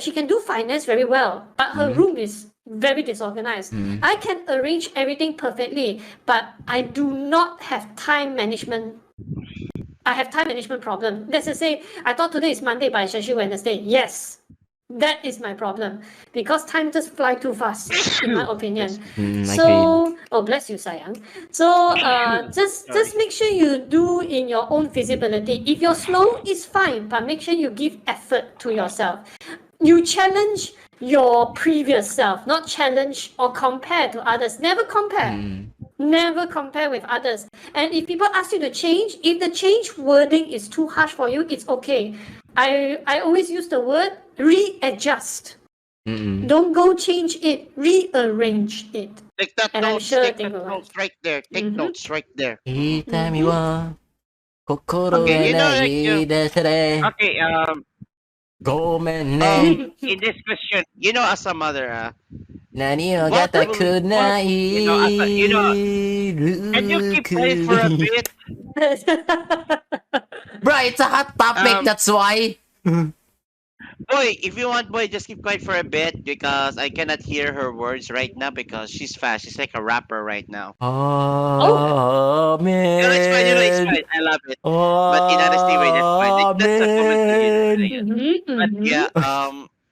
she can do finance very well, but her room is very disorganized. I can arrange everything perfectly, but I do not have time management. I have time management problem. Let's just say I thought today is Monday, but it's actually Wednesday. Yes, that is my problem because time just fly too fast, in my opinion. So, oh bless you, sayang. So, just make sure you do in your own feasibility. If you're slow, it's fine, but make sure you give effort to yourself. You challenge your previous self, not challenge or compare to others. Never compare. Never compare with others. And if people ask you to change, if the change wording is too harsh for you, it's okay. I always use the word readjust. Don't go change it, rearrange it. Take that And I'm notes. sure Take they that will. notes right there. Take notes right there. 痛みは心が Okay, ないでされ Okay. ごめんね In this question, as a mother, 何をがたくないcan you keep quiet for a bit? Bro, it's a hot topic, that's why. Boy, if you want, boy, just keep quiet for a bit because I cannot hear her words right now because she's fast. She's like a rapper right now. Oh, man. It's fine. It's fine. I love it. But in honesty, way, that's fine. Like, that's a comment. But yeah,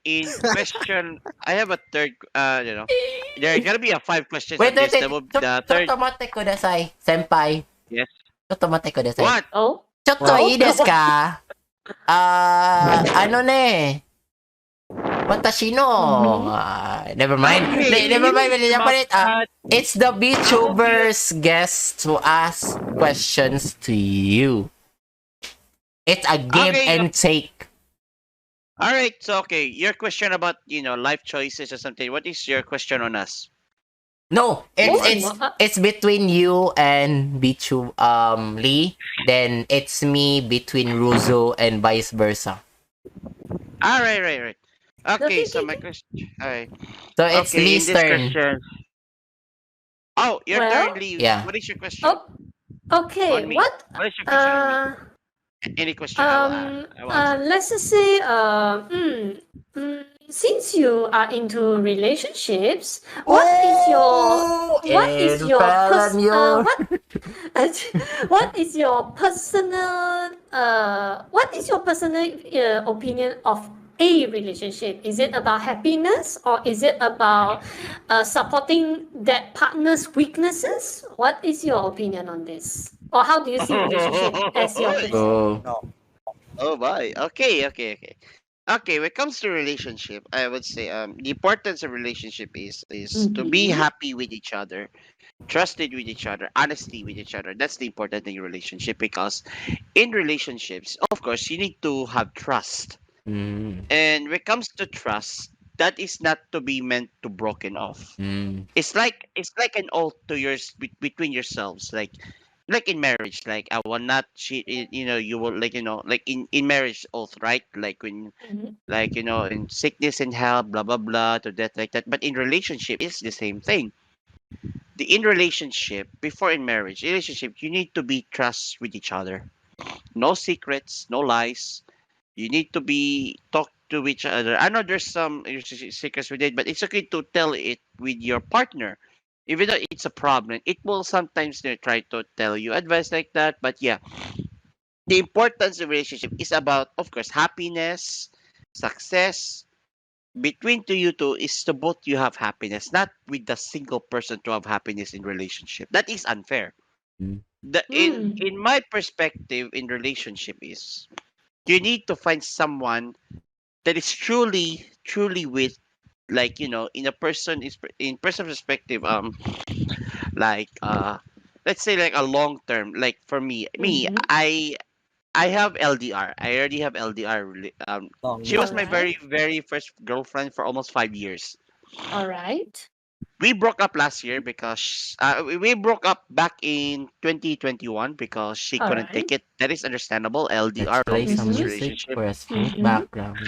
in question, I have a third. There are gonna be 5 questions. Wait, on this. wait, That will be the third. ちょっと待ってください、先輩。 Yes. ちょっと待ってください。 What? おちょっといいですか私の、never mind. Never mind. It's the VTubers guest to ask questions to you. It's a give Okay, and take. All right. So okay, your question about life choices or something. What is your question on us? No, it's between you and Bichu Lee. Then it's me between Ruzo and vice versa. All right. Okay, so my question. All right. So it's Okay, in Lee's this turn. question. Oh, your Well, turn, Lee. yeah. What is your question? Oh, okay. On me. What? What is your question on me? Any question, I will answer. Let's just say, since you are into relationships, what is In your Falan yun. what is your personal opinion of a relationship? Is it about happiness, or is it about supporting that partner's weaknesses? What is your opinion on this? Or how do you see relationship as your Oh. No. Oh my. Okay. Okay, when it comes to relationship, I would say the importance of relationship is to be Mhm. happy with each other, trusted with each other, honesty with each other. That's the important thing in relationship because in relationships, of course, you need to have trust. Mm. And when it comes to trust, that is not to be meant to broken off. Mm. It's like an oath to between yourselves, like in marriage, like I will not cheat. You will like in marriage oath, right? Like when Mhm. like in sickness and health, blah blah blah, to death, like that. But in relationship, it's the same thing. The in relationship before in marriage relationship, you need to be trust with each other. No secrets, no lies. You need to be talk to each other. I know there's some secrets with it, but it's okay to tell it with your partner. Even though it's a problem, it will sometimes try to tell you advice like that. But yeah, the importance of relationship is about, of course, happiness, success. Between to you two is to both you have happiness, not with the single person to have happiness in relationship. That is unfair. Mm. The Mm. in my perspective in relationship is you need to find someone that is truly with in a person is in person perspective like let's say like a long term, like for me Mhm. I have LDR. I already have LDR. Long She was distance. my Alright. very first girlfriend for almost 5 years. Alright. We broke up last year because we broke up back in 2021 because she couldn't take Alright. it. That is understandable. Let's LDR, long play some distance Mhm. music relationship. for a smooth Mhm. background.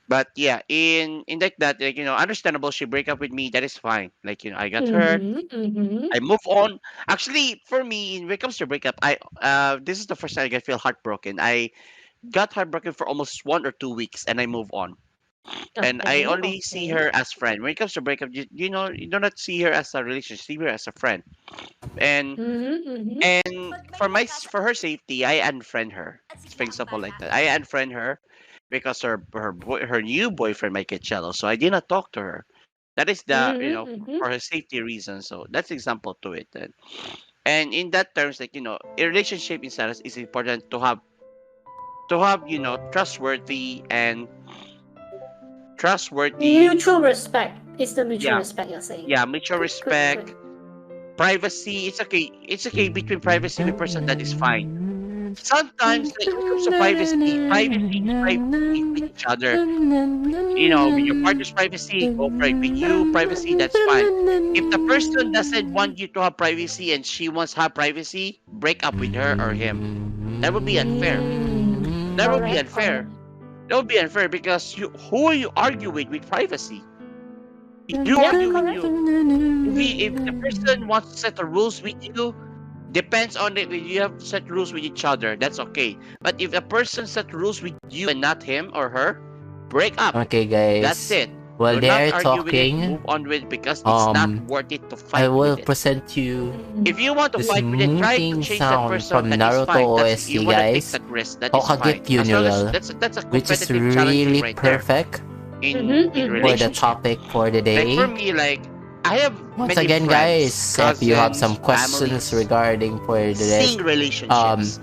But yeah, in like that, like understandable. She break up with me. That is fine. Like I got hurt. Mhm. Mhm. I move on. Actually, for me, when it comes to breakup, I this is the first time I feel heartbroken. I got heartbroken for almost 1 or 2 weeks, and I move on. And I Okay. only see Okay. her as friend. When it comes to breakup, you do not see her as a relationship. See her as a friend. And Mhm. Mhm. for her safety, I unfriend her. For example, like that, I unfriend her because her new boyfriend might get jealous. So I did not talk to her. That is the Mhm. Mhm. for her safety reason. So that's example to it. And in that terms, like a relationship in status is important to have trustworthy and trustworthy. Mutual respect. It's the mutual Yeah, respect you're saying. yeah, mutual Good. Good. Good. respect, privacy. It's okay between privacy with person, that is fine. Sometimes like, when it comes to privacy is privacy with each other. With your partner's privacy, go with you privacy, that's fine. If the person doesn't want you to have privacy and she wants to have privacy, break up with her or him. That would be unfair. That would be Correct. unfair. Correct. That would be unfair because who will you argue with privacy? If you Yep. argue with Correct. you, if the person wants to set the rules with you, depends on it. If you have set rules with each other, that's okay. But if a person set rules with you and not him or her, break up. Okay, That's guys. it. While Do not they're argue with it. talking, Move on with it because it's not um, worth it to I fight will with it. present you If you want to the fight with it, try to smoothing change that sound person. from That is Naruto fine. That's you OST, want to take guys. that risk. That is fine. Hokage As long as Funeral, that's a which is competitive challenging really right there perfect Mhm. in Mhm. for the relationship. topic for the Like for day. me, like I have Once many again, friends, guys, if you have some cousins, questions families, regarding for this seeing um relationships,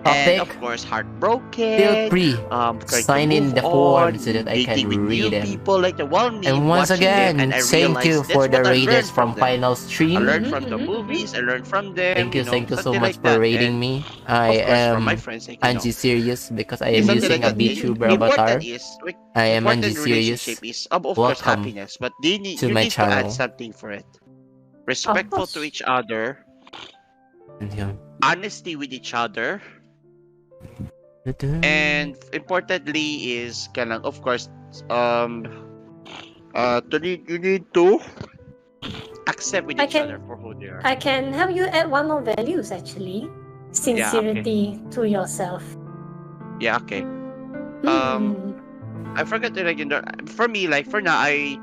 and topic, of course feel heartbroken, free to trying to sign in move the form so that on, I dating with can new read them. people, like the while me And once watching them, and again, I thank you realized that's for the what I raiders learned from from them. Final I Stream. learned Mhm. from the Mhm. Mhm. movies, I learned from them, Thank you so something much like for that. raiding And me. I of course from my am friends, like Angie Serious because I am it's something using like a that. VTuber Important avatar. is I am Angie important relationship Serious. is of course Welcome happiness, but they need to you my need to add channel. something for it. Of Respectful to course. each other, And yun. honesty with each other, and importantly is kanang of course um you need to accept with I each other can for who they are. I can help you add one more values actually. Yeah, okay. sincerity to yourself. Yeah, okay. Mm. I forgot to, like, for me, like, for now, I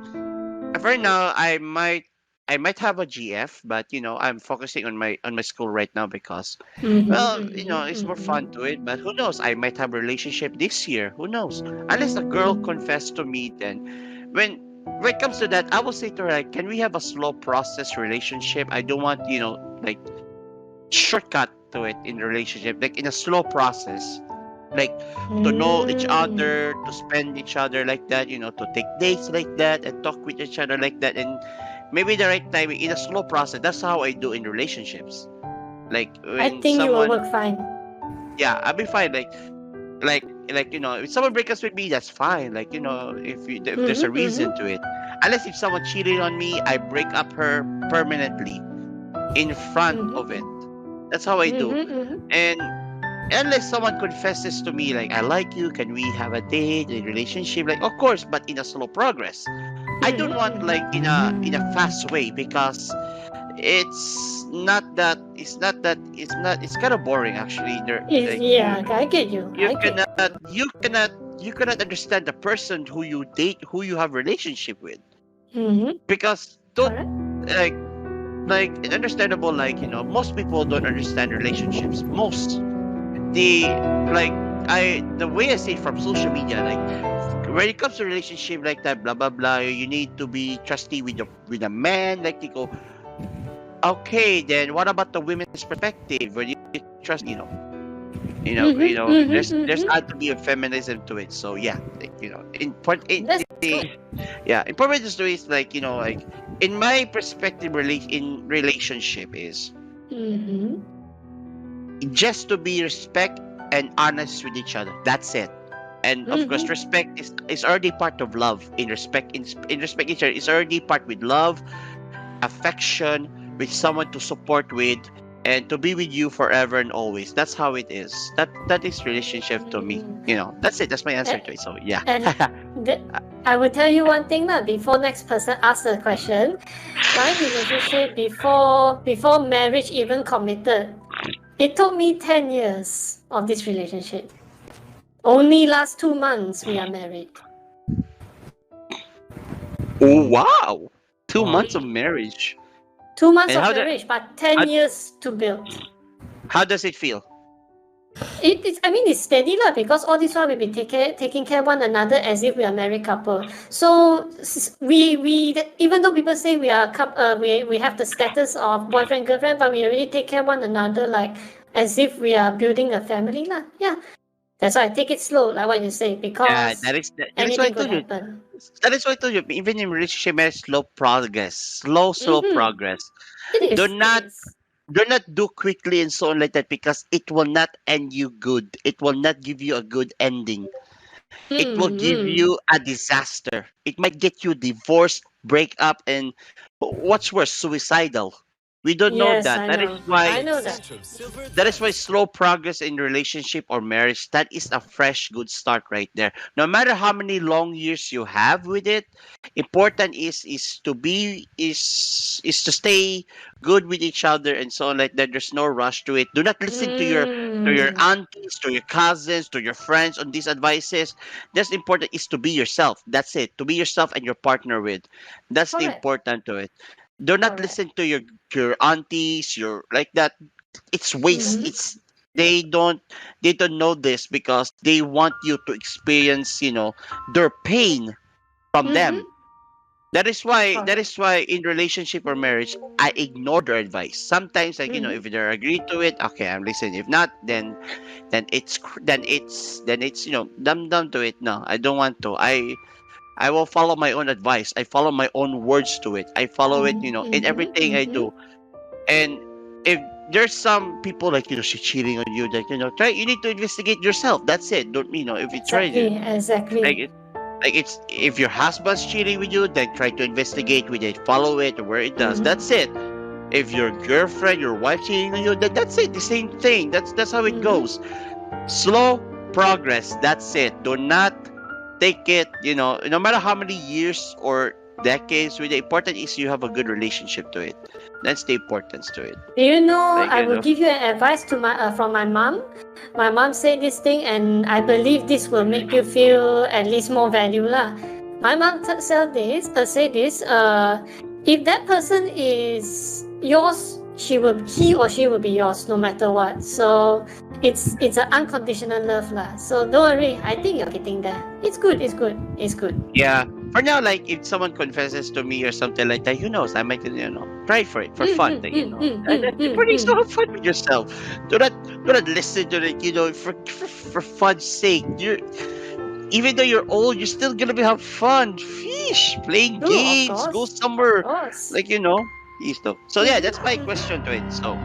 might have a GF, but I'm focusing on my school right now because, well, it's more fun to it. But who knows? I might have a relationship this year. Who knows? Unless a girl confessed to me, then when when it comes to that, I will say to her, like, can we have a slow process relationship? I don't want, like, shortcut to it in relationship, like in a slow process, like to know each other, to spend each other like that, to take dates like that and talk with each other like that, and maybe the right time in a slow process. That's how I do in relationships. Like I when think you will someone, work fine. yeah, I'll be fine. Like if someone breaks up with me, that's fine. Like if there's a reason to it. Unless if someone cheated on me, I break up her permanently in front of it. That's how I do. And unless someone confesses to me, like, I like you, can we have a date, a relationship? Like, of course, but in a slow progress. I don't want, like, in a fast way, because it's kind of boring, actually. Like, Yeah, I get you. you I get you. cannot you cannot you cannot understand the person who you date, who you have relationship with, because don't, Correct. like it's understandable, like, most people don't understand relationships. Most, the like I the way I see it from social media, like, when it comes to relationship like that, blah blah blah, you need to be trusty with a man. Like, they go, okay, then what about the women's perspective? When you trust, there's had to be a feminism to it. So yeah, like, That's good. yeah, important to is, like, like, in my perspective, in relationship is just to be respect and honest with each other. That's it. And of course, respect is already part of love. In respect each other, is already part with love, affection, with someone to support with, and to be with you forever and always. That's how it is. That is relationship to me. That's it. That's my answer to it. So yeah. And I will tell you one thing now. Before next person asks the question, my relationship before marriage even committed, it took me 10 years of this relationship. Only last 2 months we are married. Oh wow! 2 months Wow. of marriage. 2 months And of marriage, but 10 how, years to build. how does it feel? It's steady lah, because all this while we've been taking care of one another as if we are married couple. So we even though people say we are we have the status of boyfriend girlfriend, but we really take care of one another like as if we are building a family lah. Yeah, that's why I take it slow, like what you say, Yeah, because that is why I anything could told you. happen. That is why I told you. Even in relationship, there's slow progress, slow progress. It Do is. It not is. do not do quickly and so on like that, because it will not end you good. It will not give you a good ending. It will give you a disaster. It might get you divorced, break up, and what's worse, suicidal. We don't know Yes, that. I know. I know that. That is why slow progress in relationship or marriage, that is a fresh good start right there. No matter how many long years you have with it, important is to stay good with each other and so on like that. There's no rush to it. Do not listen to your aunties, to your cousins, to your friends on these advices. That's important is to be yourself. That's it. To be yourself and your partner with. That's the Correct. important to it. Do not Correct. listen to your aunties, your like that. It's waste. They don't know this because they want you to experience, their pain from them. That is why in relationship or marriage, I ignore their advice. Sometimes, like, if they're agreed to it, okay, I'm listening. If not, then it's dumb to it. No, I don't want to. I will follow my own advice. I follow my own words to it. I follow it, in everything I do. And if there's some people, like, she's cheating on you, like, you need to investigate yourself. That's it. Don't, if you try to, Exactly. like, it's, if your husband's cheating with you, then try to investigate with it, follow it where it does. That's it. If your girlfriend, your wife cheating on you, then that's it. The same thing. That's how it goes. Slow progress. That's it. Do not take it. No matter how many years or decades with it. Important is you have a good relationship to it. That's the importance to it. Do you know? Like, I you will know. give you an advice to my from my mom. My mom said this thing, and I believe this will make you feel at least more value lah. My mom said this. If that person is yours, he or she will be yours no matter what. So it's an unconditional love lah. So don't worry. I think you're getting there. It's good. It's good. It's good. Yeah. For now, like if someone confesses to me or something like that, who knows? I might, try for it for fun. Like, so have fun with yourself. Do not listen to it. For fun's sake. Even though you're old, you're still gonna have fun. Fish, playing True, of games, go course. somewhere. Of course. Like, stuff. So yeah, that's my question to it. So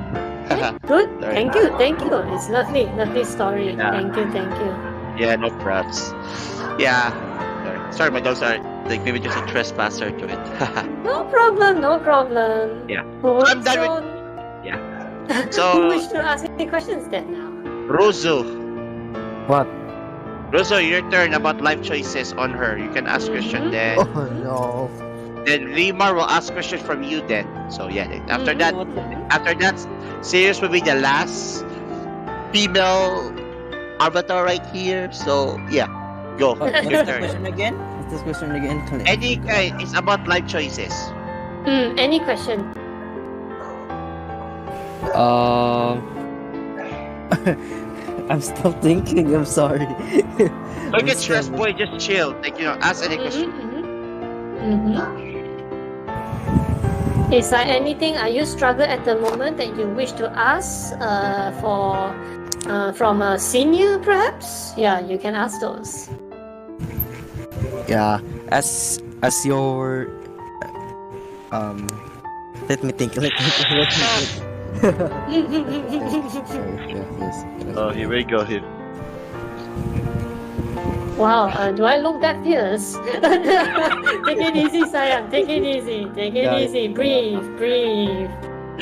Good. Sorry. Thank you. Thank you. It's lovely. Lovely story. Yeah. Thank you. Thank you. yeah, no props. Yeah. Sorry, my dogs are like maybe just a trespasser to it. No problem. No problem. Yeah. Who, I'm done so, Yeah. who So wish to ask any questions then now? Rozo. What? Rozo, your turn about life choices on her. You can ask question then. Oh no. Then Rimar will ask questions from you then. So yeah, then after Mhm. that, Sirius will be the last female avatar right here. So yeah, go. What's Your the turn. question again? What's this question again? Any kind, it's about life choices. Any question? I'm still thinking. I'm sorry. Don't get stressed, boy. Just chill. Like, ask any question. Is there anything you struggle at the moment that you wish to ask from a senior perhaps? Yeah, you can ask those. Yeah. As your let me think. Let me think. Yes. Oh, here we go. Here. Wow, do I look that fierce? Take it easy, Sayang. Take it easy. Take it Yeah. easy. Breathe.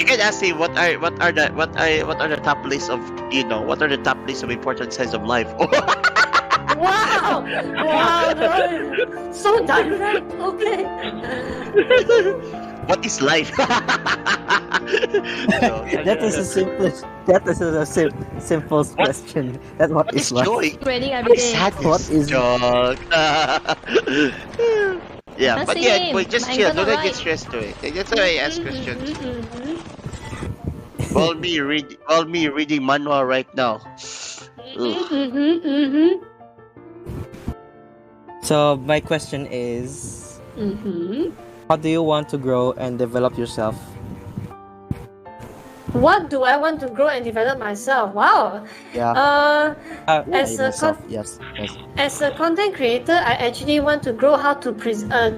You can ask me what are the top list of what are the top list of important signs of life? Wow! So direct. Okay. What is life? That is a simplest. That is a simplest question. That's what What is life. joy? Reading What every is day. sadness? What is- joy? Yeah, That's but the yeah, game. boy, just I'm chill. gonna Don't get write. stressed to it. That's why I ask questions. While me reading manhwa right now. Ugh. So my question is, how do you want to grow and develop yourself? What do I want to grow and develop myself? Wow. Yeah. As a myself. Yes. As a content creator, I actually want to grow how to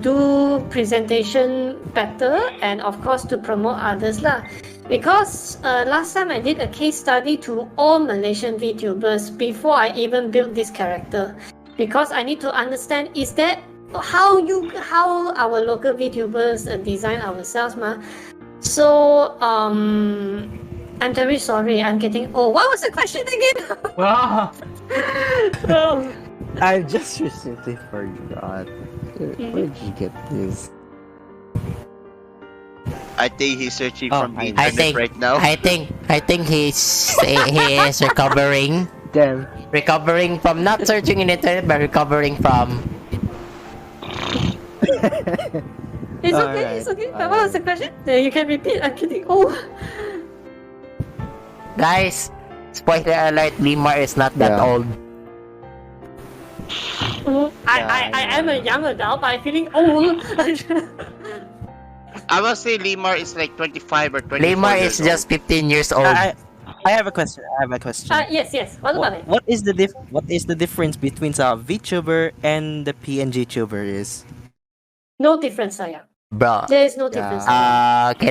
do presentation better, and of course to promote others lah. Because last time I did a case study to all Malaysian VTubers before I even built this character, because I need to understand is that how our local VTubers design ourselves ma. So I'm very sorry. I'm getting. Oh, what was the question again? Wow. Oh. I just recently forgot. Where did you get this? I think he's searching Oh, from the I internet think- right now. I think he is recovering from not searching in the internet but recovering from. It's okay. Alright, It's okay. What was the question? You can repeat. I'm kidding. Oh. Guys, spoiler alert, Limar is not that Yeah. old. I am a young adult, but I'm feeling old. I will say Limar is like 25 or 24 Limar years is just 15 years old. I have a question. Yes. What about it? What is the difference between a VTuber and the PNG tuber is? No difference, Saya. Bro. There is no difference. Can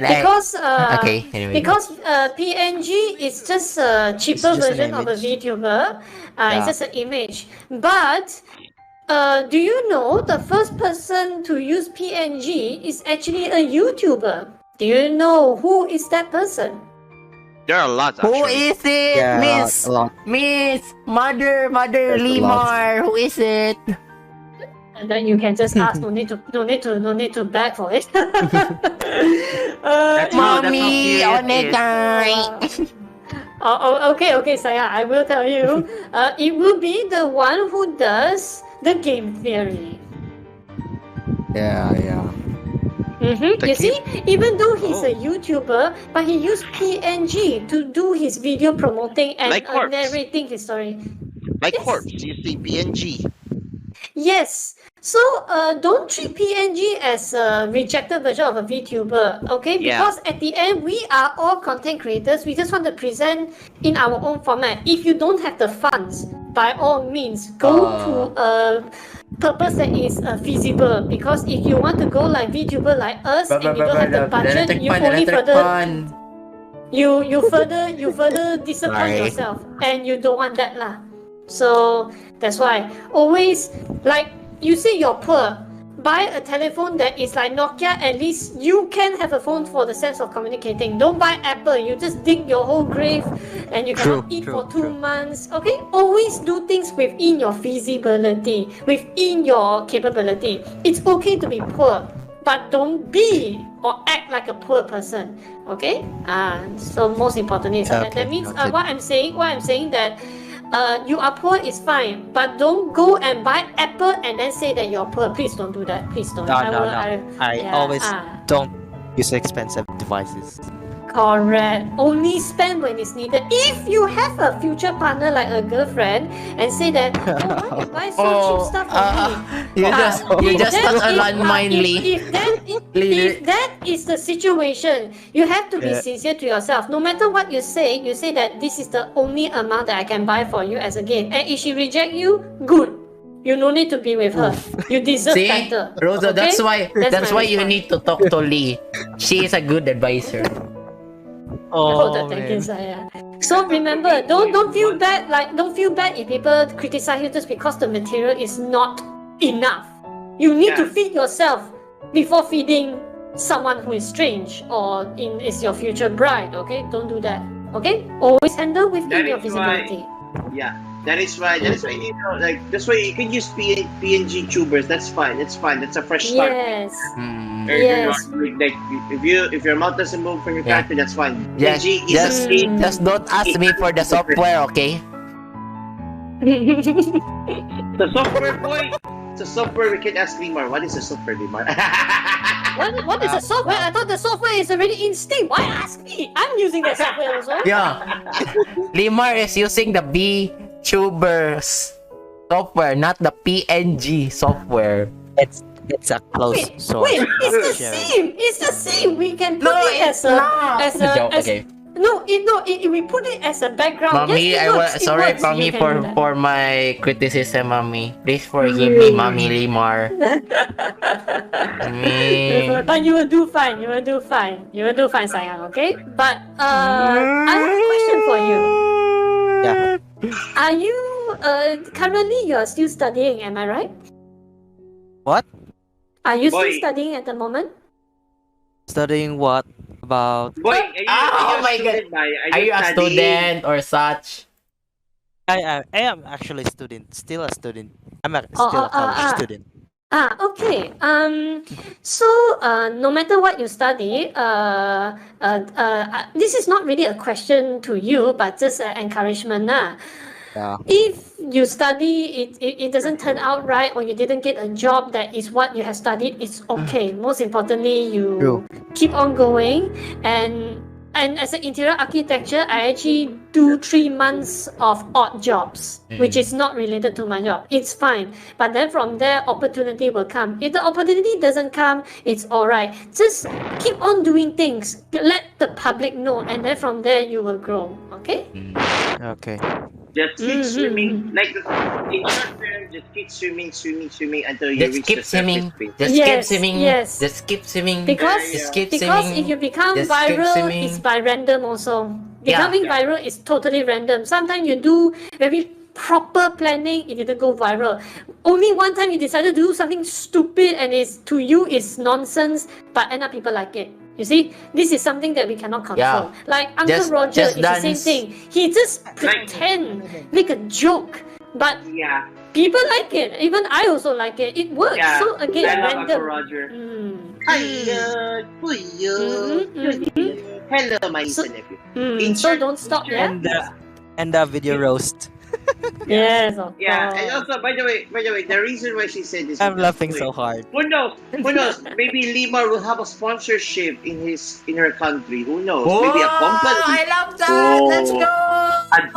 I? Because Okay, anyway. because PNG is just a cheaper It's just an version of a image. VTuber. It's Yeah. just an image. But do you know the first person to use PNG is actually a YouTuber? Do you know who is that person? There are a lot Who actually. is it? Yeah, Miss a lot. Mother There's a lot. Limar. Who is it? Then you can just ask. No need to beg for it. That's how Mommy, curious it is. onegai. Okay, Saya, I will tell you. It will be the one who does the game theory. Yeah. You see, even though he's a YouTuber, but he used PNG to do his video promoting and Like Corpse. narrating his story. Like Yes. corpse, you see PNG. Yes. So don't treat PNG as a rejected version of a VTuber, okay? Yeah. Because at the end, we are all content creators. We just want to present in our own format. If you don't have the funds, by all means, go to a purpose that is feasible. Because if you want to go like VTuber like us and you don't have the budget, you only further you further disappoint Sorry. yourself, and you don't want that lah. So that's why always, like you say you're poor, buy a telephone that is like Nokia. At least you can have a phone for the sense of communicating. Don't buy Apple. You just dig your whole grave and you cannot eat for 2 months. Okay, always do things within your feasibility, within your capability. It's okay to be poor, but don't be or act like a poor person. Okay, so most importantly is that. Okay, That means noted. what I'm saying that you are poor is fine, but don't go and buy Apple and then say that you're poor. Please don't do that. Please don't. No. I yeah, always don't use expensive devices. Correct. Only spend when it's needed. If you have a future partner like a girlfriend and say that, why you buy so cheap stuff for me? You just touch a landmine, Lee. If that is the situation, you have to be sincere to yourself. No matter what you say that this is the only amount that I can buy for you as a gift. And if she reject you, good. You no need to be with her. You deserve See, better. Rosa, okay? that's my why you response. need to talk to Lee. She is a good advisor. Thank you, Saya. So remember, don't feel bad. Don't feel bad if people criticize you just because the material is not enough. You need to feed yourself before feeding someone who is strange or is your future bride. Okay, don't do that. Okay, always handle within That your is why- visibility. Yeah, that is why that's why you can use PNG tubers. That's fine. That's a fresh start. Yes. Or Yes. like if your mouth doesn't move from your Yeah. character, that's fine. Just, PNG is a just, state. just don't ask me for the software, okay? The software boy. The software we can ask Limar. What is the software, Limar? What is the software? I thought the software is already instinct. Why ask me? I'm using that software also. Yeah. Limar is using the VTubers software, not the PNG software. It's a close source. Wait, it's the sharing. same. It's the same. We can put it as a Okay. we put it as a background. Mommy, Yes, it works, it sorry, works. mommy, You can do that. for my criticism, mommy. Please forgive me, mommy Limar. Mommy. But you will do fine. You will do fine. You will do fine, Sayang. Okay. But I have a question for you. Yeah. Are you currently you are still studying? Am I right? What? Are you still Boy. studying at the moment? Studying what? About Boy, Oh my God. Are you a studying? student or such? I am actually a student. Still a student. I'm still a college student. Okay. So, no matter what you study, this is not really a question to you, but just an encouragement. Yeah. If you study, it doesn't turn out right, or you didn't get a job that is what you have studied, it's okay. Most importantly, you True. keep on going. And as an interior architecture, I actually do 3 months of odd jobs, which is not related to my job. It's fine. But then from there, opportunity will come. If the opportunity doesn't come, it's all right. Just keep on doing things. Let the public know. And then from there, you will grow. Okay? Okay. Just keep swimming. Like in short term, just keep swimming until you Just reach keep the swimming. surface. Just keep Yes, swimming. yes. Just keep swimming. Because Just keep because swimming. if you become Just keep viral, swimming. it's by random also. Yeah. Becoming viral is totally random. Sometimes you do very proper planning, it didn't go viral. Only one time you decided to do something stupid and to you is nonsense, but end up people like it. You see, this is something that we cannot control. Like Uncle Roger just is the same dance. thing. He just pretend, make a joke, But Yeah, people like it. Even I also like it. It works. yeah. So again, I love Uncle random. Roger. Hiya, huya, hello, my So- niece and nephew. So don't stop, yeah? And the video roast. Yes, of Yeah, course. And also, by the way, the reason why she said this, I'm because, laughing so hard. Who knows? who knows? Maybe Lima will have a sponsorship in her country. Who knows? Whoa, Maybe a I company. love that. Let's Oh. go. And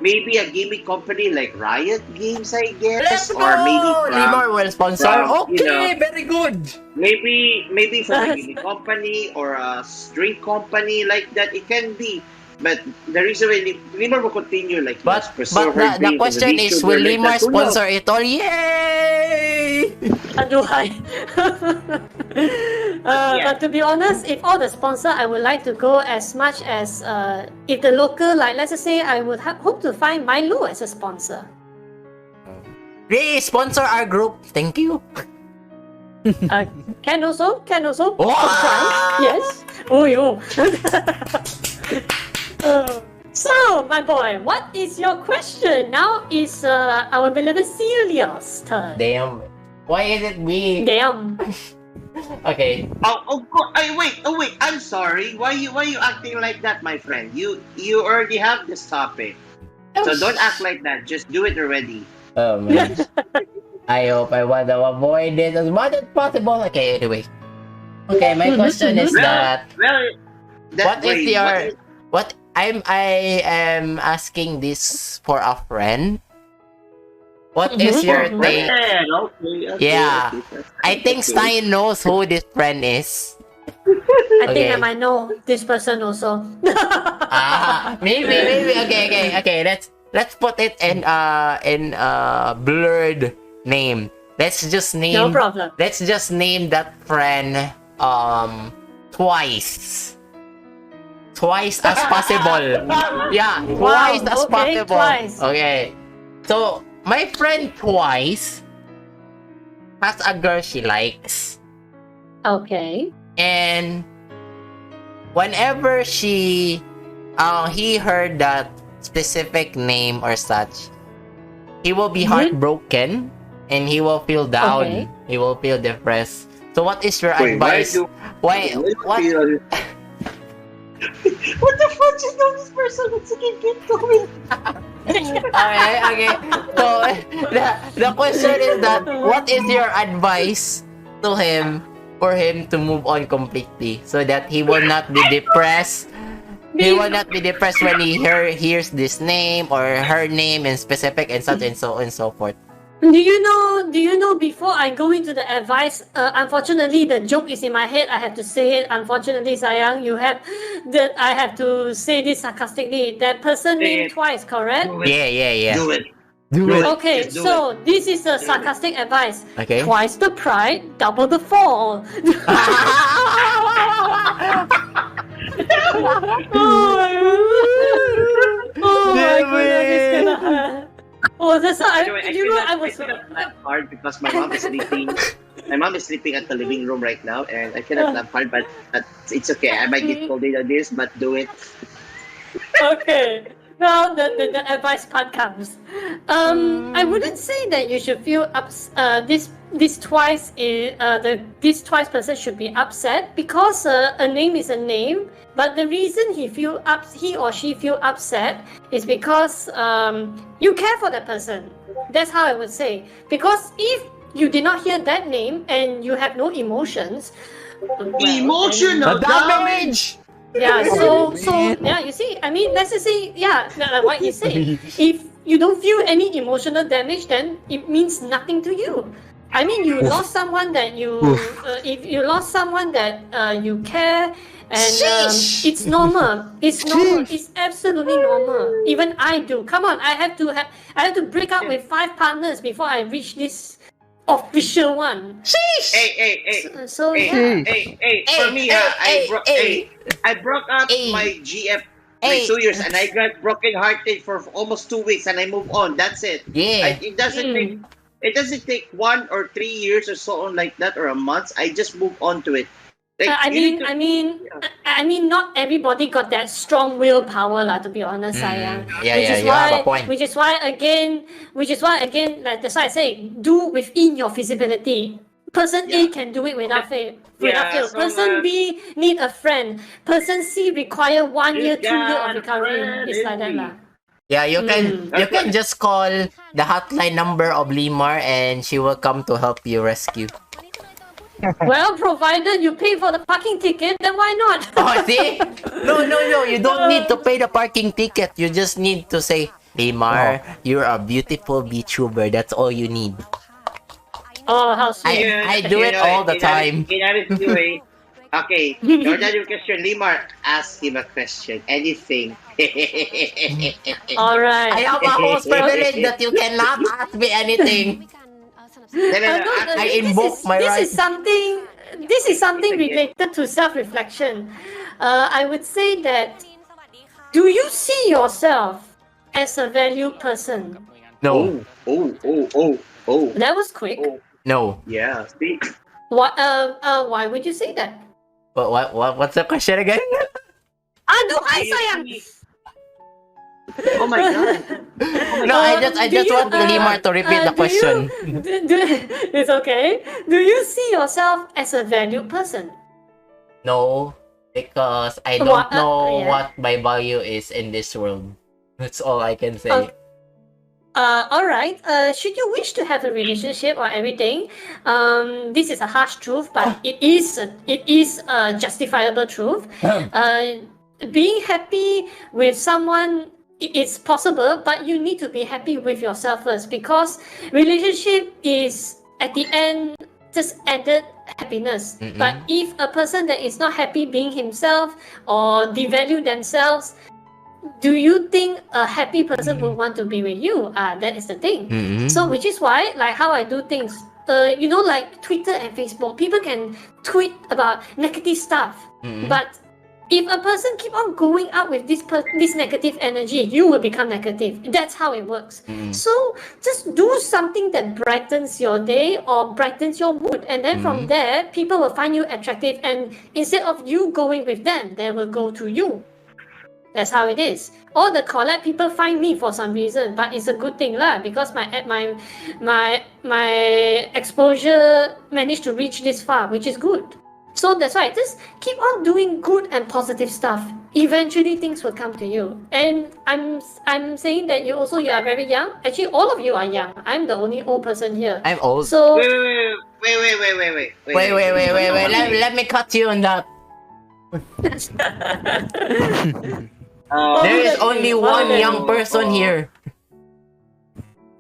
Maybe a gaming company like Riot Games, I Let's guess, go. or maybe Limor will sponsor. from, Okay, very good. maybe from a gaming company or a drink company like that. It can be. But the reason why Limor will continue like But pursue her the dreams as a question is, VTuber will like Limor that. Who knows? sponsor it all? Yay! Aduhai. But to be honest, if all the sponsor, I would like to go as much as if the local, like let's just say, I would hope to find Milo as a sponsor. Please sponsor our group. Thank you. Can also. Wow! Surprise. Yes. Oh yo. So, my boy, what is your question? Now is our beloved Celia's turn. Damn. Why is it me? Damn. Wait. Okay. I'm sorry. Why you acting like that, my friend? You already have this topic, so don't act like that. Just do it already. Oh man. I hope I want to avoid this as much as possible. Okay, anyway. Okay, my question is that what is your I am asking this for a friend. What is your take? Okay. Yeah. Okay. I think Stein knows who this friend is. I think Okay. I might know this person also. Maybe. Okay. Let's put it in blurred name. Let's just name. No problem. Let's just name that friend twice. Twice as possible. Yeah, twice as okay, possible. twice. Okay. So my friend twice has a girl she likes, Okay. and whenever he heard that specific name or such, he will be heartbroken and he will feel down. Okay. He will feel depressed. So what is your Wait, advice? What? What the fuck is know this person? Let's keep going. Okay. So the question is that what is your advice to him for him to move on completely so that he will not be depressed? He will not be depressed when he hears this name or her name in specific and such and so and so forth. Do you know before I go into the advice, unfortunately the joke is in my head, I have to say it. Unfortunately, Sayang, I have to say this sarcastically. That person named twice, correct? Yeah. Do it. Okay, Just do so this is a sarcastic advice. Okay. Twice the pride, double the fall. Oh my goodness, it's gonna hurt. Oh, that's how I was. cannot laugh hard because my mom is sleeping. My mom is sleeping at the living room right now, and I cannot laugh hard. But it's okay. I might get scolded on this, but do it. Okay. Well, the advice part comes. I wouldn't say that you should feel this twice person should be upset because a name is a name. But the reason he or she feel upset is because you care for that person. That's how I would say. Because if you did not hear that name and you have no emotions, Emotional damage. yeah, so yeah, you see, I mean, let's just say, yeah, like what you say. If you don't feel any emotional damage, then it means nothing to you. I mean, you lost someone that if you lost someone that you care, and it's normal. It's normal. It's absolutely normal. Even I do. Come on, I have to break up with 5 partners before I reach this official one. Hey. So Hey, for me, I broke up my GF like 2 years, and I got broken-hearted for almost 2 weeks, and I move on. That's it. Yeah. It doesn't take 1 or 3 years or so on like that, or a month. I just move on to it. Like, I you need mean, to, not everybody got that strong willpower, lah. To be honest, Sayang. Yeah, yeah, you have a point. Which is why again, like that's why I say, do within your feasibility. Person A Yeah. can do it without fail. Yeah, Without fail. as long Person as B need a friend. Person C require 1 year, you 2 year of got a recovery. friend It's like that, in me. lah. Yeah, you That's can what- just call the hotline number of Limar and she will come to help you rescue. Well, provided you pay for the parking ticket, then why not? Oh, see? No, you don't need to pay the parking ticket. You just need to say, Limar, you're a beautiful VTuber. That's all you need. Oh, how sweet. I do it all the time. Okay, Jordan, your question. Limar, ask him a question. Anything. All right. I have a host privilege that you cannot ask me anything. I invoke my this right. This is something related to self-reflection. I would say that, do you see yourself as a valued person? No, Oh. That was quick. Oh. no. Yeah. See? What? Why would you say that? What's the question again? Aduhai, sayang. Oh my god. No, I just want Limar to repeat the question. It's okay. Do you see yourself as a valued person? No, because I don't What? know Yeah. what my value is in this world. That's all I can say. Okay. All right. Should you wish to have a relationship or everything, this is a harsh truth, but it is a justifiable truth. Being happy with someone, it's possible, but you need to be happy with yourself first, because relationship is at the end just added happiness. Mm-mm. But if a person that is not happy being himself or devalue themselves, do you think a happy person would want to be with you? That is the thing. Mm-mm. So, which is why, like how I do things, like Twitter and Facebook, people can tweet about negative stuff. Mm-mm. But if a person keep on going out with this negative energy, you will become negative. That's how it works. Mm. So just do something that brightens your day or brightens your mood, and then from there, people will find you attractive. And instead of you going with them, they will go to you. That's how it is. All the collab people find me for some reason, but it's a good thing lah, because my exposure managed to reach this far, which is good. So that's why just keep on doing good and positive stuff. Eventually, things will come to you. And I'm saying that you are very young. Actually, all of you are young. I'm the only old person here. I'm old. So Wait. Wait. Let me cut you on that. There is only one young person here.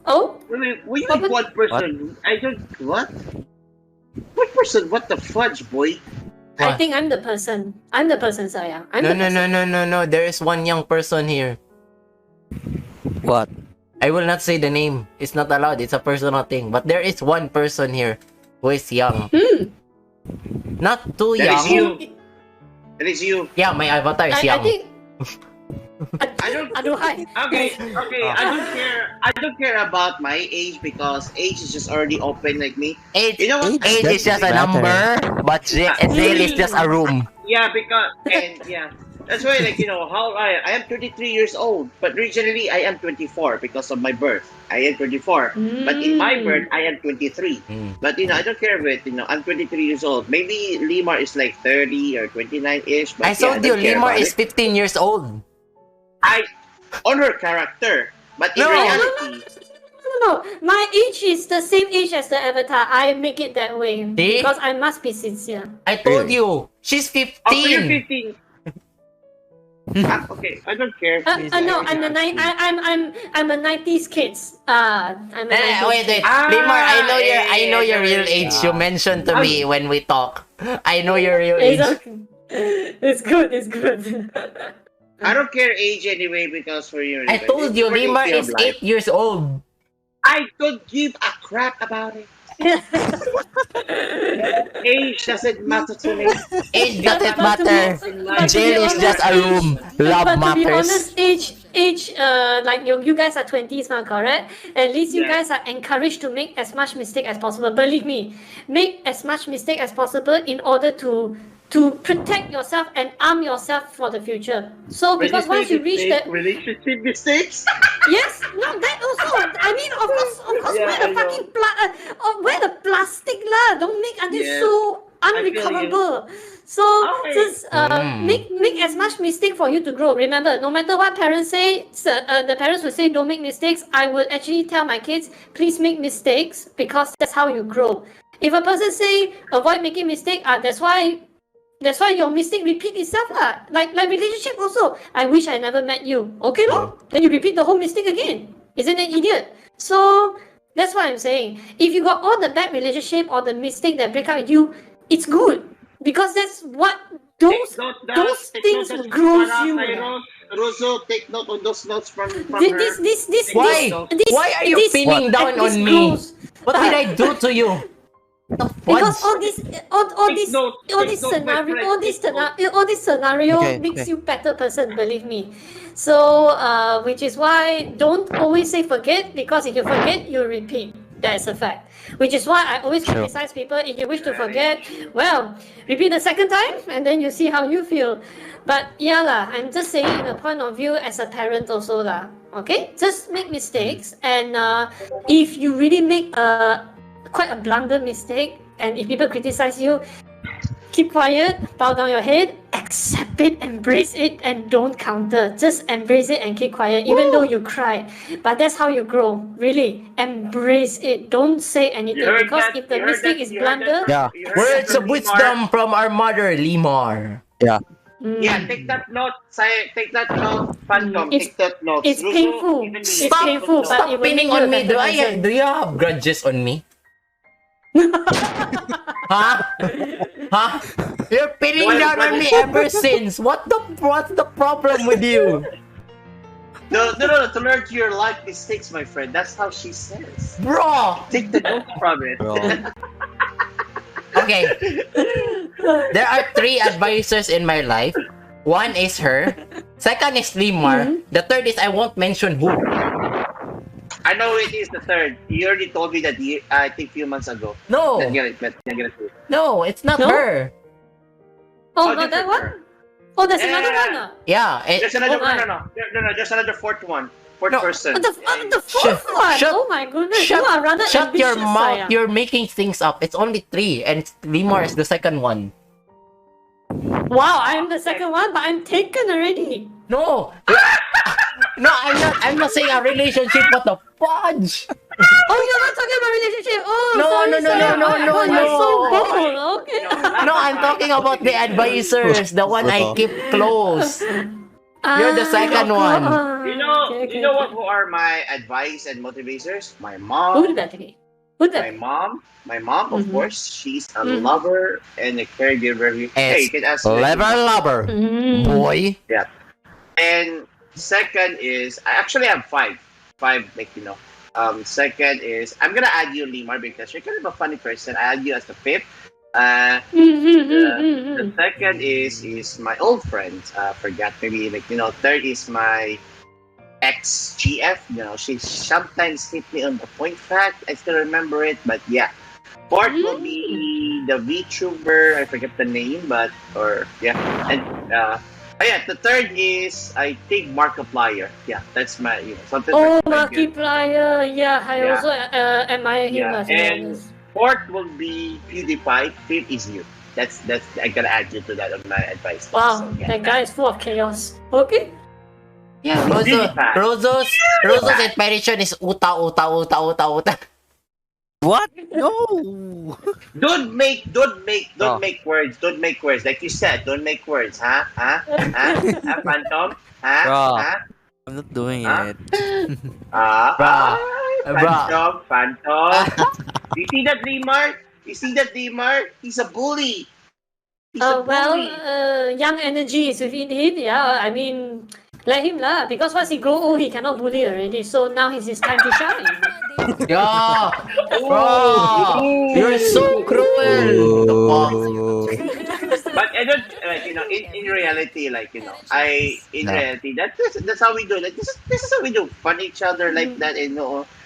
Oh, Wait, one person. I don't. What? What person? What the fudge, boy? I What? think I'm the person. I'm the person, Saya. I'm the person. No. There is one young person here. What? I will not say the name. It's not allowed. It's a personal thing. But there is one person here who is young. Not too That is young. you. That is you. Yeah, my avatar is I young. think. I don't. Aduhai. Okay. I don't care about my age, because age is just already open like me. Age, You know what? age is just a Matter. number, but jail is just a room. Yeah, that's why, how I am 23 years old, but originally I am 24 because of my birth. I am 24, but in my birth I am 23. But I don't care of it. I'm 23 years old. Maybe Limar is like 30 or 29-ish. But I told you, Limar is 15 years old. On her character, but in No. reality, No, my age is the same age as the avatar. I make it that way See? because I must be sincere. I told you, she's 15. oh, so you're 15. Okay, I don't care. No, I'm a 90s kids. I'm a 90s. Wait. Limar, I know your real age. You mentioned to me when we talk. I know your real age. It's good. It's good. I don't care age anyway, because for you. I told you, Limar is 8 years old. I don't give a crap about it. Age doesn't matter to me. Age doesn't matter. Jail is just a room. Love But to be matters. honest, age, like you guys are 20s now, correct? At least you Yeah. guys are encouraged to make as much mistake as possible. Believe me, make as much mistake as possible in order to to protect yourself and arm yourself for the future. So because once you reach that, relationship mistakes. yes, no, that also. I mean, of course, Yeah, wear I the know. fucking wear the plastic lah. Don't make until Yes, so I feel you. unrecoverable. So Okay. just make as much mistake for you to grow. Remember, no matter what parents say, the parents will say don't make mistakes. I will actually tell my kids, please make mistakes because that's how you grow. If a person say avoid making mistake, that's why your mistake repeat itself lah. Like relationship also. I wish I never met you. Okay lor. Then you repeat the whole mistake again. Isn't it idiot? So that's what I'm saying. If you got all the bad relationship or the mistake that break up with you, it's good because that's what those things will grow you. Russo, take note on those notes from This Why? Why are you pinning down on me? What did I do to you? Because all this scenario Okay, makes okay. you better person, believe me. So which is why don't always say forget, because if you forget you repeat. That's a fact. Which is why I always criticize people. If you wish to forget, well, repeat the second time and then you see how you feel. But yeah lah, I'm just saying in a point of view as a parent also lah. Okay, just make mistakes, and if you really make quite a blunder mistake, and if people criticize you, keep quiet, bow down your head, accept it, embrace it, and don't counter. Just embrace it and keep quiet, even though you cry. But that's how you grow. Really, embrace it. Don't say anything, because if the mistake is blunder, Yeah. Words of wisdom from our mother, Limar. Yeah. Yeah, take that note. Take that note, Phantom. It's- Take that note. it's Russo, painful. even It's you- painful, but Stop it will pinning make you on a me. better person. Do you have grudges on me? Huh? Huh? You're pinning down on me ever since. What's the problem with you? No. To learn to your life mistakes, my friend. That's how she says. Bro! Take the notes from it. Bro. Okay. There are 3 advisors in my life. One is her. Second is Limar. The third is I won't mention who. I know it is the third. You already told me that I think few months ago. No. No, it's not No? her. Oh, not that one? Oh, there's another one. Yeah. There's another Oh, my. no. There's another fourth one. Fourth No. person. The fourth one. Oh my goodness, you are rather Shut your ambitious, mouth. Saya. You're making things up. It's only 3, and Limar is the second one. Wow, I'm the second one, but I'm taken already. No. No, I'm not saying a relationship. What the fudge? Oh, you're not talking about relationship. Oh, No, sorry, no, Saya. no, You're so no. bold. Okay. No, I'm talking about the advisors, the one I keep close. You're the second one. You know, okay, what? Who are my advice and motivators? My Who's mom. that? Who's My that? mom. My mom, of Mhm. course. She's a Mhm. lover and a caregiver. Hey, you can ask her. Lover, Mm. boy. And second is I actually have five, like second is I'm gonna add you, Limar, because you're kind of a funny person. I add you as the fifth. The second is my old friend. Forgot, maybe third is my ex GF. She sometimes hit me on the point fact. I still remember it, but yeah. Fourth will be the VTuber. I forget the name, and the third is I think Markiplier. Yeah, that's my something. Oh, like that. Markiplier. Yeah, I Yeah. also admire him. Yeah, To be and honest. fourth will be PewDiePie. Fifth is you. That's I gotta add you to that on my advice. Wow, So, yeah. that guy is full of chaos. Okay. Yeah, PewDiePie. Rozo's inspiration is uta. What? No. Don't make Oh. words. Don't make words. Like you said, don't make words. Huh? Phantom? Huh? Bro. Huh? I'm not doing Huh? it. Phantom. You see that, Limar? He's a bully. He's a bully. Young energy is within him. Yeah, I mean, let him lah. Because once he grow old, he cannot bully already. So now is his time to shine. Yeah, bro, you're so cruel. The fuck? But I don't in reality, reality, that's how we do. Like this is how we do. Fun each other like that, and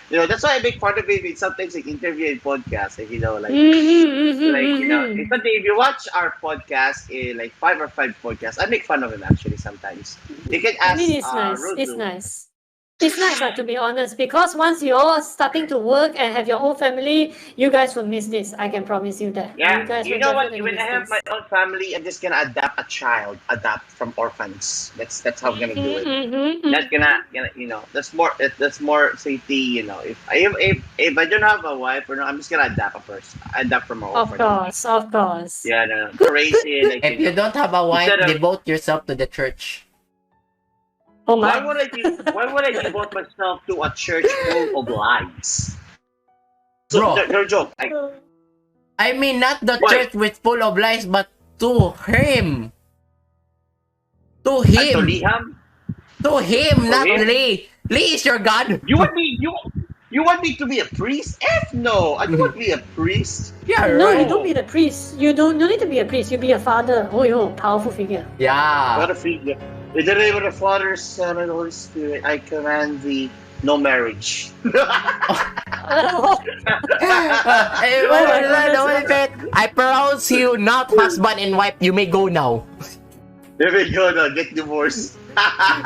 That's why I make fun of it in sometimes like interview and podcast, like it's something. If you watch our podcast, like 5 or 5 podcasts, I make fun of him actually sometimes. You can I mean, ask it's nice. It's Rosu. nice. It's nice, to be honest, because once you're all starting to work and have your own family, you guys will miss this. I can promise you that. Yeah, You guys you will know what? definitely When miss I have this. my own family, I'm just gonna adapt from orphans. That's how I'm gonna do it. That's that's more safety. If I don't have a wife or no, I'm just gonna adapt a person. Adapt from an Of orphanage. course, of course. Yeah, no, Good, raise good, it good. like If you don't have a wife, instead of devote yourself to the church. Oh why my. would I devote myself to a church full of lies? So Bro, no joke. I mean not the Why? church with full of lies, but to him. To To him. Liham? To him, For not him? Lee. Lee is your God. You want me to be a priest? F no! I don't want to be a priest. Yeah, No, you right. don't be the priest. You don't need to be a priest. You be a father. Oh, yo, powerful figure. What Yeah. a figure. In the name of the Father, Son, and Holy Spirit, I command thee no marriage. I pronounce you not husband and wife. You may go now. There we go now, get divorced.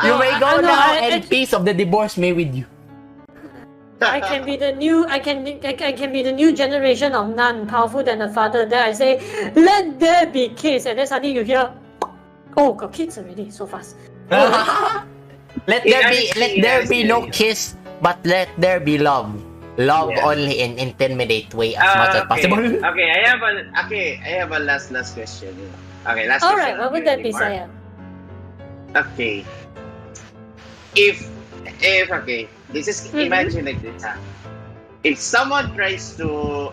You may go I know, now, I- and peace of the divorce may with you. I can be the new. I can be the new generation of nun, powerful than the father. Then I say, let there be kids, and then suddenly you hear, oh, got kids already so fast. Let there be no kiss, but let there be love. Love Yeah. only in intimidate way as much as possible. Okay, I have a last question. Okay, last All question. right, what would that be, Saya? Okay. If okay, this is imagine like this. If someone tries to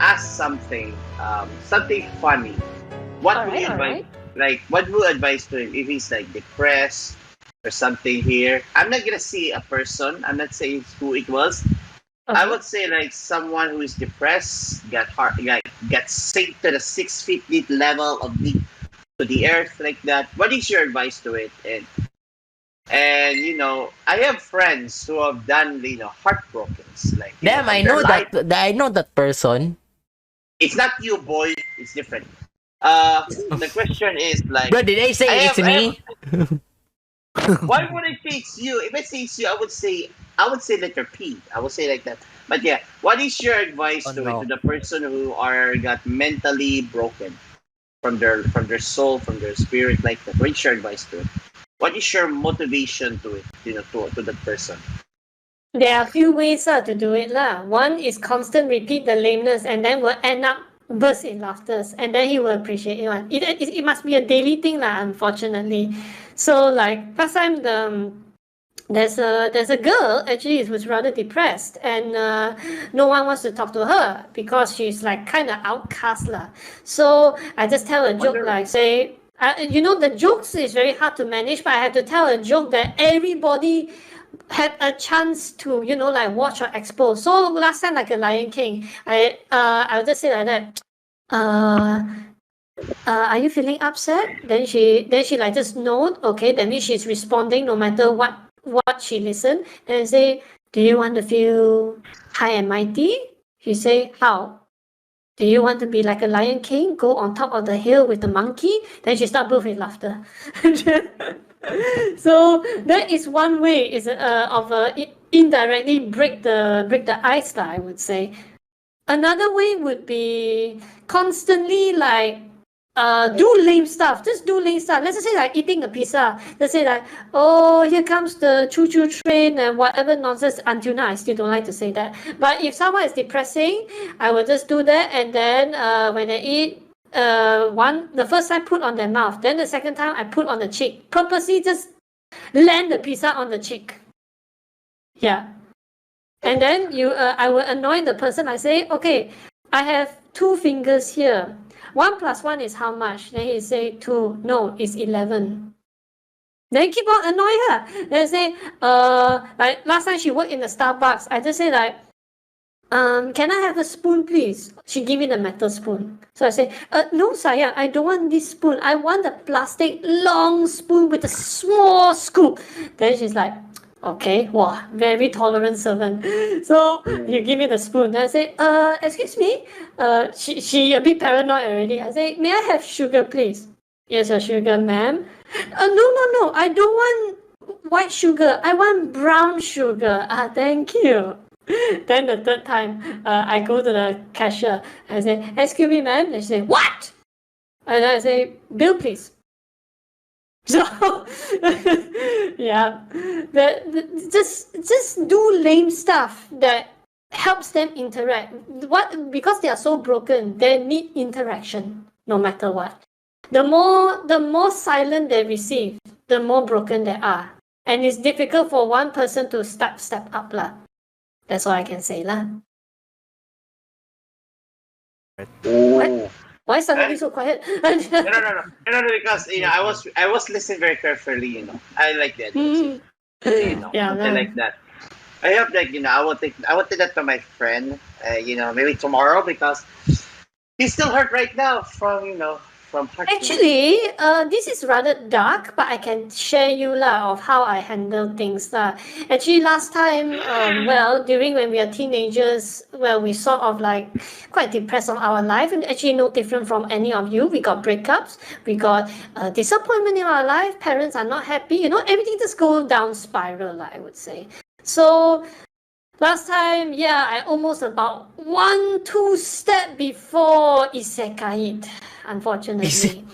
ask something funny, what would you advise? Like, what would you advise to him if he's like depressed or something here? I'm not gonna say a person. I'm not saying who it was. I would say like someone who is depressed, got sink to the 6 feet deep level of deep to the earth like that. What is your advice to it? And I have friends who have done heartbrokens. Like Damn, I know that. I know that person. It's not you, boy. It's different. The question is like, Bro, did I say I it's have- I me? why would I say it's you? If I say it's you, I would say letter P. I would say like that. But yeah, what is your advice to the person who got mentally broken from their soul, from their spirit like that? What is your advice to it? What is your motivation to it? To that person. There are a few ways to do it lah. One is constant repeat the lameness, and then will end up burst in laughter, and then he will appreciate it. It must be a daily thing lah, unfortunately. So like last time there's a girl actually who was rather depressed, and no one wants to talk to her because she's like kind of outcast lah. So I just tell a joke like say, the jokes is very hard to manage, but I have to tell a joke that everybody had a chance to like watch or expose. So last time like a Lion King, I'll just say like that. Are you feeling upset? Then she like just nod. Okay, that means she's responding no matter what she listened. Then say, do you want to feel high and mighty? She say, how? Do you want to be like a Lion King, go on top of the hill with the monkey? Then she start with laughter. So that is one way indirectly break the ice lah, I would say. Another way would be constantly like do lame stuff. Just do lame stuff. Let's just say like eating a pizza. Let's say like, oh, here comes the choo-choo train and whatever nonsense. Until now, I still don't like to say that. But if someone is depressing, I will just do that. And then when I eat, the first time put on their mouth. Then the second time I put on the cheek. Purposely just land the pizza on the cheek. Yeah. And then I will annoy the person. I say, okay, I have 2 fingers here. 1 plus 1 is how much? Then he say 2. No, it's 11. Then keep on annoying her. Then I say, like last time she worked in the Starbucks. I just say like, can I have a spoon, please? She give me the metal spoon. So I say, no, sayang, I don't want this spoon. I want the plastic long spoon with a small scoop. Then she's like, Okay, wow, very tolerant servant. So you give me the spoon. I say, excuse me. She a bit paranoid already. I say, may I have sugar, please? Yes, a sugar, ma'am. No. I don't want white sugar. I want brown sugar. Thank you. Then the third time, I go to the cashier. I say, excuse me, ma'am. They say, what? And I say, bill, please. So, yeah, just do lame stuff that helps them interact. Because they are so broken, they need interaction no matter what. The more silent they receive, the more broken they are, and it's difficult for one person to step up lah. That's all I can say lah. Oh. Why suddenly so quiet? No, because I was listening very carefully. I like that. Yeah, I like that. I hope that I will take that to my friend. Maybe tomorrow because he's still hurt right now from heart. Actually, this is rather dark, but I can share you lah of how I handle things lah. Actually, last time, during when we are teenagers, we sort of like quite depressed on our life, and actually no different from any of you. We got breakups, we got disappointment in our life. Parents are not happy. Everything just go down spiral lah, I would say. So last time, I almost about 1-2 step before isekai, unfortunately.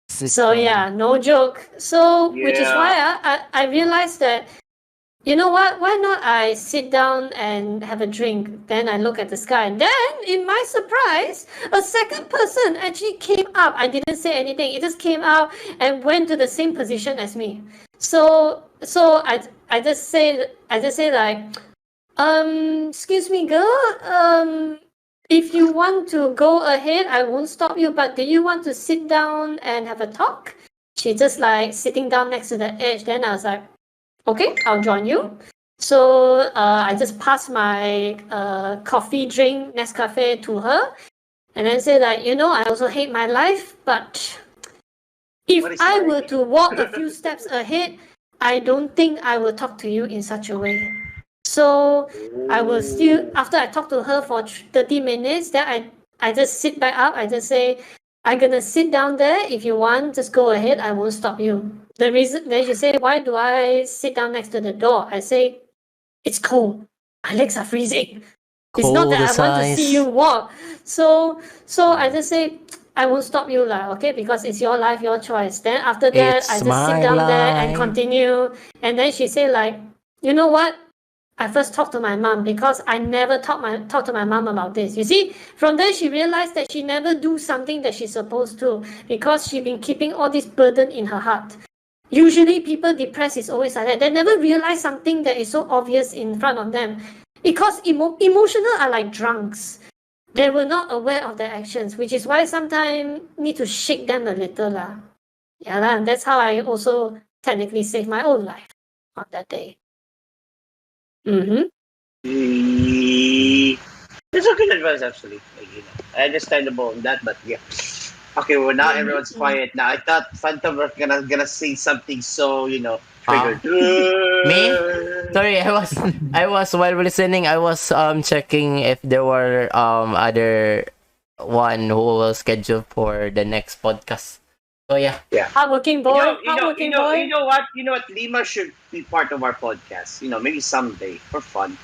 So no joke. So which is why I realized that, you know what? Why not I sit down and have a drink? Then I look at the sky, and then, in my surprise, a second person actually came up. I didn't say anything. It just came out and went to the same position as me. So I just say like, excuse me, girl. If you want to go ahead, I won't stop you. But do you want to sit down and have a talk? She just like sitting down next to the edge. Then I was like, okay, I'll join you. So I just passed my coffee drink, Nescafe, to her, and then say like, I also hate my life, but if I were to walk a few steps ahead, I don't think I will talk to you in such a way. So I will still, after I talk to her for 30 minutes, then I just sit back up. I just say, I'm gonna sit down there. If you want, just go ahead. I won't stop you. The reason, then she say, why do I sit down next to the door? I say, it's cold. My legs are freezing. It's not that I want to see you walk. So I just say, I won't stop you lah, okay? Because it's your life, your choice. Then after that, I just sit down there and continue. And then she say like, you know what? I first talked to my mom because I never talked to my mom about this. You see, from there she realized that she never do something that she's supposed to because she's been keeping all this burden in her heart. Usually people depressed is always like that. They never realize something that is so obvious in front of them. Because emotional are like drunks. They were not aware of their actions, which is why sometimes need to shake them a little lah. Yeah lah, and that's how I also technically saved my own life on that day. It's a good advice actually. Understandable on that, but yeah. Okay, well now everyone's quiet. Now I thought Phantom was gonna say something so triggered. Me? Sorry, I was while listening. I was checking if there were other one who was scheduled for the next podcast. So yeah. Hardworking boy. Boy. You know what? Lima should be part of our podcast. Maybe someday for fun.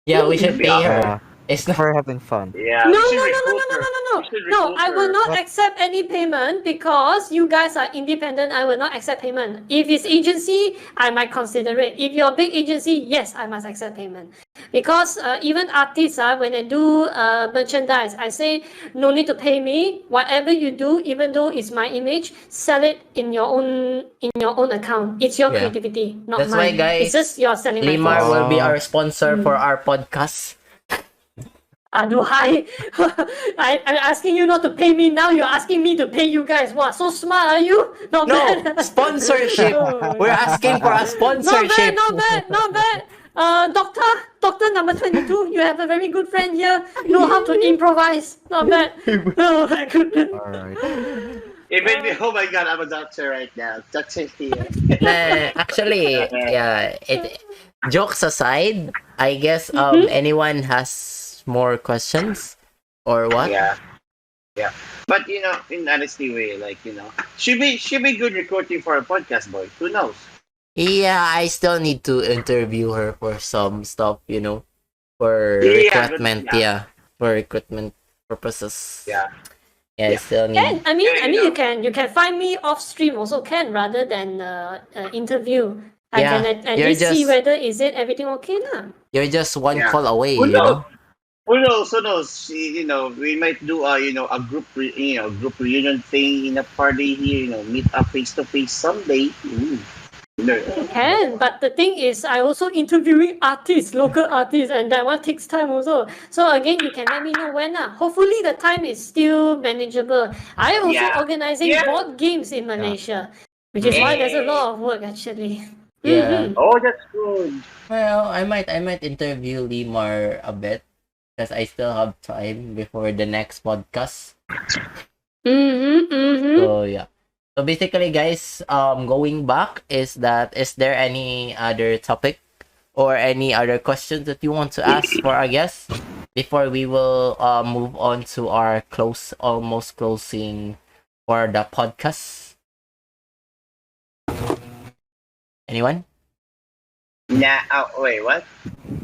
Yeah, we should pay her. It's not for having fun. Yeah. No. I will not accept any payment because you guys are independent. I will not accept payment. If it's agency, I might consider it. If you're a big agency, yes, I must accept payment. Because even artists, when they do merchandise, I say no need to pay me. Whatever you do, even though it's my image, sell it in your own account. It's your creativity, not That's mine. why, guys, it's just you're selling my Limar thoughts. will be our sponsor for our podcast. I'm asking you not to pay me now. You're asking me to pay you guys. What? So smart are you? Not bad. Sponsorship. We're asking for a sponsorship. Not bad. Doctor number 22. You have a very good friend here. Know how to improvise. Not bad. Oh my goodness. All right. Even me, oh my god, I'm a doctor right now. Doctor here. Nah, actually, yeah. It jokes aside, I guess Mm-hmm. anyone has more questions or what? Yeah, yeah. But in honesty way, like she be good recruiting for a podcast, boy. Who knows? Yeah, I still need to interview her for some stuff, for Yeah, good. recruitment. Yeah, Yeah, for recruitment purposes. yeah, Yeah, I yeah. still Can need. you can find me off stream also can rather than interview. I can Yeah, at least see whether is it everything okay lah. you're just one Yeah. call away. Who knows? Who knows? Who knows? We might do a group reunion thing in a party here. Meet up face to face someday. Ooh. Can, but the thing is, I also interviewing artists, local artists, and that one takes time also. So again, you can let me know when. Hopefully, the time is still manageable. I also Yeah. organizing Yeah. board games in Malaysia, which is why there's a lot of work actually. Yeah. Oh, that's good. Well, I might interview Limar a bit because I still have time before the next podcast. So yeah. So basically, guys, going back is there any other topic or any other questions that you want to ask for our guests before we will move on to our almost closing for the podcast? Anyone? Nah. Oh, wait. What?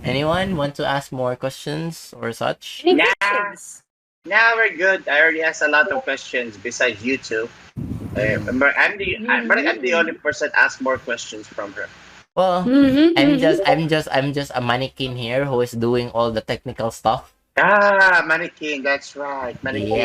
Anyone want to ask more questions or such? Any Nah. questions? Nah, we're good. I already asked a lot of questions besides you two. Remember, I'm the only person asked more questions from her. Well, I'm just a mannequin here who is doing all the technical stuff. Ah, mannequin. That's right, mannequin.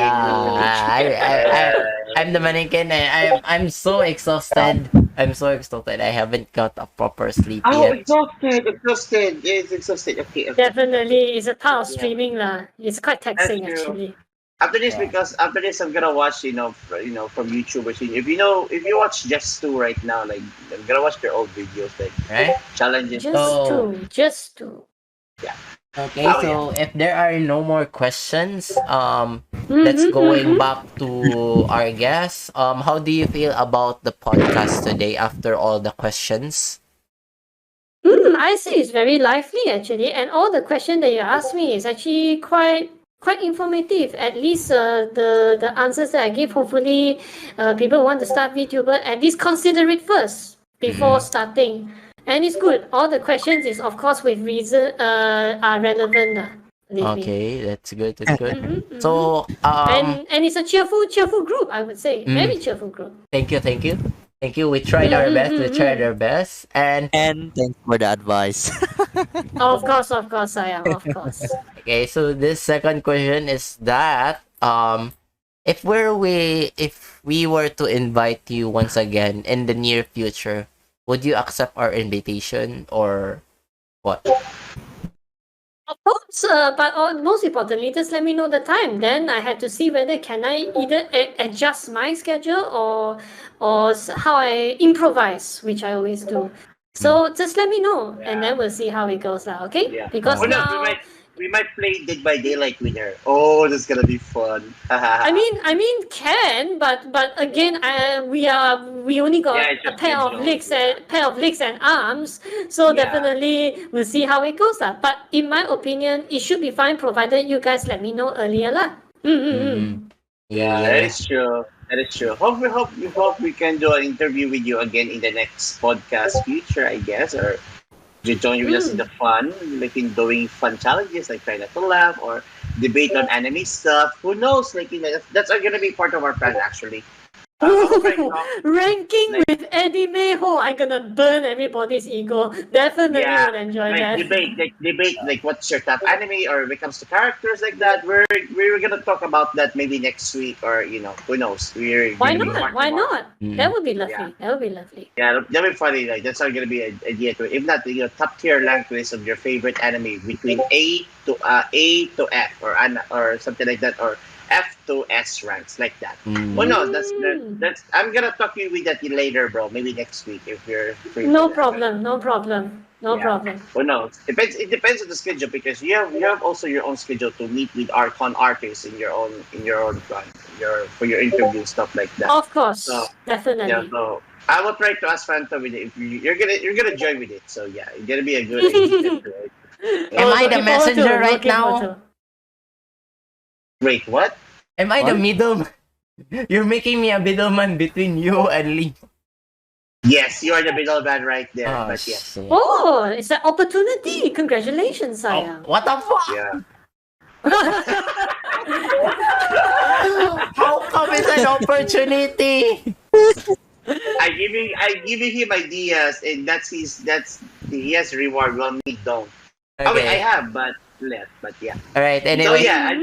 I'm the mannequin and I'm so exhausted. I'm so exhausted. I haven't got a proper sleep Oh, yet. exhausted. Yes, exhausted. Okay. Definitely, it's a part of streaming lah. It's quite taxing That's true. actually. After this, I'm gonna watch from YouTubers. If you watch Just Two right now, like I'm gonna watch their old videos, like Right? challenges. Just two. Okay, Oh, so if there are no more questions, let's going back to our guests. How do you feel about the podcast today after all the questions? I see it's very lively actually, and all the question that you asked me is actually quite informative. At least the answers that I give, hopefully, people who want to start VTuber at least consider it first before starting. And it's good. All the questions is of course with reason are relevant. Believe me. Okay, that's good. That's good. So And it's a cheerful group, I would say. Very cheerful group. thank you. We tried our best. We tried our best, and thanks for the advice. Of course, I am. Of course. okay. So this second question is that if we were to invite you once again in the near future, would you accept our invitation or what? Of course, but most importantly, just let me know the time. Then I had to see whether can I either adjust my schedule or how I improvise, which I always do. So just let me know, and then we'll see how it goes now. Okay? Yeah. Because Who knows, now, we might play Dead by Daylight with her. Oh, this is gonna be fun. I mean, can, but again, we only got Yeah, it's a just pair of legs and arms, so Yeah. definitely we'll see how it goes lah. But in my opinion, it should be fine provided you guys let me know earlier lah. Yeah, that is true. That is true. Hope we can do an interview with you again in the next podcast future, I guess, or you join with us in the fun, like in doing fun challenges, like try not to laugh or debate on anime stuff. Who knows? Like that's gonna be part of our plan actually. Ranking with Eddie Mayho, I'm gonna burn everybody's ego. Definitely Yeah, will enjoy like that. debate, like what's your top anime, or when it comes to characters like that. We're gonna talk about that maybe next week, or who knows? Why not? Why not? That would be lovely. Yeah. That would be lovely. Yeah, that'd be funny. Like that's not gonna be an idea to it. If not, top tier rank list of your favorite anime between A to F or something like that, or F to S ranks like that. Oh no, I'm gonna talk to you with that later, bro. Maybe next week if you're free. No for that. problem. No problem. No Yeah. problem. Who knows? It depends on the schedule because you have also your own schedule to meet with our con artists in your own plan, for your interview stuff like that. Of So course, yeah, definitely. so I will try to ask Fanta with it if you're gonna join with it. So yeah, it's gonna be a good engagement. Right? Am Oh, I the looking forward to. messenger right Looking forward now? to. Wait, what? Am I the What? middle? You're making me a middleman between you and Lee. Yes, you are the middleman right there. Oh But yeah, shit. Oh, it's an opportunity. Congratulations, Oh, sayang. what the fuck? yeah. How come it's an opportunity? I giving him ideas, and that's he has reward. Well, me don't. Oh wait, I Okay. have, but left. But yeah. All right. So Anyway, yeah,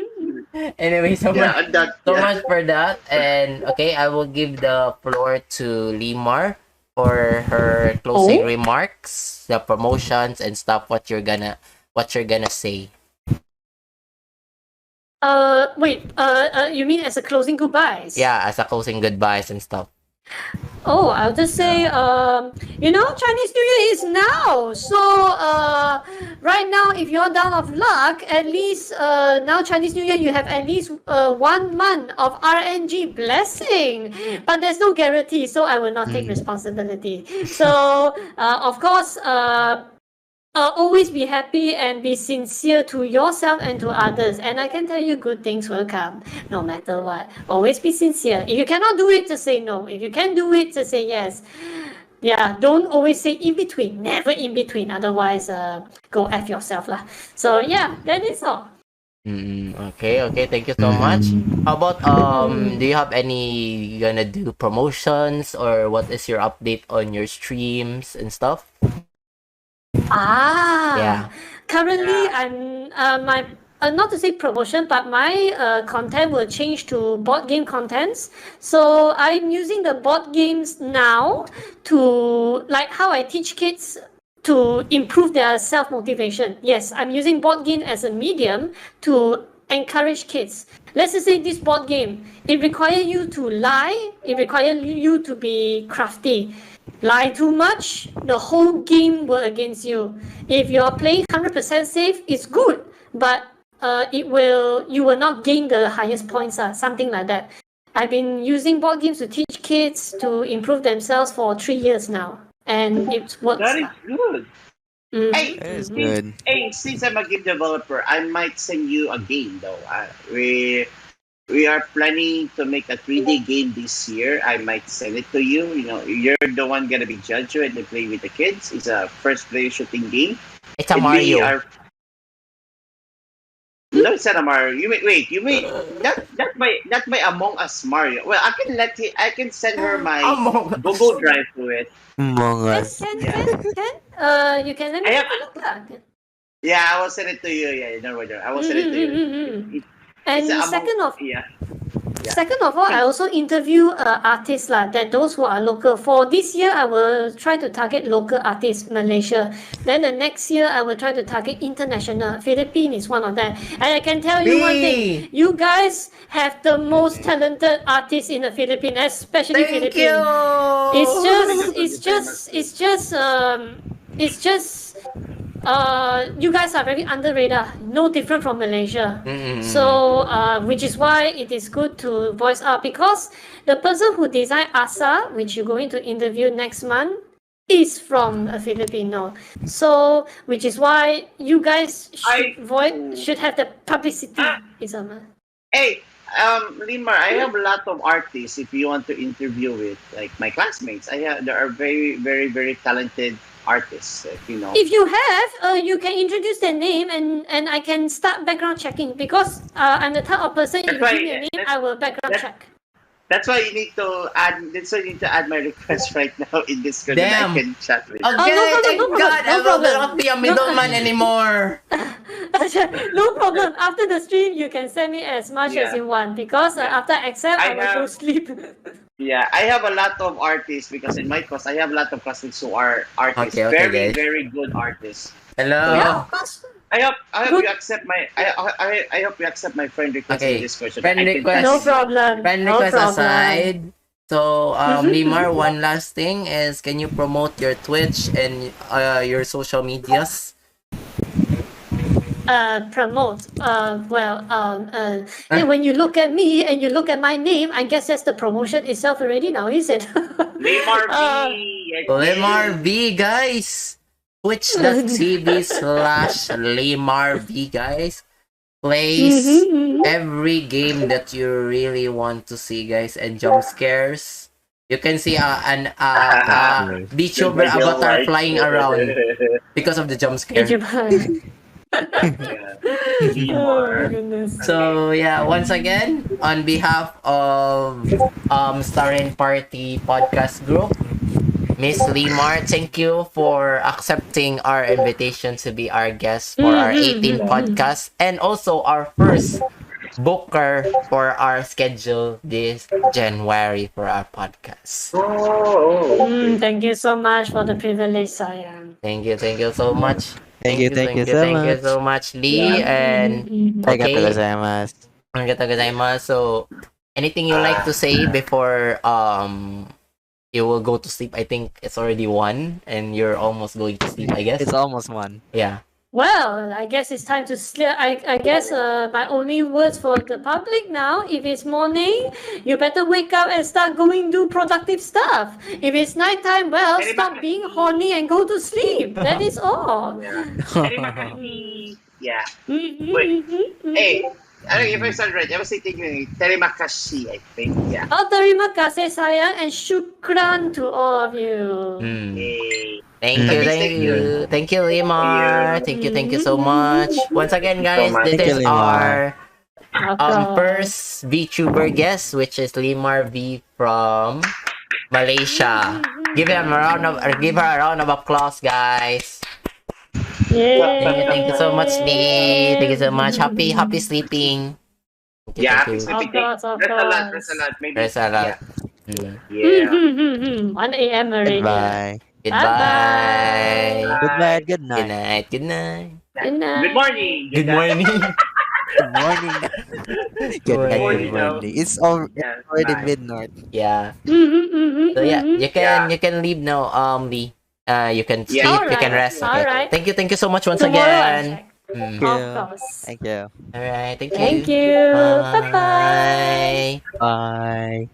anyway, so yeah, much, and that so yeah. much for that. And okay, I will give the floor to Limar for her closing Oh? remarks, the promotions and stuff. What you're gonna say? Wait. You mean as a closing goodbyes? Yeah, as a closing goodbyes and stuff. Oh, I'll just say, Chinese New Year is now. So, right now, if you're down of luck, at least now Chinese New Year, you have at least 1 month of RNG blessing. But there's no guarantee, so I will not take responsibility. So, of course, always be happy and be sincere to yourself and to others. And I can tell you good things will come no matter what. Always be sincere. If you cannot do it, just say no. If you can do it, just say yes. Yeah, don't always say in between. Never in between. Otherwise, go F yourself lah. So yeah, that is all. Okay, thank you so much. How about do you have any gonna do promotions or what is your update on your streams and stuff? Yeah. Currently, I'm my not to say promotion, but my content will change to board game contents. So I'm using the board games now to like how I teach kids to improve their self motivation. Yes, I'm using board game as a medium to encourage kids. Let's just say this board game, it requires you to lie, it requires you to be crafty. Lie too much, the whole game will against you. If you're playing 100% safe, it's good, but you will not gain the highest points, something like that. I've been using board games to teach kids to improve themselves for 3 years now, and it works. That is good. Hey, That is Mhm. good. since I'm a game developer, I might send you a game though. We are planning to make a 3D game this year. I might send it to you. You know, you're the one gonna be judged when they play with the kids. It's a first player shooting game. It's a And we Mario. are. No, it's not a Mario. You mean not by Among Us Mario. Well, I can send her my Among Us. Google Drive to it. Among Us. Can. You can let me I have have- a look lah. Yeah, I will send it to you. Yeah, no worry. I will send it to you. And It's a second of yeah. Second of all, I also interview artists that those who are local. For this year, I will try to target local artists, Malaysia. Then the next year, I will try to target international. Philippines is one of them. And I can tell you one thing: you guys have the most talented artists in the Philippines, especially Thank Philippines. you. It's just you guys are very under radar, no different from Malaysia. So which is why it is good to voice out, because the person who designed Asa, which you're going to interview next month, is from a Filipino. So which is why you guys should have the publicity. Hey, Limar, I have a lot of artists. If you want to interview with, like my classmates, there are very, very, very talented artists. You know. If you have, you can introduce their name and I can start background checking, because I'm the type of person, if you give me a name, I will background check. That's why you need to add. That's why you need to add my request right now in Discord. Damn. And I can chat with. Okay, no problem, thank no problem, God, no I will problem. not be a middleman anymore. No problem. After the stream, you can send me as much as Yeah. you want, because after I accept, I will go sleep. Yeah, I have a lot of artists because in my course, I have a lot of cousins who are artists. Okay, very, guys. very good artists. Hello. Yeah, of course. I hope Good. you accept my. I hope you accept my friend request Okay, in Discord. So friend that I can request. chat No with you. problem. Friend no request problem. aside, So, Limar, one last thing is, can you promote your Twitch and your social medias? Promote. When you look at me and you look at my name, I guess that's the promotion itself already now, is it? Lamar Uh, B. Yes, Limar yes. V, guys. Twitch.tv/Limar V, guys. Plays every game that you really want to see, guys, and jump scares. You can see an VTuber My girl avatar likes. flying around because of the jump scare. Yeah. Oh my Lamar. goodness. So yeah, once again, on behalf of Starring Party podcast group, Miss Limar, thank you for accepting our invitation to be our guest for our 18 podcast and also our first booker for our schedule this January for our podcast. Oh. Thank you so much for the privilege, Sayang. Thank you so much. Thank you So much, Lee. And Arigatou okay, gozaimasu. arigatou gozaimasu. So, anything you like to say before you will go to sleep? I think it's already 1 and you're almost going to sleep, I guess. It's almost one. Yeah. Well, I guess it's time to sleep. I guess my only words for the public now, if it's morning, you better wake up and start going do productive stuff. If it's nighttime, well, stop being horny and go to sleep. That is all. Yeah. Wait. Hey, if I said right, I was thinking Terimakashi, I think. Yeah. Oh, terima kasih sayang and shukran to all of you. Hey. Thank you, Limar. Thank you so much. Once again, guys, this Thank you, is Limar. our first VTuber guest, which is Limar V from Malaysia. Give her a round of applause, guys. Yeah. Thank you so much, Lee. Thank you so much. Happy sleeping. Yeah, Thank you. Of course, of Rest a lot, maybe. Rest a lot. Yeah. 1 a.m. already. Goodbye. Goodbye. Good night. Good Good night. night. Good night. Good night. Good morning. Good morning. Good morning. Good night. morning Good now. morning. It's Yeah, already bye. midnight. Yeah. So So yeah, you can leave now, Lee. You can sleep. Yeah. You can Alright, rest. Okay. alright. Thank you so much once Tomorrow again. I'll check. Mm. Of course. Thank you. All right. Thank you. Thank you. Bye-bye. Bye. Bye.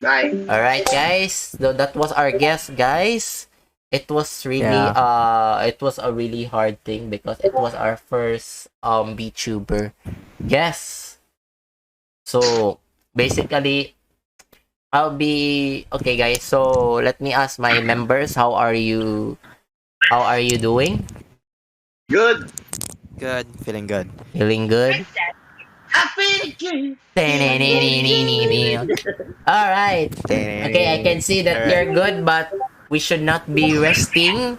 Bye. All right, guys. So that was our guest, guys. It was really it was a really hard thing because it was our first VTuber. Yes. So basically, I'll be okay, guys. So let me ask my members, how are you? How are you doing? Good. Good. Feeling good. Feeling good? All right. Okay, I can see that you're good, but we should not be resting,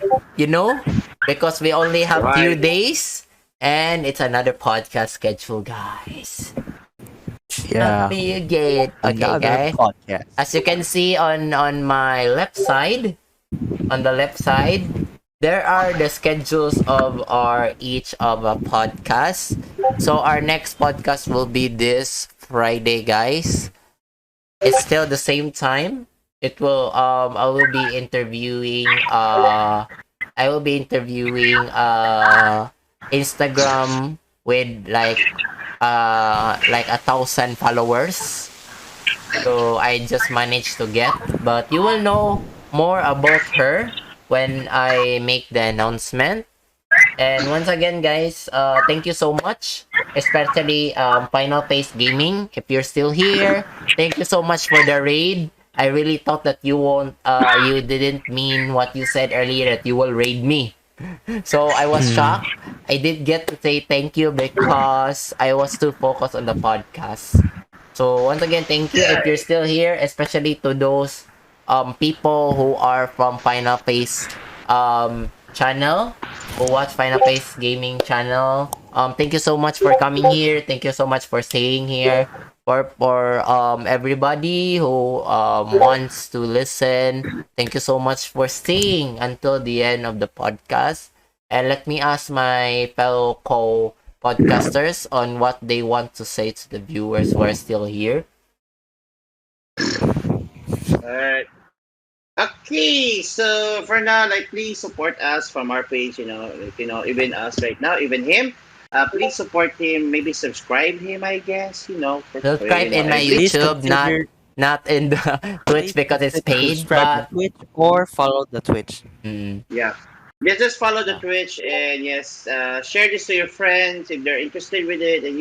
because we only have few Right. days and it's another podcast schedule, guys. Yeah. Not be again. Okay, Another guys. podcast. As you can see on my left side, there are the schedules of each of a podcast. So our next podcast will be this Friday, guys. It's still the same time. It will I will be interviewing Instagram with like 1,000 followers. So I just managed to get, but you will know more about her when I make the announcement. And once again, guys, thank you so much, especially Final Face Gaming. If you're still here, thank you so much for the raid. I really thought that you didn't mean what you said earlier, that you will raid me. So I was shocked. I did get to say thank you because I was too focused on the podcast. So once again, thank you if you're still here, especially to those people who are from Final Face channel, who watch Final Face Gaming channel. Thank you so much for coming here. Thank you so much for staying here. For everybody who wants to listen, thank you so much for staying until the end of the podcast. And let me ask my fellow co-podcasters on what they want to say to the viewers who are still here. Alright. Okay, so for now, like please support us from our page. Even us right now, even him. Please support him. Maybe subscribe him. I guess Subscribe in my every Please YouTube, consider not in the Twitch please because it's consider paid, subscribe the but Twitch or follow the Twitch. mm, yeah. Just follow the yeah. Twitch and yes, share this to your friends if they're interested with it, and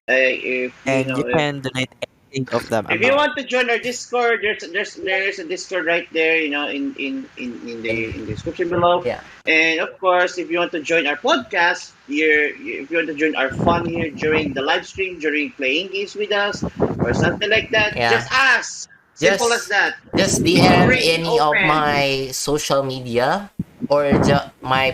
if And you can donate anything of the if you amount. want to join our Discord, there's a Discord right there, in And the description below. yeah, And of course, if you want to join our podcast, if you want to join our fun here during the live stream, during playing games with us, or something like that, yeah. just ask. Simple as Just that. just DM Free and any of open. my social media or my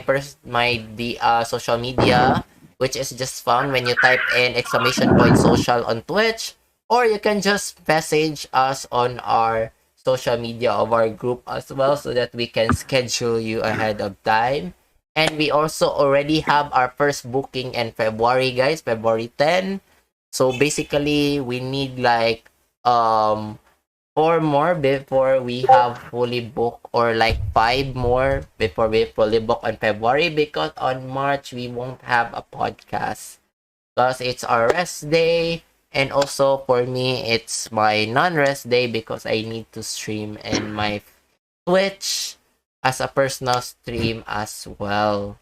social media, which is just found when you type in exclamation point social on Twitch, or you can just message us on our social media of our group as well so that we can schedule you ahead of time. And we also already have our first booking in February, guys, February 10. So basically we need like um 4 more before we have fully booked, or like 5 more before we fully book on February, because on March we won't have a podcast because it's our rest day, and also for me it's my non-rest day because I need to stream in my Twitch as a personal stream as well.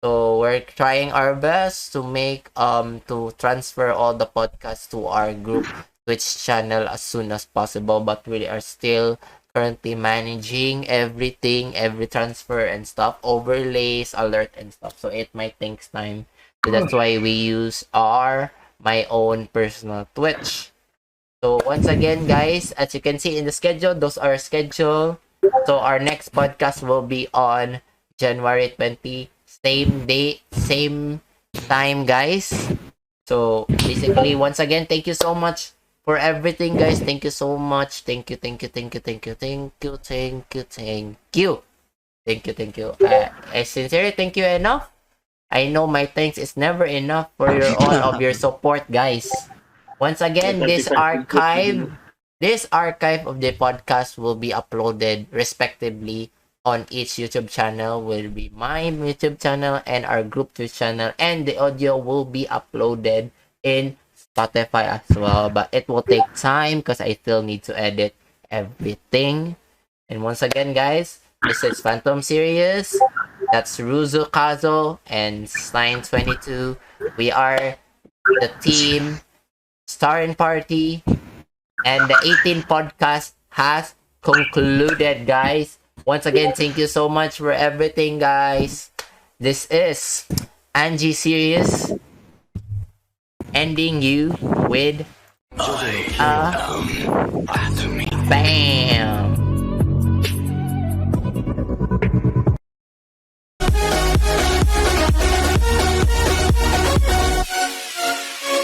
So we're trying our best to make to transfer all the podcasts to our group Twitch channel as soon as possible, but we are still currently managing everything, every transfer and stuff, overlays, alert and stuff. So it might take time. So that's why we use my own personal Twitch. So once again, guys, as you can see in the schedule, those are scheduled. So our next podcast will be on January 20, same date, same time, guys. So basically, once again, thank you so much for everything, guys. Thank you so much. Thank you, thank you, thank you, thank you, thank you, thank you, thank you. Thank you, thank you. I sincerely thank you enough. I know my thanks is never enough for your all of your support, guys. Once again, this archive of the podcast will be uploaded respectively on each YouTube channel, will be my YouTube channel and our group Twitch channel, and the audio will be uploaded in Spotify as well. But it will take time because I still need to edit everything. And once again, guys, this is Phantom Series. That's Ruzu Kazo and Stein22. We are the team Star and Party, and the 18 podcast has concluded, guys. Once again, thank you so much for everything, guys. This is Angie Series ending you with a bam.